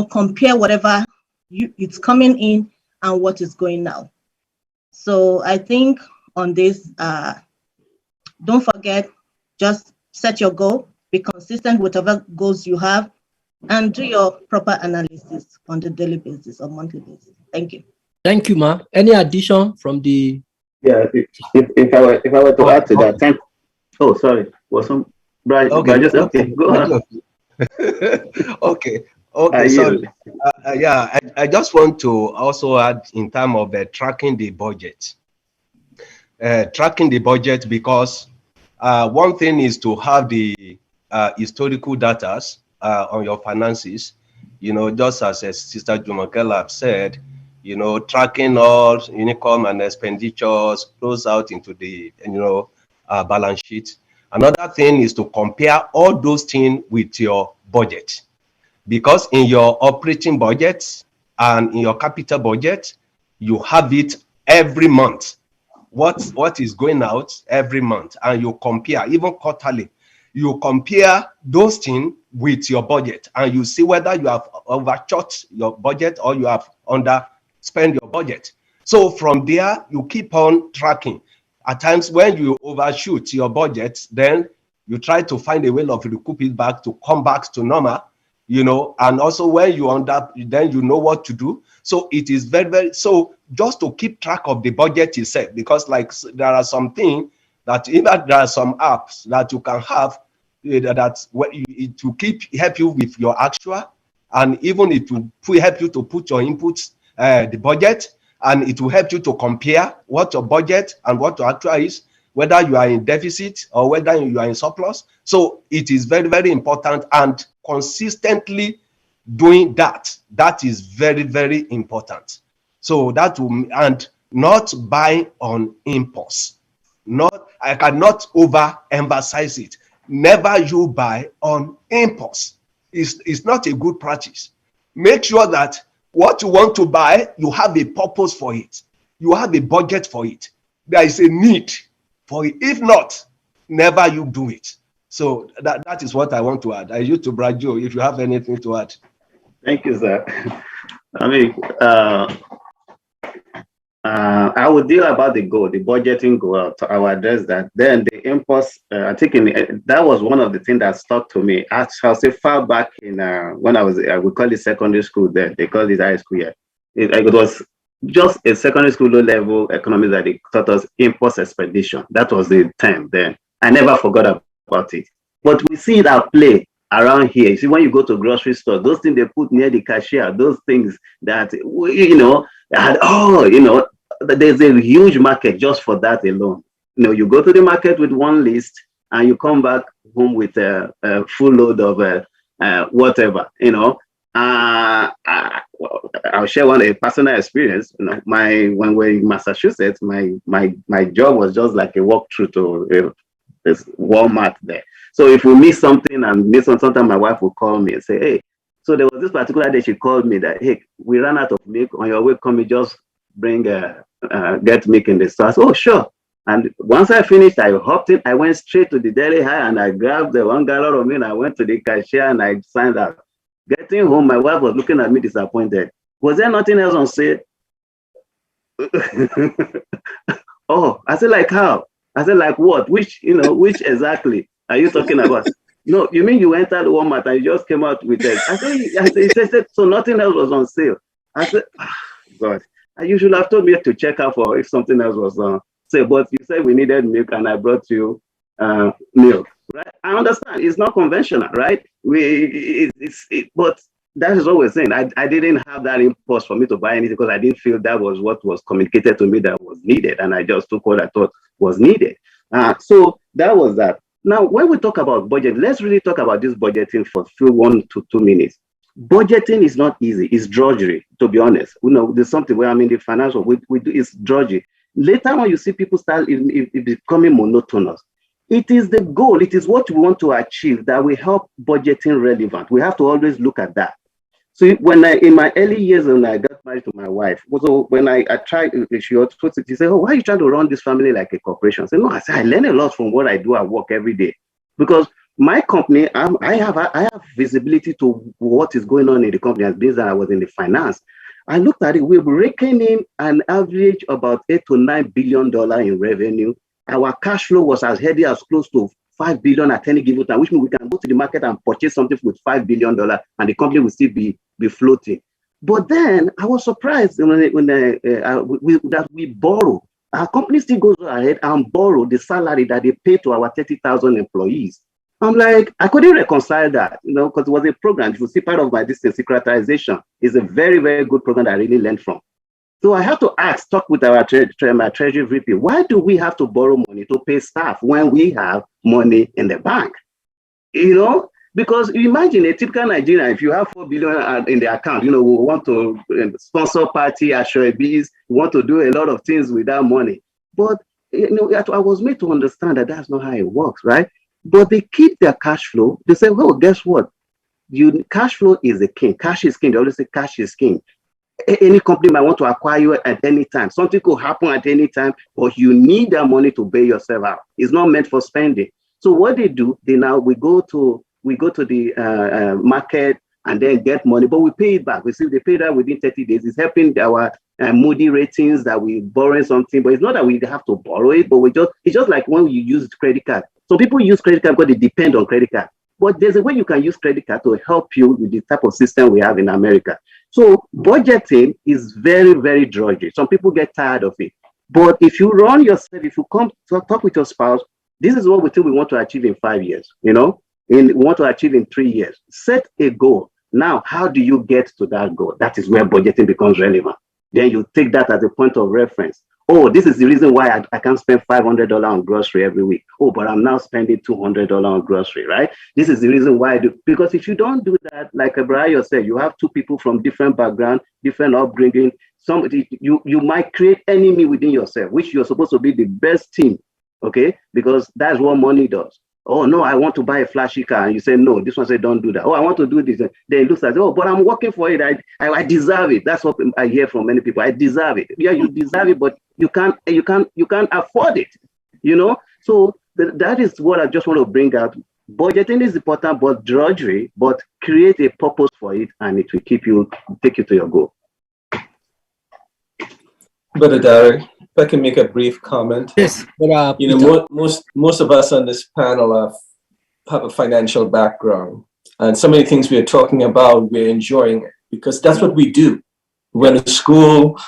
compare whatever it's coming in and what is going out. So I think on this, don't forget, just set your goal, be consistent with whatever goals you have, and do your proper analysis on the daily basis or monthly basis. Thank you. Thank you, Ma. Any addition from the? Yeah, if I were to add to that, oh, sorry, was some Brian? Okay, go on. Okay, sorry. Yeah, I just want to also add in terms of tracking the budget. Tracking the budget, because one thing is to have the historical data on your finances, just as Sister Jumakela said, tracking all income and expenditures flows out into the balance sheet. Another thing is to compare all those things with your budget, because in your operating budget and in your capital budget, you have it every month. What is going out every month, and you compare, even quarterly, you compare those things with your budget, and you see whether you have overshot your budget or you have underspent your budget. So from there, you keep on tracking. At times when you overshoot your budget, then you try to find a way of recoup it back to come back to normal, and also when you then you know what to do. So it is very, very, so just to keep track of the budget itself, because like there are some things that even there are some apps that you can have that it will help you with your actual, and even it will help you to put your inputs, the budget, and it will help you to compare what your budget and what your actual is, whether you are in deficit or whether you are in surplus. So it is very, very important, and consistently doing that is very, very important. So that will, and not buy on impulse. I cannot overemphasize it. Never you buy on impulse. It's not a good practice. Make sure that what you want to buy, you have a purpose for it. You have a budget for it. There is a need for it. If not, never you do it. So that is what I want to add. I yield to Brajo if you have anything to add. Thank you, sir. I mean, I will deal about the goal, the budgeting goal. I will address that. Then the impulse, I think that was one of the things that stuck to me. I'll say far back in when I was, we call it secondary school then. They call it high school here. It was just a secondary school low level economics that they taught us, impulse expedition. That was the term then. I never forgot about it. But we see it at play around here. You see, when you go to grocery store, those things they put near the cashier, those things that, there's a huge market just for that alone. You go to the market with one list and you come back home with a full load of whatever, I'll share a personal experience. When we're in Massachusetts, my job was just like a walkthrough to this Walmart there. So if we miss something and miss something, my wife will call me and say, hey, so there was this particular day she called me that, hey, we ran out of milk. On your way, come, just bring, get milk in the store. I said, oh, sure. And once I finished, I hopped in, I went straight to the dairy high and I grabbed the 1 gallon of milk. I went to the cashier and I signed out. Getting home, my wife was looking at me disappointed. Was there nothing else on sale? Oh, I said, like how? I said, like what? Which exactly are you talking about? No, you mean you entered Walmart and you just came out with it? I said, so nothing else was on sale. I said, oh, God, you should have told me to check out for if something else was on sale. But you said we needed milk and I brought you milk, right? I understand it's not conventional, right? But that is what we're saying. I didn't have that impulse for me to buy anything because I didn't feel that was what was communicated to me that was needed. And I just took what I thought was needed. So that was that. Now, when we talk about budget, let's really talk about this budgeting for a few 1 to 2 minutes. Budgeting is not easy. It's drudgery, to be honest. There's something where the financial, we do is drudgery. Later on, you see people start it becoming monotonous. It is the goal. It is what we want to achieve that will help budgeting relevant. We have to always look at that. So in my early years when I got married to my wife, so when I tried, she said, "Oh, why are you trying to run this family like a corporation?" I said, "No, I learn a lot from what I do at work every day, because my company, I have visibility to what is going on in the company as business. I was in the finance. I looked at it. We were raking in an average about $8 to $9 billion in revenue. Our cash flow was as heavy as close to $5 billion at any given time, which means we can go to the market and purchase something with $5 billion, and the company will still be floating. But then I was surprised that we borrow. Our company still goes ahead and borrow the salary that they pay to our 30,000 employees. I'm like, I couldn't reconcile that, because it was a program. If you see part of my secretization, is a very, very good program that I really learned from. So I have to talk with our treasury VP, why do we have to borrow money to pay staff when we have money in the bank? Because imagine a typical Nigerian, if you have $4 billion in the account, we want to sponsor party, Ashoebis, we want to do a lot of things with that money. But I was made to understand that that's not how it works, right? But they keep their cash flow. They say, well, guess what? Cash flow is the king. Cash is king. They always say cash is king. Any company might want to acquire you at any time. Something could happen at any time, but you need that money to bail yourself out. It's not meant for spending. So what they do, we go to the market and then get money, but we pay it back. We see they pay that within 30 days. It's helping our Moody ratings that we borrow something, but it's not that we have to borrow it, but it's just like when you use credit card. So people use credit card because they depend on credit card. But there's a way you can use credit card to help you with the type of system we have in America. So budgeting is very, very drudgery. Some people get tired of it. But if you run yourself, if you come to talk with your spouse, this is what we think we want to achieve in 5 years, we want to achieve in 3 years. Set a goal. Now, how do you get to that goal? That is where budgeting becomes relevant. Then you take that as a point of reference. Oh, this is the reason why I can't spend $500 on grocery every week. Oh, but I'm now spending $200 on grocery, right? This is the reason why I do. Because if you don't do that, like Abraham said, you have two people from different background, different upbringing. You might create enemy within yourself, which you're supposed to be the best team, okay? Because that's what money does. Oh, no, I want to buy a flashy car. And you say, no, this one said, don't do that. Oh, I want to do this. Then it looks like, oh, but I'm working for it. I deserve it. That's what I hear from many people. I deserve it. Yeah, you deserve it, but you can't afford it, So that is what I just want to bring out. Budgeting is important, but drudgery, but create a purpose for it, and it will take you to your goal. Brother Derek, if I can make a brief comment. Yes. Most of us on this panel have a financial background, and so many things we are talking about, we're enjoying it because that's what we do. We went to school,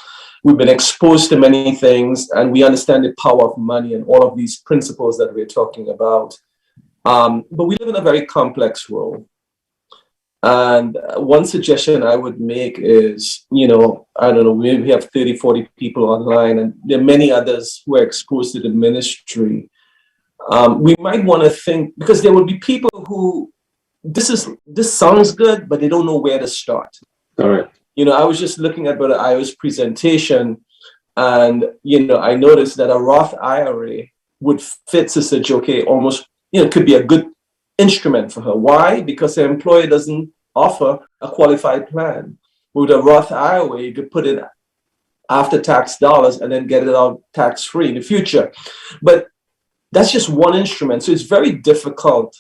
we've been exposed to many things, and we understand the power of money and all of these principles that we're talking about. But we live in a very complex world. And one suggestion I would make is, I don't know, maybe we have 30, 40 people online, and there are many others who are exposed to the ministry. We might want to think, because there will be people who, this sounds good, but they don't know where to start. All right. I was just looking at Brother Io's presentation, and, I noticed that a Roth IRA would fit Sister Joke almost, could be a good instrument for her. Why? Because her employer doesn't offer a qualified plan. With a Roth IRA, you could put in after-tax dollars and then get it out tax-free in the future. But that's just one instrument. So it's very difficult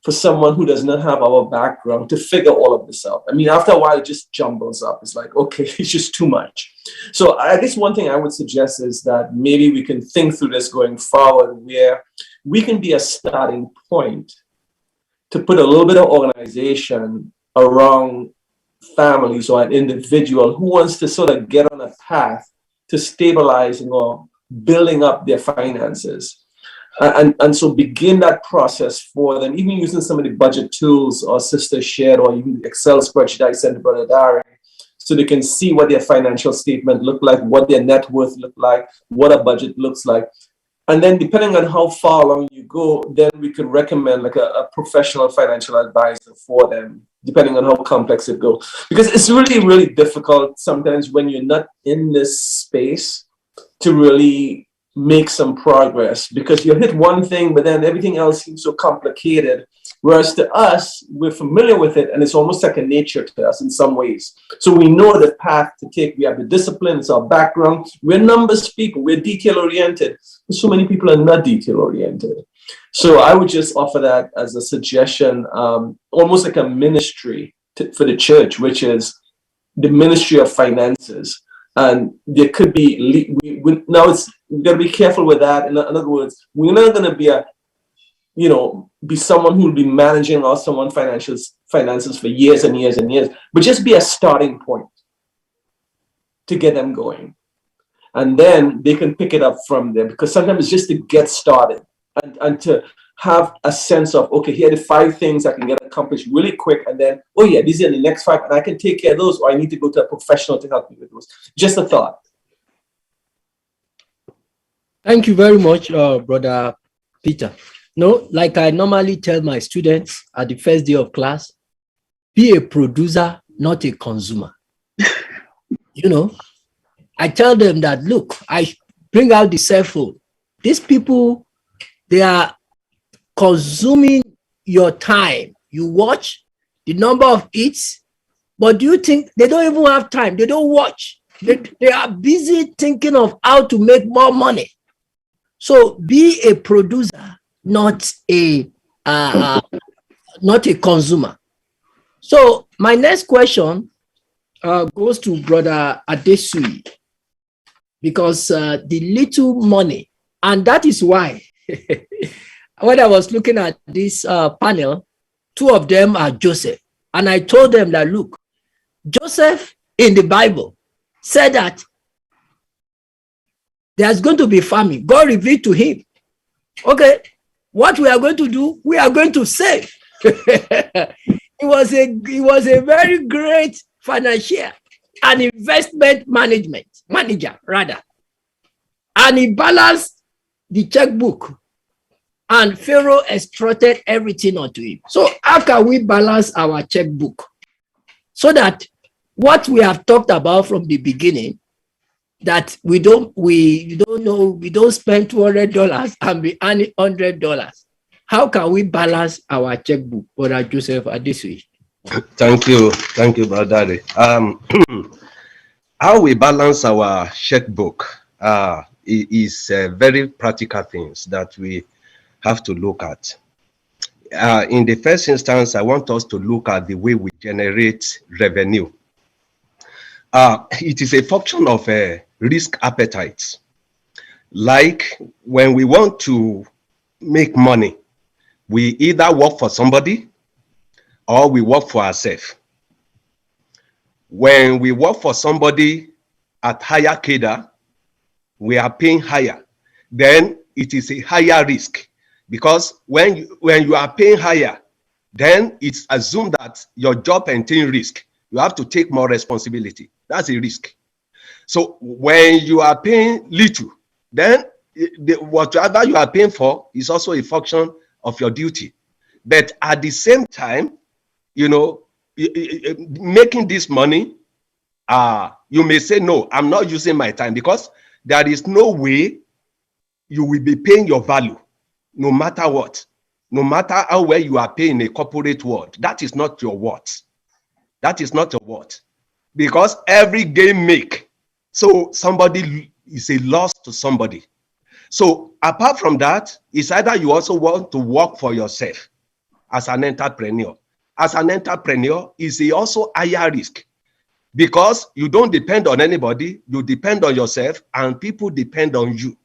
for someone who does not have our background to figure all of this out. I mean, after a while, it just jumbles up. It's like, okay, it's just too much. So I guess one thing I would suggest is that maybe we can think through this going forward, where we can be a starting point to put a little bit of organization around families or an individual who wants to sort of get on a path to stabilizing or building up their finances. And so begin that process for them, even using some of the budget tools or Sister shared, or even the Excel spreadsheet I sent to Brother Dari, so they can see what their financial statement look like, what their net worth look like, what a budget looks like. And then depending on how far along you go, then we could recommend like a professional financial advisor for them, depending on how complex it goes. Because it's really, really difficult sometimes when you're not in this space to really make some progress, because you hit one thing, but then everything else seems so complicated. Whereas to us, we're familiar with it, and it's almost second nature to us in some ways. So we know the path to take. We have the discipline, it's our background. We're numbers people, we're detail-oriented. So many people are not detail-oriented. So I would just offer that as a suggestion, almost like a ministry for the church, which is the ministry of finances. And there could be, we've got to be careful with that. In other words, we're not going to be be someone who will be managing or someone finances for years and years and years, but just be a starting point to get them going. And then they can pick it up from there, because sometimes it's just to get started and to have a sense of, okay, here are the 5 things I can get accomplished really quick. And then, oh yeah, these are the next 5 and I can take care of those, or I need to go to a professional to help me with those. Just a thought. Thank you very much, Brother Peter. No, like I normally tell my students at the first day of class, be a producer, not a consumer. I tell them that, look, I bring out the cell phone. These people, they are consuming your time. You watch the number of hits, but do you think they don't even have time? They don't watch. They are busy thinking of how to make more money. So be a producer, not a consumer. So my next question goes to Brother Adesui, because the little money, and that is why when I was looking at this panel, 2 of them are Joseph, and I told them that, look, Joseph in the Bible said that there's going to be famine. God revealed to him, okay, what we are going to do, we are going to save. He was a very great financier and investment manager rather. And he balanced the checkbook, and Pharaoh extracted everything onto him. So how can we balance our checkbook so that what we have talked about from the beginning, that we don't spend $200 and be earning $100? How can we balance our checkbook, Brother Joseph Adesui? Thank you, Brother. How we balance our checkbook is very practical things that we have to look at. In the first instance, I want us to look at the way we generate revenue. It is a function of risk appetite. Like when we want to make money, we either work for somebody or we work for ourselves. When we work for somebody at higher cadre, we are paying higher. Then it is a higher risk, because when you are paying higher, then it's assumed that your job entails risk. You have to take more responsibility. That's a risk. So when you are paying little, then whatever you are paying for is also a function of your duty. But at the same time, making this money, you may say, no, I'm not using my time, because there is no way you will be paying your value, no matter what, no matter how well you are paying a corporate world. That is not your worth. That is not your worth, because every game make, so somebody is a loss to somebody. So apart from that, it's either you also want to work for yourself as an entrepreneur. As an entrepreneur, is also higher risk, because you don't depend on anybody, you depend on yourself, and people depend on you.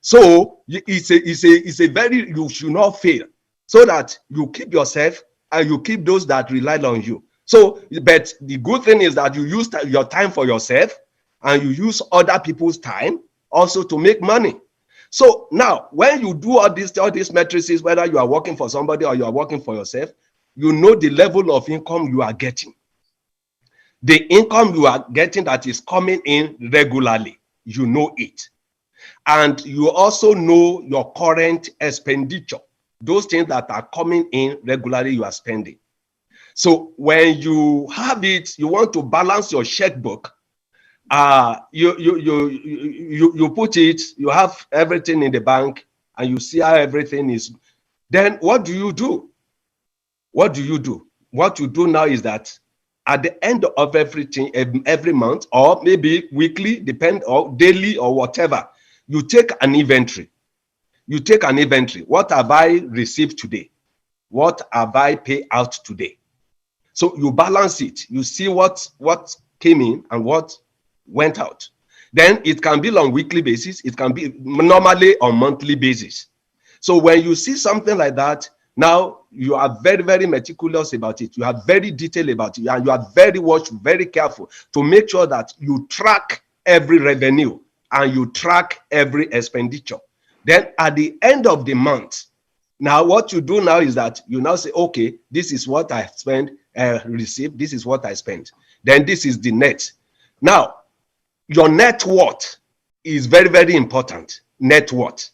So it's a very, you should not fail, so that you keep yourself and you keep those that rely on you. So, but the good thing is that you use your time for yourself, and you use other people's time also to make money. So now, when you do all these matrices, whether you are working for somebody or you are working for yourself, you know the level of income you are getting. The income you are getting that is coming in regularly, you know it. And you also know your current expenditure. Those things that are coming in regularly, you are spending. So when you have it, you want to balance your checkbook. You put it, you have everything in the bank, and you see how everything is. Then what do you do? What do you do? What you do now is that at the end of everything, every month, or maybe weekly, or daily, or whatever, you take an inventory. You take an inventory. What have I received today? What have I paid out today? So you balance it. You see what came in and what went out. Then it can be on weekly basis. It can be normally on monthly basis. So when you see something like that, now you are very, very meticulous about it. You are very detailed about it. And you are very watchful, very careful to make sure that you track every revenue and you track every expenditure. Then at the end of the month, now what you do now is that you now say, okay, this is what I spent, received. This is what I spent. Then this is the net. Now, your net worth is very, very important. Net worth.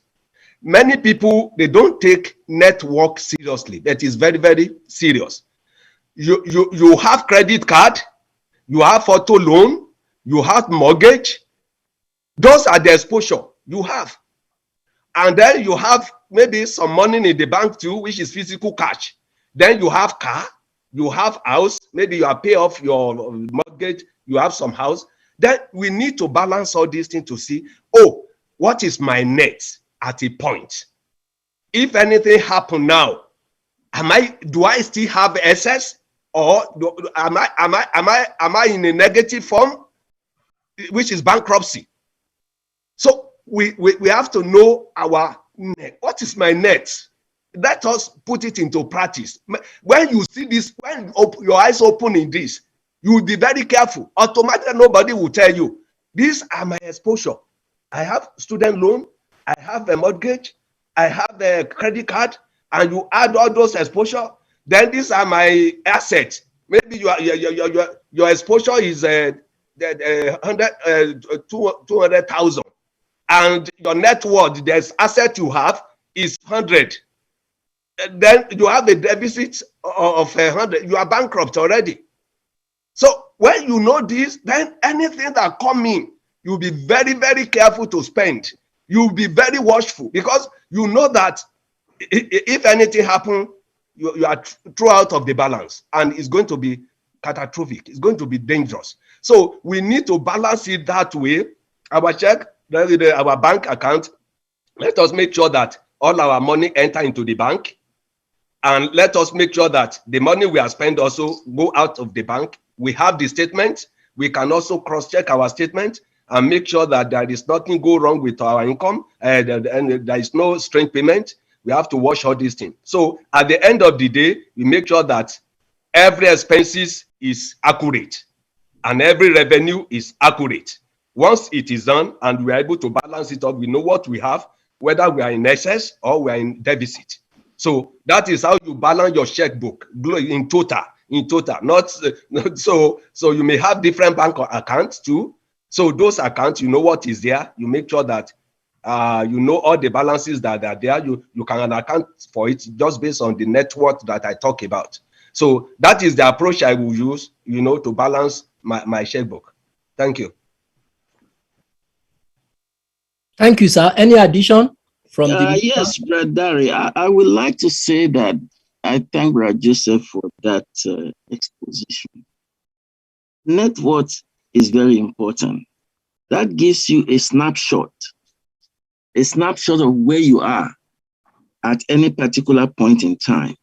Many people, they don't take net worth seriously. That is very, very serious. You have credit card, you have auto loan, you have mortgage. Those are the exposure you have. And then you have maybe some money in the bank too, which is physical cash. Then you have car, you have house, maybe you are pay off your mortgage, you have some house. Then we need to balance all these things to see, oh, what is my net at a point? If anything happen now, do I still have excess, or am I in a negative form, which is bankruptcy? So we have to know our net. What is my net? Let us put it into practice. When you see this, when your eyes open in this, you will be very careful. Automatically, nobody will tell you, these are my exposure. I have student loan, I have a mortgage, I have a credit card, and you add all those exposure, then these are my assets. Maybe your exposure is 200,000. And your net worth, there's asset you have is 100. Then you have a deficit of 100. You are bankrupt already. So when you know this, then anything that come in, you'll be very, very careful to spend. You'll be very watchful, because you know that if anything happen, you are thrown out of the balance, and it's going to be catastrophic. It's going to be dangerous. So we need to balance it that way. Our check, our bank account, let us make sure that all our money enter into the bank, and let us make sure that the money we have spent also go out of the bank. We have the statement. We can also cross-check our statement and make sure that there is nothing go wrong with our income, and there is no strange payment. We have to watch all these things. So at the end of the day, we make sure that every expenses is accurate and every revenue is accurate. Once it is done and we are able to balance it up, we know what we have, whether we are in excess or we are in deficit. So that is how you balance your checkbook in total. Not so you may have different bank accounts too. So those accounts, you know what is there. You make sure that you know all the balances that are there. You can account for it just based on the net worth that I talk about. So that is the approach I will use, to balance my checkbook. Thank you. Thank you, sir. Any addition from the yes, Brother Dari, I would like to say that I thank Brother Joseph for that exposition. Net worth is very important. That gives you a snapshot of where you are at any particular point in time.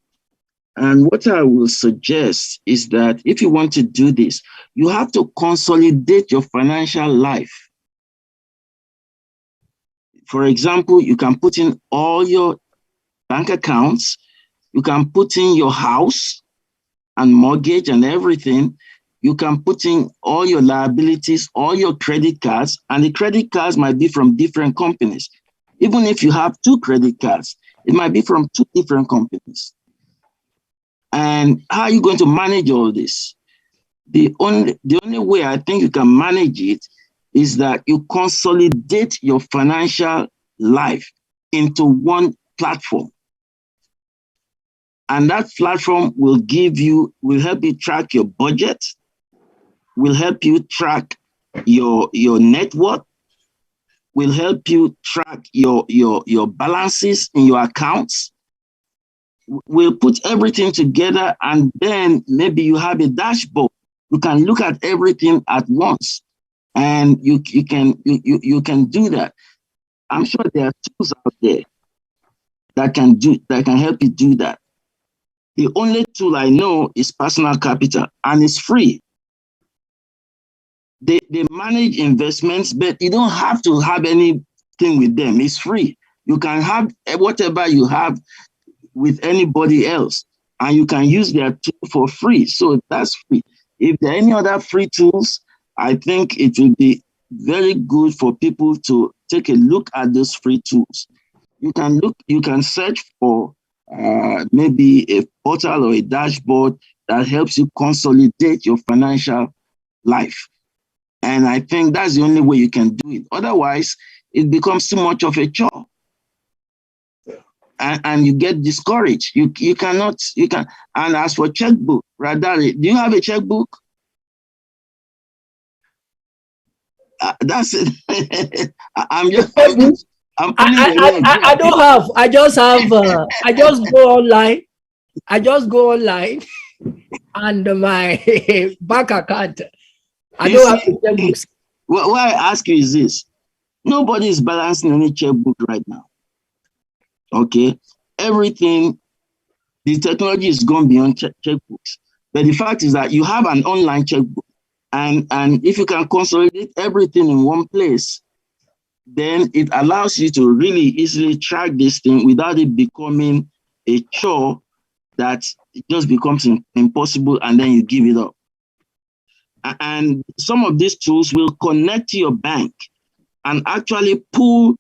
And what I will suggest is that if you want to do this, you have to consolidate your financial life. For example, you can put in all your bank accounts, you can put in your house and mortgage and everything. You can put in all your liabilities, all your credit cards, and the credit cards might be from different companies. Even if you have 2 credit cards, it might be from 2 different companies. And how are you going to manage all this? The only way I think you can manage it is that you consolidate your financial life into one platform. And that platform will help you track your budget, will help you track your net worth, will help you track your balances in your accounts. We'll put everything together, and then maybe you have a dashboard. You can look at everything at once, and you can do that. I'm sure there are tools out there that can help you do that. The only tool I know is Personal Capital, and it's free. They manage investments, but you don't have to have anything with them. It's free. You can have whatever you have with anybody else, and you can use their tool for free. So that's free. If there are any other free tools, I think it will be very good for people to take a look at those free tools. You can search for maybe a portal or a dashboard that helps you consolidate your financial life. And I think that's the only way you can do it. Otherwise, it becomes too much of a chore. And you get discouraged. You can. And as for checkbook, Radari, do you have a checkbook? That's it. I'm I don't have. I just have. I just go online. And my bank account. I don't have checkbooks. Why I ask you is this: nobody is balancing any checkbook right now. Okay, everything, the technology is gone beyond checkbooks. But the fact is that you have an online checkbook, and if you can consolidate everything in one place, then it allows you to really easily track this thing without it becoming a chore that it just becomes impossible, and then you give it up. And some of these tools will connect to your bank and actually pull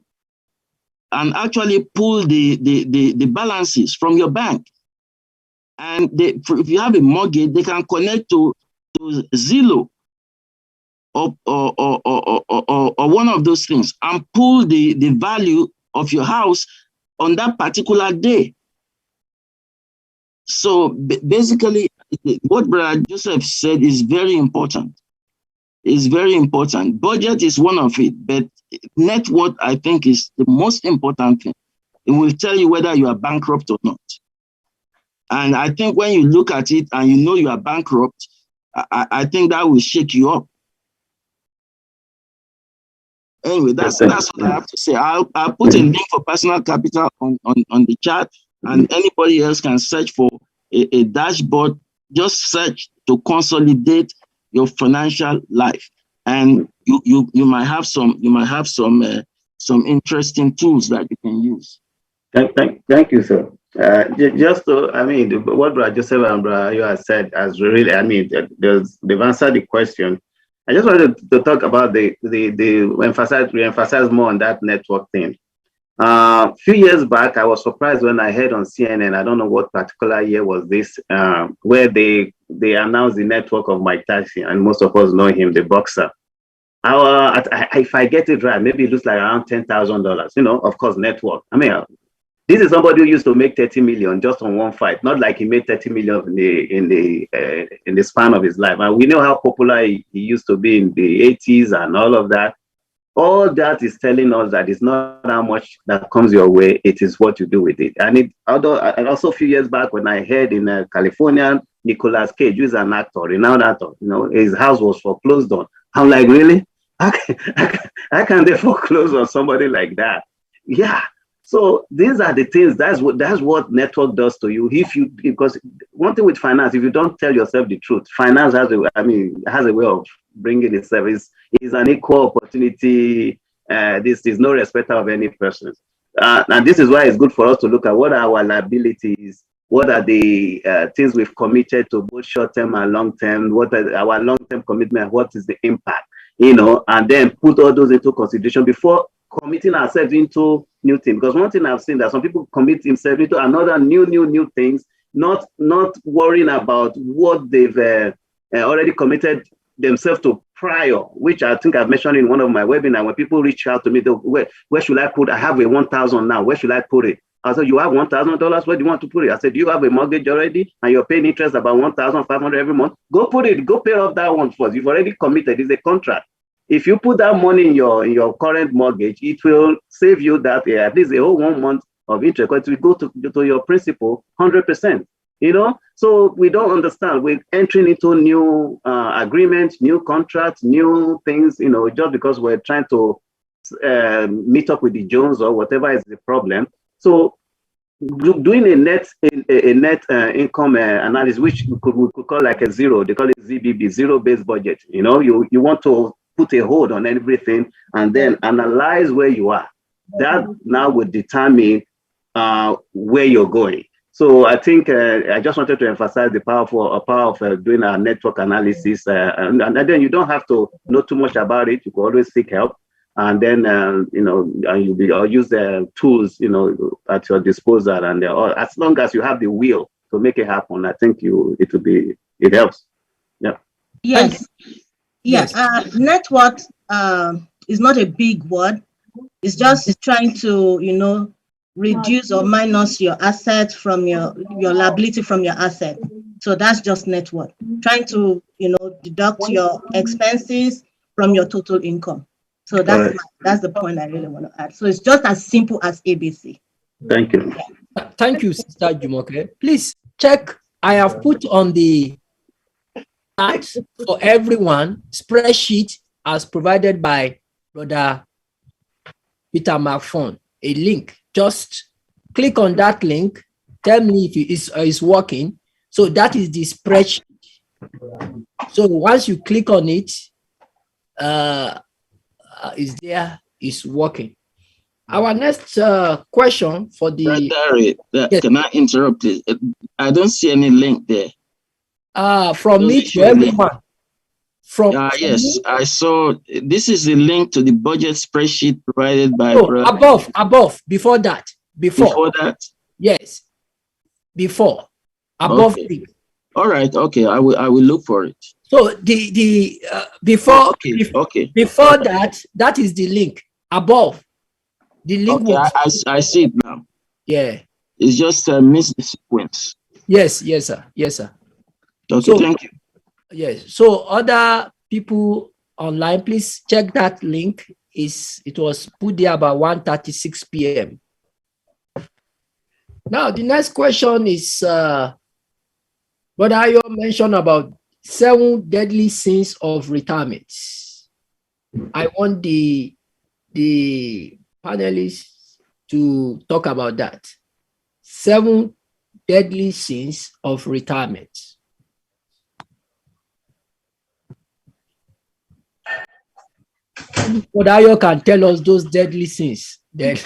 the balances from your bank. And if you have a mortgage, they can connect to Zillow or one of those things and pull the value of your house on that particular day. So basically, what Brother Joseph said is very important. It's very important. Budget is one of it, but net worth, I think, is the most important thing. It will tell you whether you are bankrupt or not. And I think when you look at it and you know you are bankrupt, I think that will shake you up. Anyway, that's what I have to say. I'll put a link for Personal Capital on the chat, and anybody else can search for a dashboard. Just search to consolidate your financial life, and you might have some interesting tools that you can use. Thank you, sir. Just to, what Brother Joseph and Brother you have said has really, they've answered the question. I just wanted to talk about re-emphasize more on that network thing. A few years back, I was surprised when I heard on CNN, I don't know what particular year was this, where they announced the network of Mike Tyson, and most of us know him, the boxer. If I get it right, maybe it looks like around $10,000. Of course, network. This is somebody who used to make 30 million just on one fight. Not like he made 30 million in the span of his life. And we know how popular he used to be in the 80s and all of that. All that is telling us that it's not how much that comes your way, it is what you do with it. And also a few years back when I heard in California, Nicolas Cage, who is an actor, renowned actor, his house was foreclosed on. I'm like, really? How can they foreclose on somebody like that? Yeah. So these are the things. That's what network does to you. Because one thing with finance, if you don't tell yourself the truth, finance has a way of bringing itself. It's an equal opportunity. This is no respecter of any person. And this is why it's good for us to look at what are our liabilities, what are the things we've committed to, both short-term and long-term, what are our long-term commitment, what is the impact, and then put all those into consideration before committing ourselves into new things. Because one thing I've seen that some people commit themselves into another new things, not worrying about what they've already committed themselves to prior, which I think I've mentioned in one of my webinars. When people reach out to me, where should I put? I have a 1,000 now. Where should I put it? I said, you have $1,000. Where do you want to put it? I said, do you have a mortgage already? And you're paying interest about 1,500 every month. Go put it. Go pay off that one first. You've already committed. It's a contract. If you put that money in your current mortgage, it will save you that at least a whole 1 month of interest. Because we go to your principal 100%. You know, so we don't understand. We're entering into new agreements, new contracts, new things. You know, just because we're trying to meet up with the Jones or whatever is the problem. So doing a net income analysis, which we could call like a zero. They call it ZBB, zero-based budget. You know, you want to put a hold on everything and then analyze where you are. That now would determine where you're going. So I think I just wanted to emphasize the power of doing a network analysis, and then you don't have to know too much about it. You can always seek help, and then you know, you'll use the tools, you know, at your disposal, and as long as you have the will to make it happen, I think it helps. Yeah. Yes. Yes. Network is not a big word. It's just trying to, you know, reduce or minus your asset from your liability from your asset. So that's just net worth. Trying to, you know, deduct your expenses from your total income. So that's the point I really want to add. So it's just as simple as ABC. Thank you. Thank you, Sister Jumoke. Please check. I have put on the chat for everyone spreadsheet as provided by Brother Peter Marfon, a link. Just click on that link. Tell me if it's working. So that is the spreadsheet. So once you click on it, it's working. Our next question for the yes. Can I interrupt it? I don't see any link there. From me to everyone. Yes, I saw. This is the link to the budget spreadsheet provided by. Above, before that. Before that. Yes. Before. Above. Okay. All right. Okay. I will look for it. So the before. Before that is the link. Above. The link. Okay, I see it now. Yeah. It's just missed the sequence. Yes, sir. Okay. So, thank you. Yes. So other people online, please check that link. It was put there about 1:36 p.m. Now the next question is what Ayo mentioned about 7 deadly sins of retirement. I want the panelists to talk about that. 7 deadly sins of retirement. But Ayo can tell us those deadly sins. Then.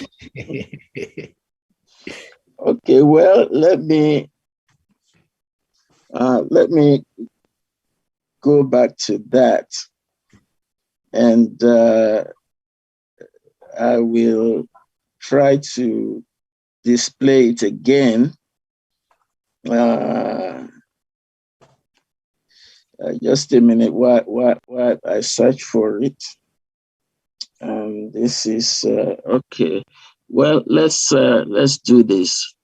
Okay, well, let me go back to that, and I will try to display it again. Just a minute, while I search for it. This is okay. Well, let's do this.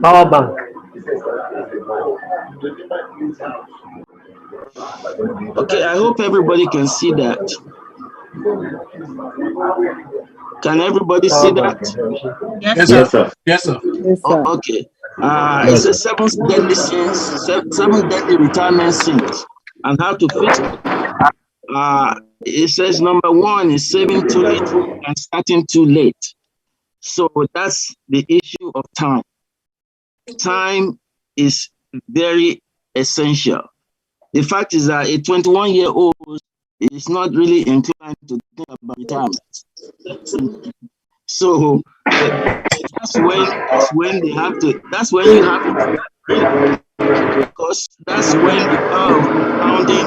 Power bank. Okay, I hope everybody can see that. Can everybody see that? Yes, sir. Yes, sir. Oh, okay. It's a seven deadly sins, seven deadly retirement sins, and how to fix it. It says number one is saving too little and starting too late. So that's the issue of time. Time is very essential. The fact is that a 21-year-old is not really inclined to think about retirement. So that's when they have to. That's when you have to, because that's when the power of compounding,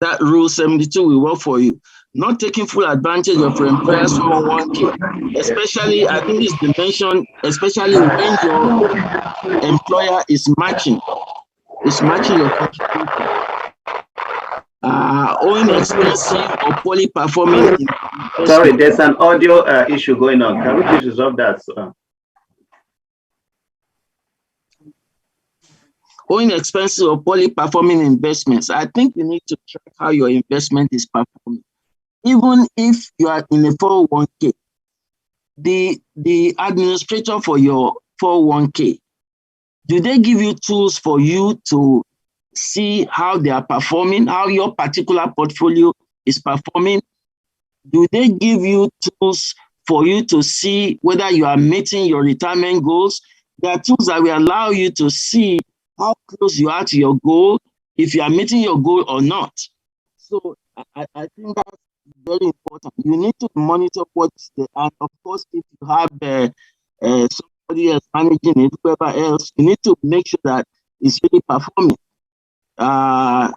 that rule 72 will work for you. Not taking full advantage of your employer's 401k, especially, I think this dimension, especially when your employer is matching your contribution. Owing expensive or poorly performing. Sorry, there's an audio issue going on. Can we please resolve that? Owing expensive or poorly performing investments. I think you need to track how your investment is performing. Even if you are in a 401k, the administrator for your 401k, do they give you tools for you to see how they are performing, how your particular portfolio is performing? Do they give you tools for you to see whether you are meeting your retirement goals? There are tools that will allow you to see how close you are to your goal, if you are meeting your goal or not. So I think that's very important. You need to monitor what's the, and of course, if you have somebody else managing it, whoever else, you need to make sure that it's really performing. I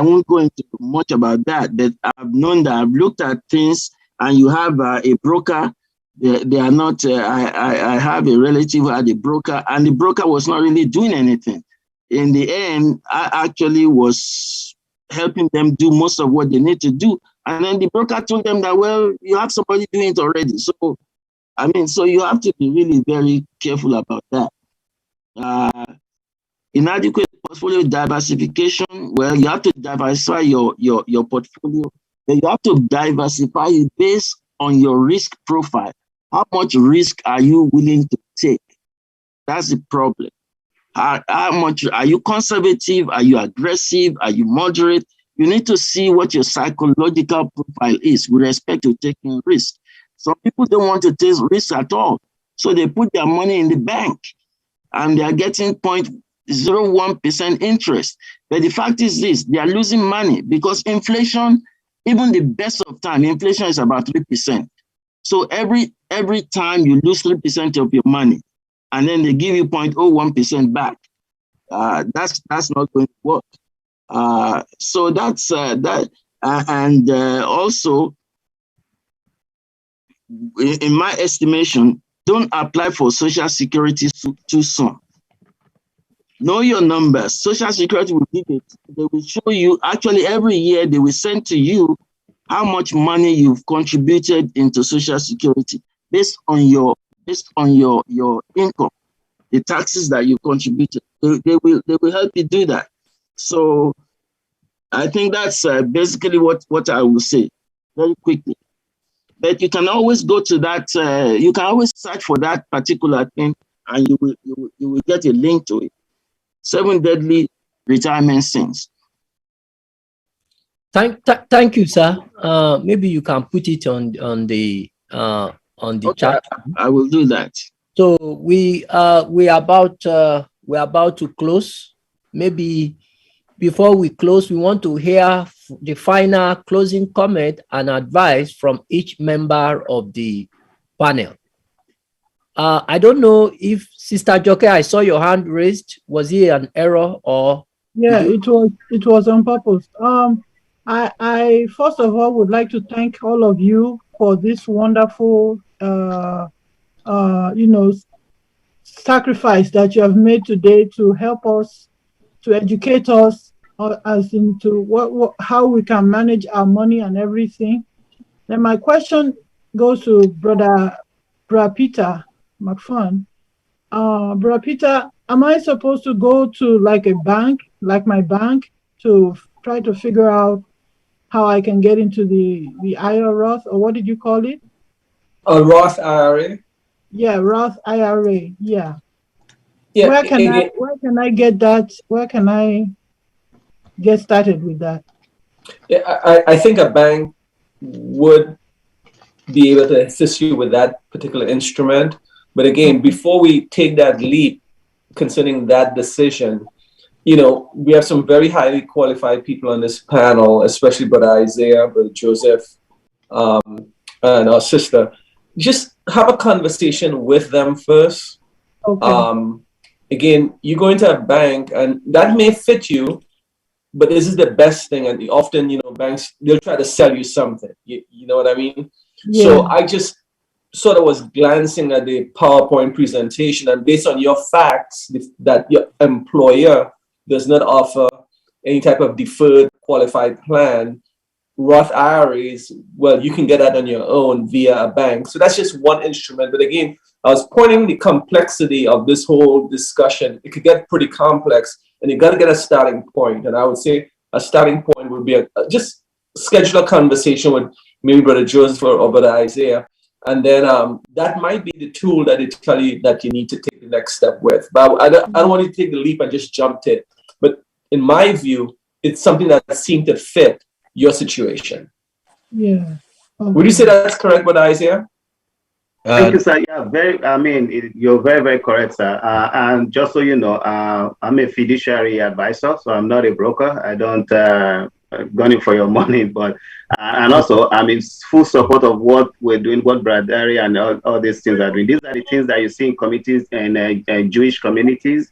won't go into much about that, but I've known that I've looked at things, and you have a broker. They are not. I have a relative who had a broker, and the broker was not really doing anything. In the end, I actually was helping them do most of what they need to do, and then the broker told them that, well, you have somebody doing it already. So, I mean, so you have to be really very careful about that. Inadequate portfolio diversification. Well, you have to diversify your portfolio, but you have to diversify it based on your risk profile. How much risk are you willing to take? That's the problem. How much are you conservative? Are you aggressive? Are you moderate? You need to see what your psychological profile is with respect to taking risk. Some people don't want to take risk at all, so they put their money in the bank, and they are getting 0.01% interest. But the fact is this: they are losing money because inflation, even the best of time, inflation is about 3%. So every time you lose 3% of your money, and then they give you 0.01% back, that's not going to work. So that's that, and also, in my estimation, don't apply for Social Security too soon. Know your numbers. Social Security will give it. They will show you. Actually, every year they will send to you how much money you've contributed into Social Security based on your income, the taxes that you contributed. They will help you do that. So I think that's basically what I will say very quickly. But you can always go to that. You can always search for that particular thing, and you will get a link to it. 7 deadly retirement sins. Thank you, sir. Maybe you can put it on the okay, chat. I will do that. So we're about to close. Maybe before we close, we want to hear the final closing comment and advice from each member of the panel. I don't know if Sister Joke, I saw your hand raised. Was it an error or? Yeah, it was on purpose. I first of all would like to thank all of you for this wonderful, sacrifice that you have made today to help us, to educate us as into how we can manage our money and everything. Then my question goes to Brother Peter McFarn. Brother Peter, am I supposed to go to like a bank, like my bank, to try to figure out how I can get into the IRA Roth, or what did you call it? A Roth IRA. Yeah, Roth IRA. Yeah. Yeah. Where can I get that? Where can I get started with that? Yeah, I think a bank would be able to assist you with that particular instrument. But again, before we take that leap concerning that decision, we have some very highly qualified people on this panel, especially Brother Isaiah, Brother Joseph, and our sister. Just have a conversation with them first. Okay. Again, you go into a bank and that may fit you, but this is the best thing. And often, banks, they'll try to sell you something. You know what I mean? Yeah. So I just sort of was glancing at the PowerPoint presentation, and based on your facts that your employer does not offer any type of deferred qualified plan, Roth IRAs, well, you can get that on your own via a bank. So that's just one instrument. But again, I was pointing the complexity of this whole discussion. It could get pretty complex, and you got to get a starting point. And I would say a starting point would be just schedule a conversation with maybe Brother Joseph or Brother Isaiah. And then that might be the tool that they tell you that you need to take the next step with. But I don't want you to take the leap and just jump it. But in my view, it's something that seemed to fit your situation. Yeah. Okay. Would you say that's correct, Brother Isaiah? Thank you, sir. Yeah, you're very, very correct, sir. And just so you know, I'm a fiduciary advisor, so I'm not a broker. I don't gunning for your money, but and also I'm in full support of what we're doing, what Brother Ari and all these things are doing. These are the things that you see in communities and Jewish communities,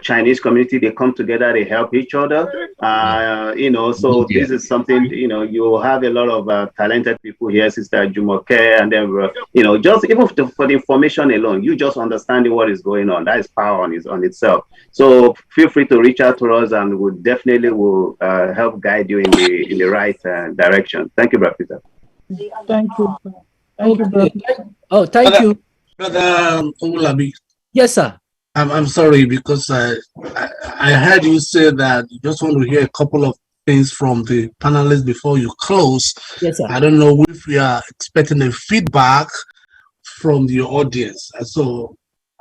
Chinese community. They come together, they help each other. So this is something, you have a lot of talented people here, Sister Jumoke, and then, just even for the information alone, you just understanding what is going on. That is power on itself. So feel free to reach out to us, and we definitely will help guide you in the right direction. Thank you, Brother Peter. Thank you. Thank you, brother. Oh, thank you. Brother Owolabi. Yes, sir. I'm sorry, because I heard you say that you just want to hear a couple of things from the panelists before you close. Yes, sir. I don't know if we are expecting a feedback from the audience. So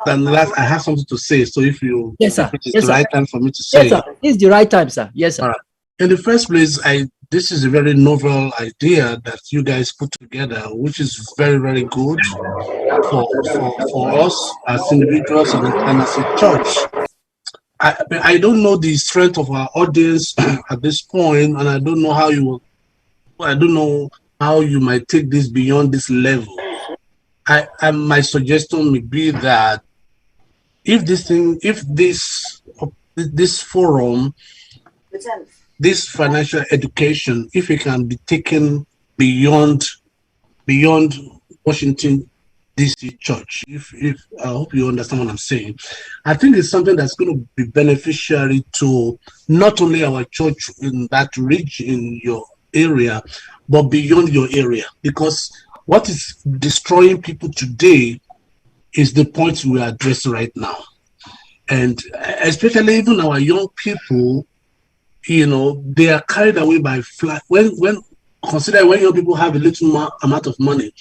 then I have something to say. So if you, yes, sir. If it's yes, the sir. right time for me to say. Yes, sir. It's the right time, sir. Yes, sir. All right. In the first place, this is a very novel idea that you guys put together, which is very, very good for us as individuals and as a church. I don't know the strength of our audience at this point, and I don't know how you might take this beyond this level. My suggestion would be that if this forum, this financial education, if it can be taken beyond Washington DC Church, if I hope you understand what I'm saying, I think it's something that's going to be beneficiary to not only our church in that region, in your area, but beyond your area, because what is destroying people today is the points we are addressing right now. And especially even our young people, they are carried away by when consider when young people have a little amount of money,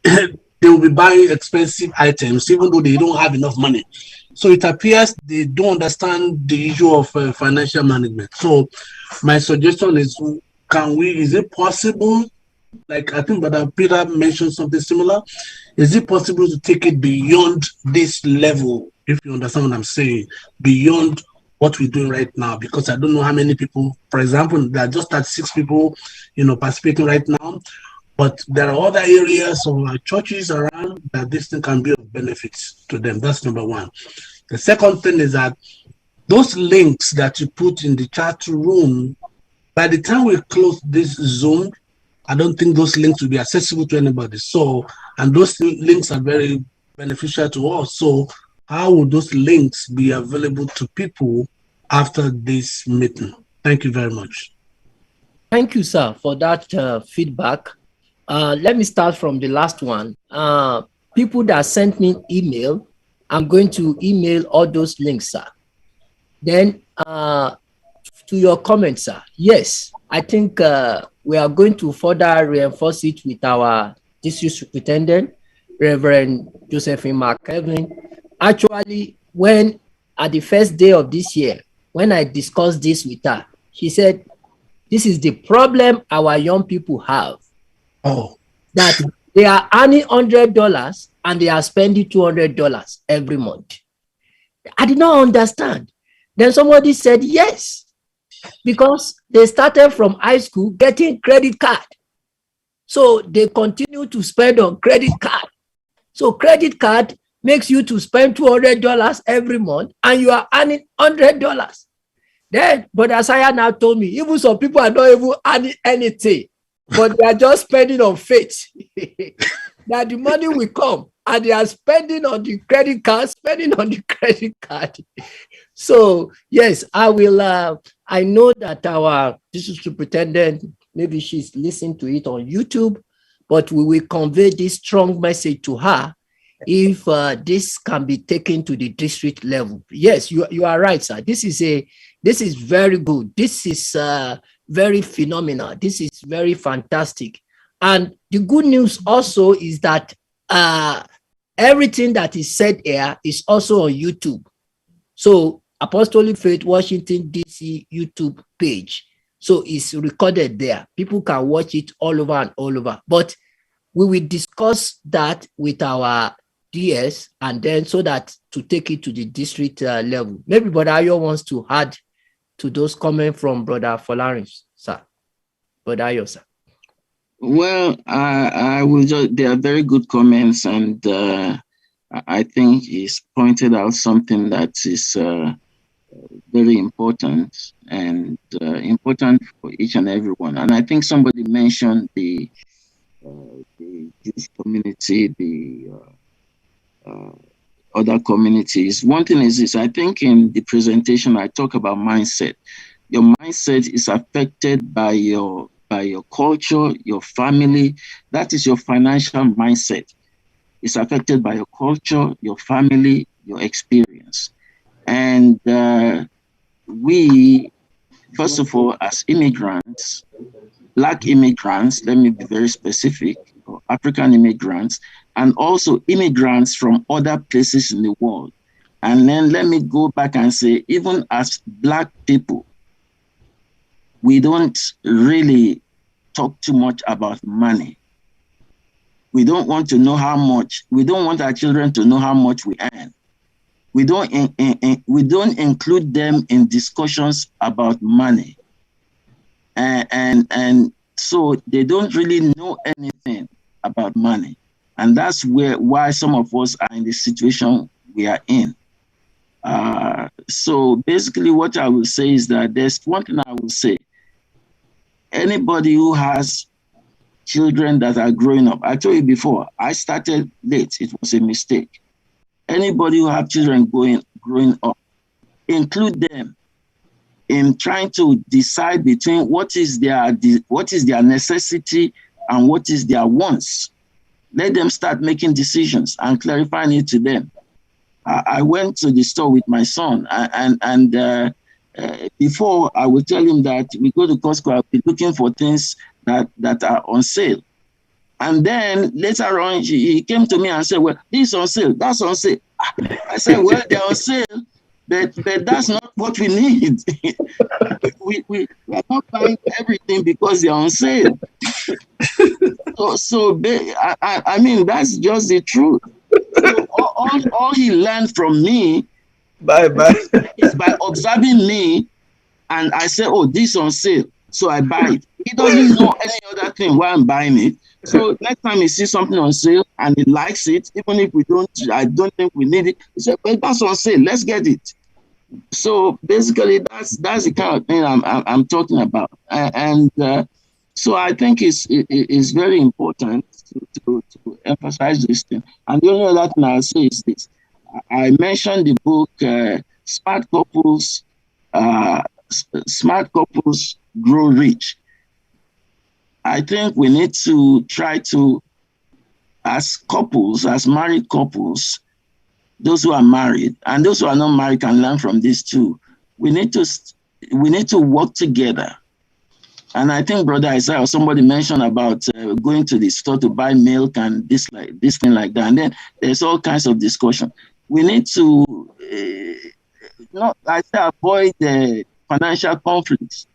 they will be buying expensive items even though they don't have enough money. So it appears they don't understand the issue of financial management. So my suggestion is, is it possible, like I think Brother Peter mentioned something similar, is it possible to take it beyond this level, if you understand what I'm saying, beyond what we're doing right now? Because I don't know how many people, for example, there are just 36 people, participating right now, but there are other areas of our churches around that this thing can be of benefits to them. That's number one. The second thing is that those links that you put in the chat room, by the time we close this Zoom, I don't think those links will be accessible to anybody. So, and those links are very beneficial to us. So how would those links be available to people after this meeting? Thank you very much. Thank you, sir, for that feedback. Let me start from the last one. People that sent me email, I'm going to email all those links, sir. Then to your comments, sir. Yes, I think we are going to further reinforce it with our district superintendent Reverend Josephine McKevin. Actually, when at the first day of this year, when I discussed this with her, she said, this is the problem our young people have. Oh. That they are earning $100 and they are spending $200 every month. I did not understand. Then somebody said, yes, because they started from high school getting credit card. So they continue to spend on credit card. So credit card makes you to spend $200 every month and you are earning $100. Then, but Asaya now told me, even some people are not even earning anything, but they are just spending on faith. That the money will come and they are spending on the credit card, So yes, I will, I know that our district superintendent, maybe she's listening to it on YouTube, but we will convey this strong message to her if this can be taken to the district level. Yes, you are right, sir. This is very good. This is very phenomenal. This is very fantastic. And the good news also is that everything that is said here is also on YouTube. So Apostolic Faith Washington, D.C. YouTube page. So it's recorded there. People can watch it all over and all over. But we will discuss that with our DS and then so that to take it to the district level. Maybe Brother Ayo wants to add to those comments from Brother Folarin, sir. Brother Ayo, sir. Well, I will just, they are very good comments, and I think he's pointed out something that is very important and important for each and every one. And I think somebody mentioned the Jewish community, the other communities. One thing is this, I think in the presentation, I talk about mindset. Your mindset is affected by your culture, your family. That is your financial mindset. It's affected by your culture, your family, your experience. And we, first of all, as immigrants, Black immigrants, let me be very specific, or African immigrants, and also immigrants from other places in the world. And then let me go back and say, even as Black people, we don't really talk too much about money. We don't want to know how much, we don't want our children to know how much we earn. We don't include them in discussions about money. And so they don't really know anything about money. And that's why some of us are in the situation we are in. So basically what I will say is that there's one thing I will say. Anybody who has children that are growing up, I told you before, I started late, it was a mistake. Anybody who have children growing up, include them in trying to decide between what is their necessity and what is their wants. Let them start making decisions and clarifying it to them. I went to the store with my son, and before I would tell him that we go to Costco, I'll be looking for things that are on sale. And then later on, he came to me and said, well, this is on sale, that's on sale. I said, well, they're on sale, but that's not what we need. we are not buying everything because they're on sale. I mean, that's just the truth. So all he learned from me is by observing me, and I say, oh, this on sale, so I buy it. He doesn't know any other thing why I'm buying it. So next time he sees something on sale and he likes it, even if I don't think we need it, he said, well, that's on sale, let's get it. So basically that's the kind of thing I'm talking about. So I think it's very important to emphasize this thing. And the only other thing I'll say is this. I mentioned the book, Smart Couples Grow Rich. I think we need to try to, as couples, as married couples, those who are married and those who are not married can learn from this too. We need to work together And I think Brother Isaiah or somebody mentioned about going to the store to buy milk and this thing like that. And then there's all kinds of discussion. We need to, I say avoid the financial conflicts.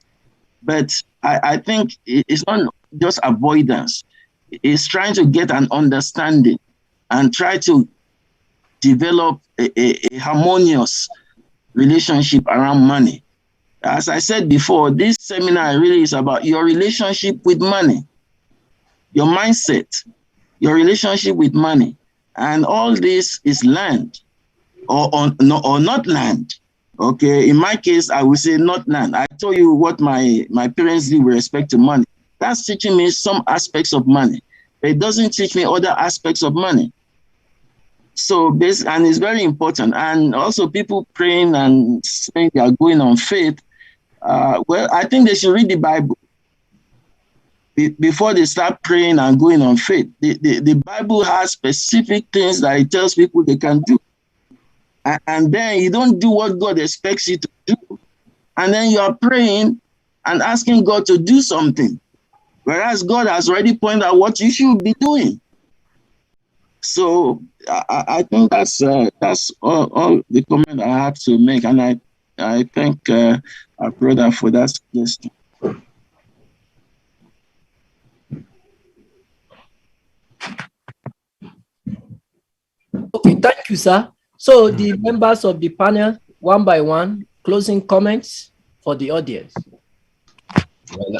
But I think it's not just avoidance. It's trying to get an understanding and try to develop a harmonious relationship around money. As I said before, this seminar really is about your relationship with money, your mindset, your relationship with money. And all this is learned or not learned. Okay, in my case, I would say not learned. I told you what my parents did with respect to money. That's teaching me some aspects of money. It doesn't teach me other aspects of money. So and it's very important. And also people praying and saying they are going on faith. Well, I think they should read the Bible before they start praying and going on faith. The Bible has specific things that it tells people they can do. And then you don't do what God expects you to do. And then you are praying and asking God to do something. Whereas God has already pointed out what you should be doing. So I think that's all the comment I have to make. And I thank our brother for that suggestion. Okay, thank you, sir. So the members of the panel, one by one, closing comments for the audience.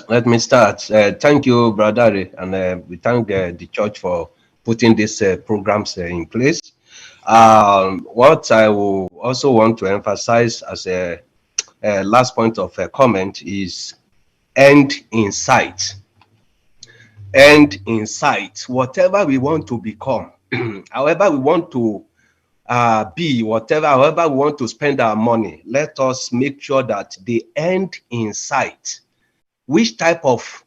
Let me start. Thank you, Brother, and we thank the church for putting these programs in place. What I will also want to emphasize as a last point of comment is end in sight. End in sight. Whatever we want to become, however we want to be, however we want to spend our money, let us make sure that the end in sight. Which type of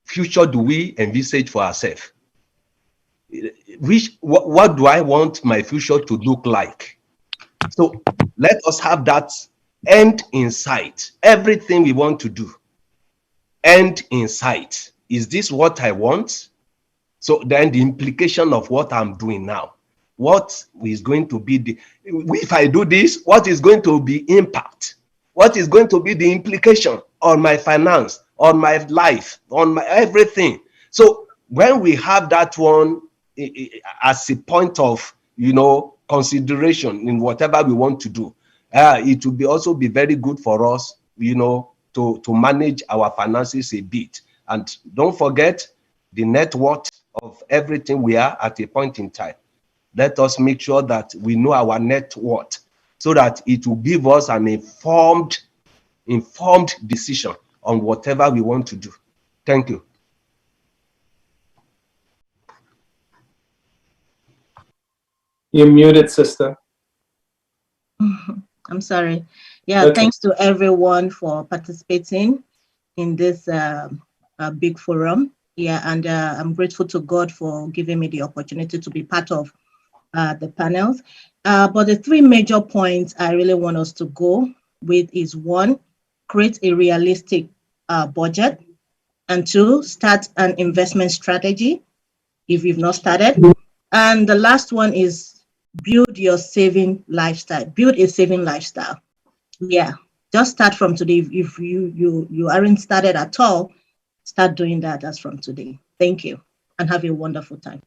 future do we envisage for ourselves? What do I want my future to look like? So let us have that end in sight. Everything we want to do, end in sight. Is this what I want? So then the implication of what I'm doing now. What is going to be if I do this, what is going to be impact? What is going to be the implication on my finance, on my life, on my everything? So when we have that one as a point of, consideration in whatever we want to do, it will also be very good for us, to manage our finances a bit. And don't forget the net worth of everything we are at a point in time. Let us make sure that we know our net worth so that it will give us an informed decision on whatever we want to do. Thank you. You're muted, sister. I'm sorry. Yeah, okay. Thanks to everyone for participating in this big forum. Yeah, and I'm grateful to God for giving me the opportunity to be part of the panels. But the three major points I really want us to go with is: one, create a realistic budget, and two, start an investment strategy if you've not started. And the last one is build your saving lifestyle. Build a saving lifestyle. Yeah, just start from today. If you aren't started at all, start doing that as from today. Thank you, and have a wonderful time.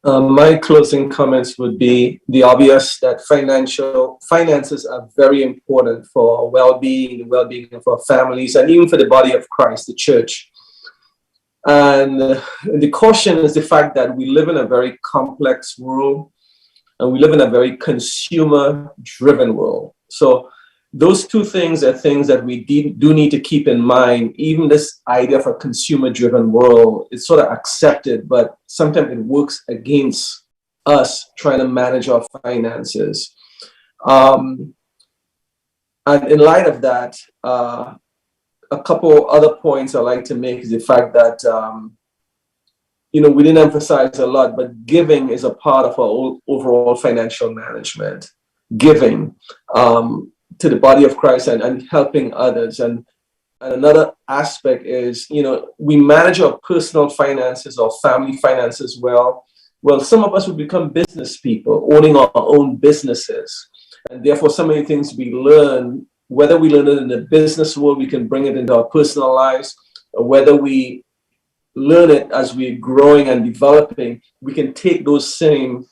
My closing comments would be the obvious, that finances are very important for well-being, the well-being of our families, and even for the body of Christ, the church. And the caution is the fact that we live in a very complex world, and we live in a very consumer-driven world. So those two things are things that we do need to keep in mind. Even this idea of a consumer-driven world is sort of accepted, but sometimes it works against us trying to manage our finances. And in light of that, a couple other points I'd like to make is the fact that, we didn't emphasize a lot, but giving is a part of our overall financial management. Giving to the body of Christ and helping others. And And another aspect is, we manage our personal finances or family finances well. Well, some of us will become business people, owning our own businesses. And therefore, so many things we learn, whether we learn it in the business world, we can bring it into our personal lives, or whether we learn it as we're growing and developing, we can take those same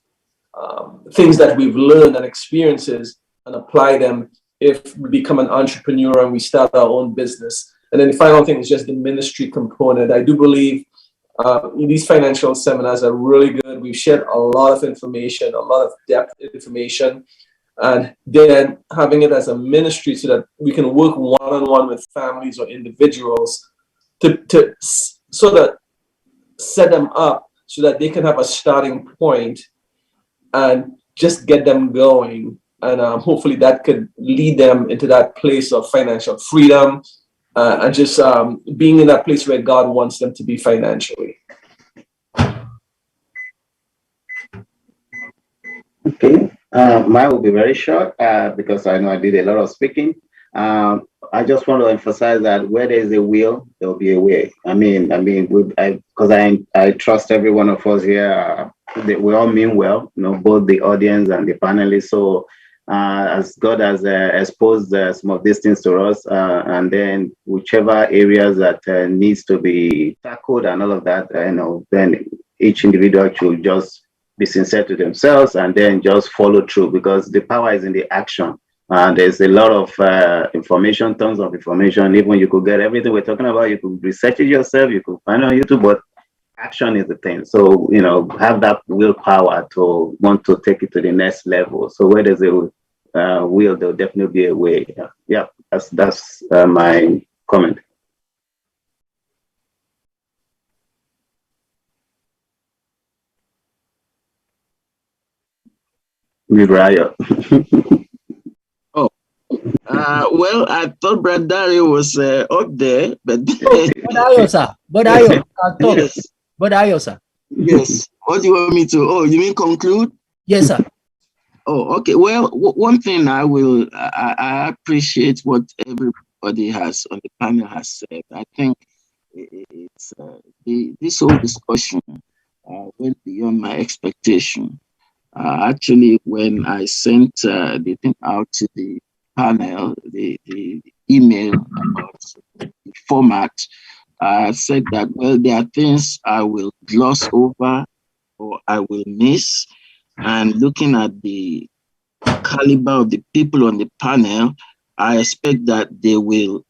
things that we've learned and experiences and apply them if we become an entrepreneur and we start our own business. And then the final thing is just the ministry component. I do believe these financial seminars are really good. We've shared a lot of information, a lot of depth information, and then having it as a ministry so that we can work one-on-one with families or individuals to sort of set them up so that they can have a starting point and just get them going. And hopefully that could lead them into that place of financial freedom and just being in that place where God wants them to be financially. Okay, mine will be very short because I know I did a lot of speaking. I just want to emphasize that where there is a will, there will be a way. Because I trust every one of us here. We all mean well, both the audience and the panelists. So as God has exposed some of these things to us, and then whichever areas that needs to be tackled and all of that, then each individual should just be sincere to themselves and then just follow through, because the power is in the action. And there's a lot of information, tons of information. Even you could get everything we're talking about. You could research it yourself. You could find it on YouTube, but action is the thing. So, have that willpower to want to take it to the next level. So where there's a will, there'll definitely be a way. Yeah, that's my comment. Riot. Well, I thought Brad Dario was up there, but Ayo, sir. But Ayo, I'll talk. Yes. But Ayo, sir. Yes. What do you want me to? Oh, you mean conclude? Yes, sir. Oh, okay. Well, one thing I appreciate what everybody has on the panel has said. I think it's this whole discussion went beyond my expectation. Actually, when I sent the thing out to the panel, the email about the format, I said that, well, there are things I will gloss over or I will miss. And looking at the caliber of the people on the panel, I expect that they will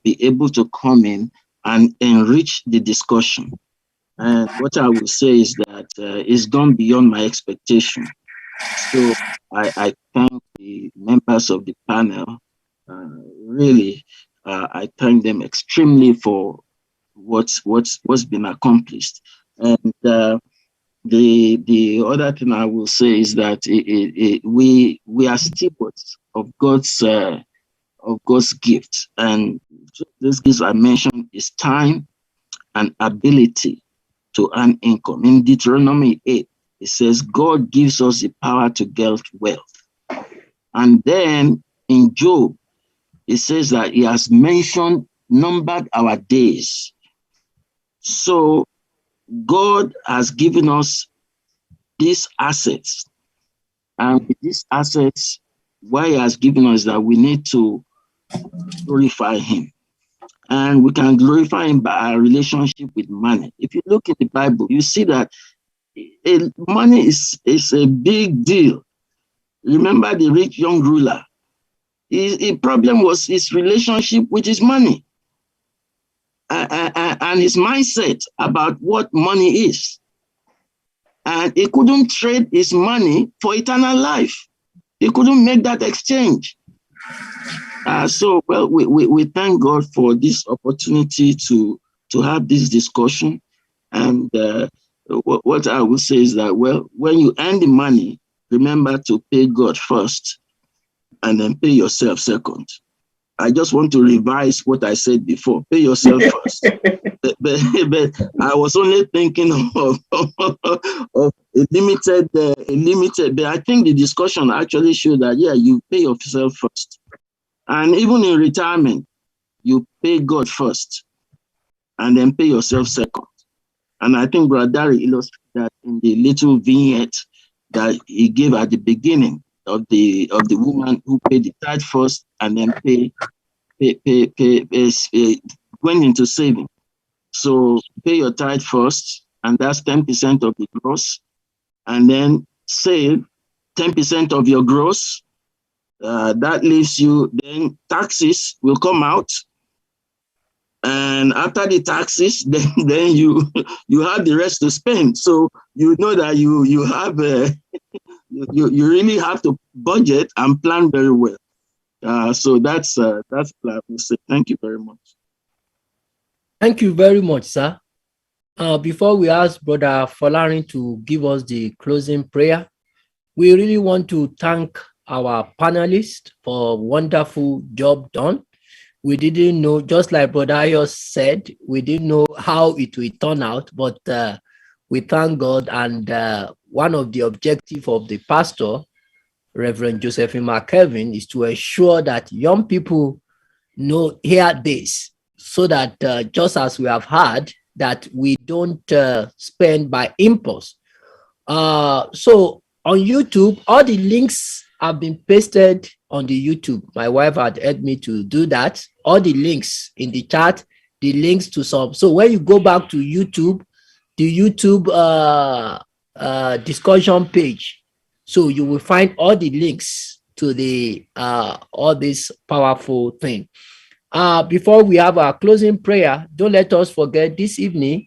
be able to come in and enrich the discussion. And what I will say is that it's gone beyond my expectation. So I thank the members of the panel. Really, I thank them extremely for what's been accomplished. And the other thing I will say is that we are stewards of God's gift, and this gift I mentioned is time and ability to earn income. In Deuteronomy 8, it says God gives us the power to get wealth. And then in Job, it says that he has numbered our days. So God has given us these assets. And with these assets, what he has given us that we need to glorify him. And we can glorify him by our relationship with money. If you look in the Bible, you see that money is a big deal. Remember the rich young ruler. His problem was his relationship with his money and his mindset about what money is. And he couldn't trade his money for eternal life. He couldn't make that exchange. So, well, we thank God for this opportunity to have this discussion. And what I will say is that, well, when you earn the money, remember to pay God first and then pay yourself second. I just want to revise what I said before. Pay yourself first. but I was only thinking of a limited, but I think the discussion actually showed that, yeah, you pay yourself first. And even in retirement, you pay God first and then pay yourself second. And I think Brother Dari illustrated that in the little vignette that he gave at the beginning of the woman who paid the tithe first and then went into saving. So pay your tithe first, and that's 10% of the gross, and then save 10% of your gross. That leaves you, then taxes will come out. And after the taxes, then you have the rest to spend. So you know that you have you really have to budget and plan very well. So that's what I will say. Thank you very much. Thank you very much, sir. Before we ask Brother Folarin to give us the closing prayer, we really want to thank our panelists for a wonderful job done. We didn't know, just like Brother Ayo said, we didn't know how it will turn out, but we thank God. And one of the objectives of the pastor, Reverend Josephine McKevin, is to ensure that young people hear this, so that just as we have heard, that we don't spend by impulse. So on YouTube, all the links have been pasted on the YouTube. My wife had helped me to do that. All the links in the chat, the links to some. So when you go back to YouTube, the YouTube discussion page, so you will find all the links to the all this powerful thing. Before we have our closing prayer, don't let us forget this evening,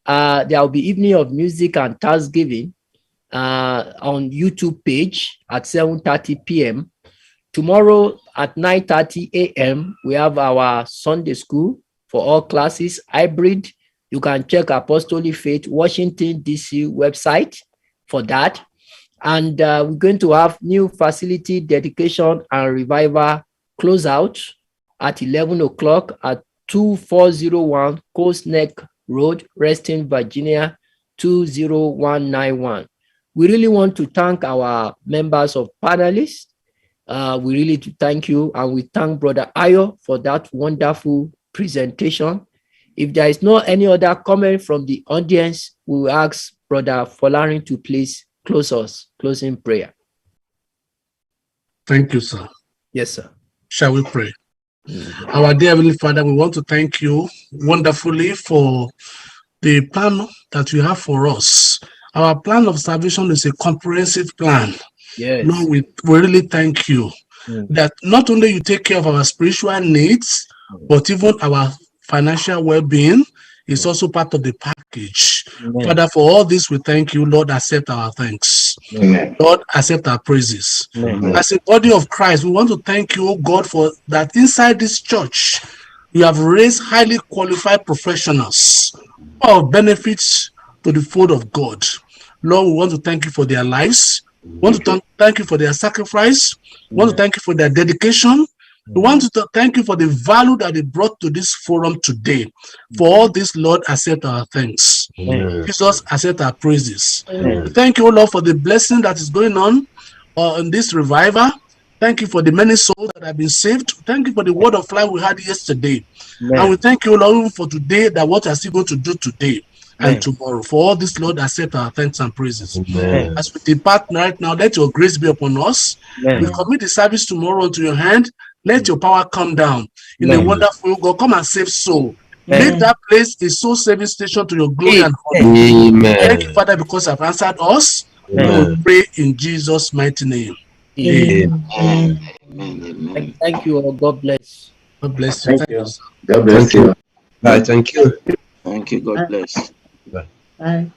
there will be evening of music and Thanksgiving on YouTube page at 7:30 p.m. Tomorrow at 9:30 a.m. we have our Sunday school for all classes, hybrid. You can check Apostolic Faith Washington DC website for that. And we're going to have new facility dedication and revival closeout at 11 o'clock at 2401 Coast Neck Road, Reston, Virginia 20191. We really want to thank our members of panelists. We really thank you, and we thank Brother Ayo for that wonderful presentation. If there is no any other comment from the audience, we will ask Brother Folarin to please close us, closing prayer. Thank you, sir. Yes, sir. Shall we pray? Our dear Heavenly Father, we want to thank you wonderfully for the plan that you have for us. Our plan of salvation is a comprehensive plan. Yes. Lord, we really thank you that not only you take care of our spiritual needs, but even our financial well-being is also part of the package. Father, for all this, we thank you. Lord, accept our thanks. Lord, accept our praises. As a body of Christ, we want to thank you, God, for that inside this church, you have raised highly qualified professionals of benefits to the fold of God. Lord, we want to thank you for their lives. We want to thank you for their sacrifice. We want to thank you for their dedication. We want to thank you for the value that they brought to this forum today. For all this, Lord, accept our thanks. Jesus, accept our praises. We thank you, Lord, for the blessing that is going on in this revival. Thank you for the many souls that have been saved. Thank you for the word of life we had yesterday. And we thank you, Lord, for today, that what you are still going to do today and tomorrow. For all this, Lord, accept our thanks and praises. As we depart right now, let your grace be upon us. We commit the service tomorrow into your hand. Let your power come down in a wonderful God. Come and save soul. Make that place a soul saving station to your glory and honor. Thank you, Father, because you have answered us. We pray in Jesus' mighty name. Amen. Thank you all. God bless. God bless you. Thank you. God bless you. Bye. Thank you. Thank you. God bless. Bye.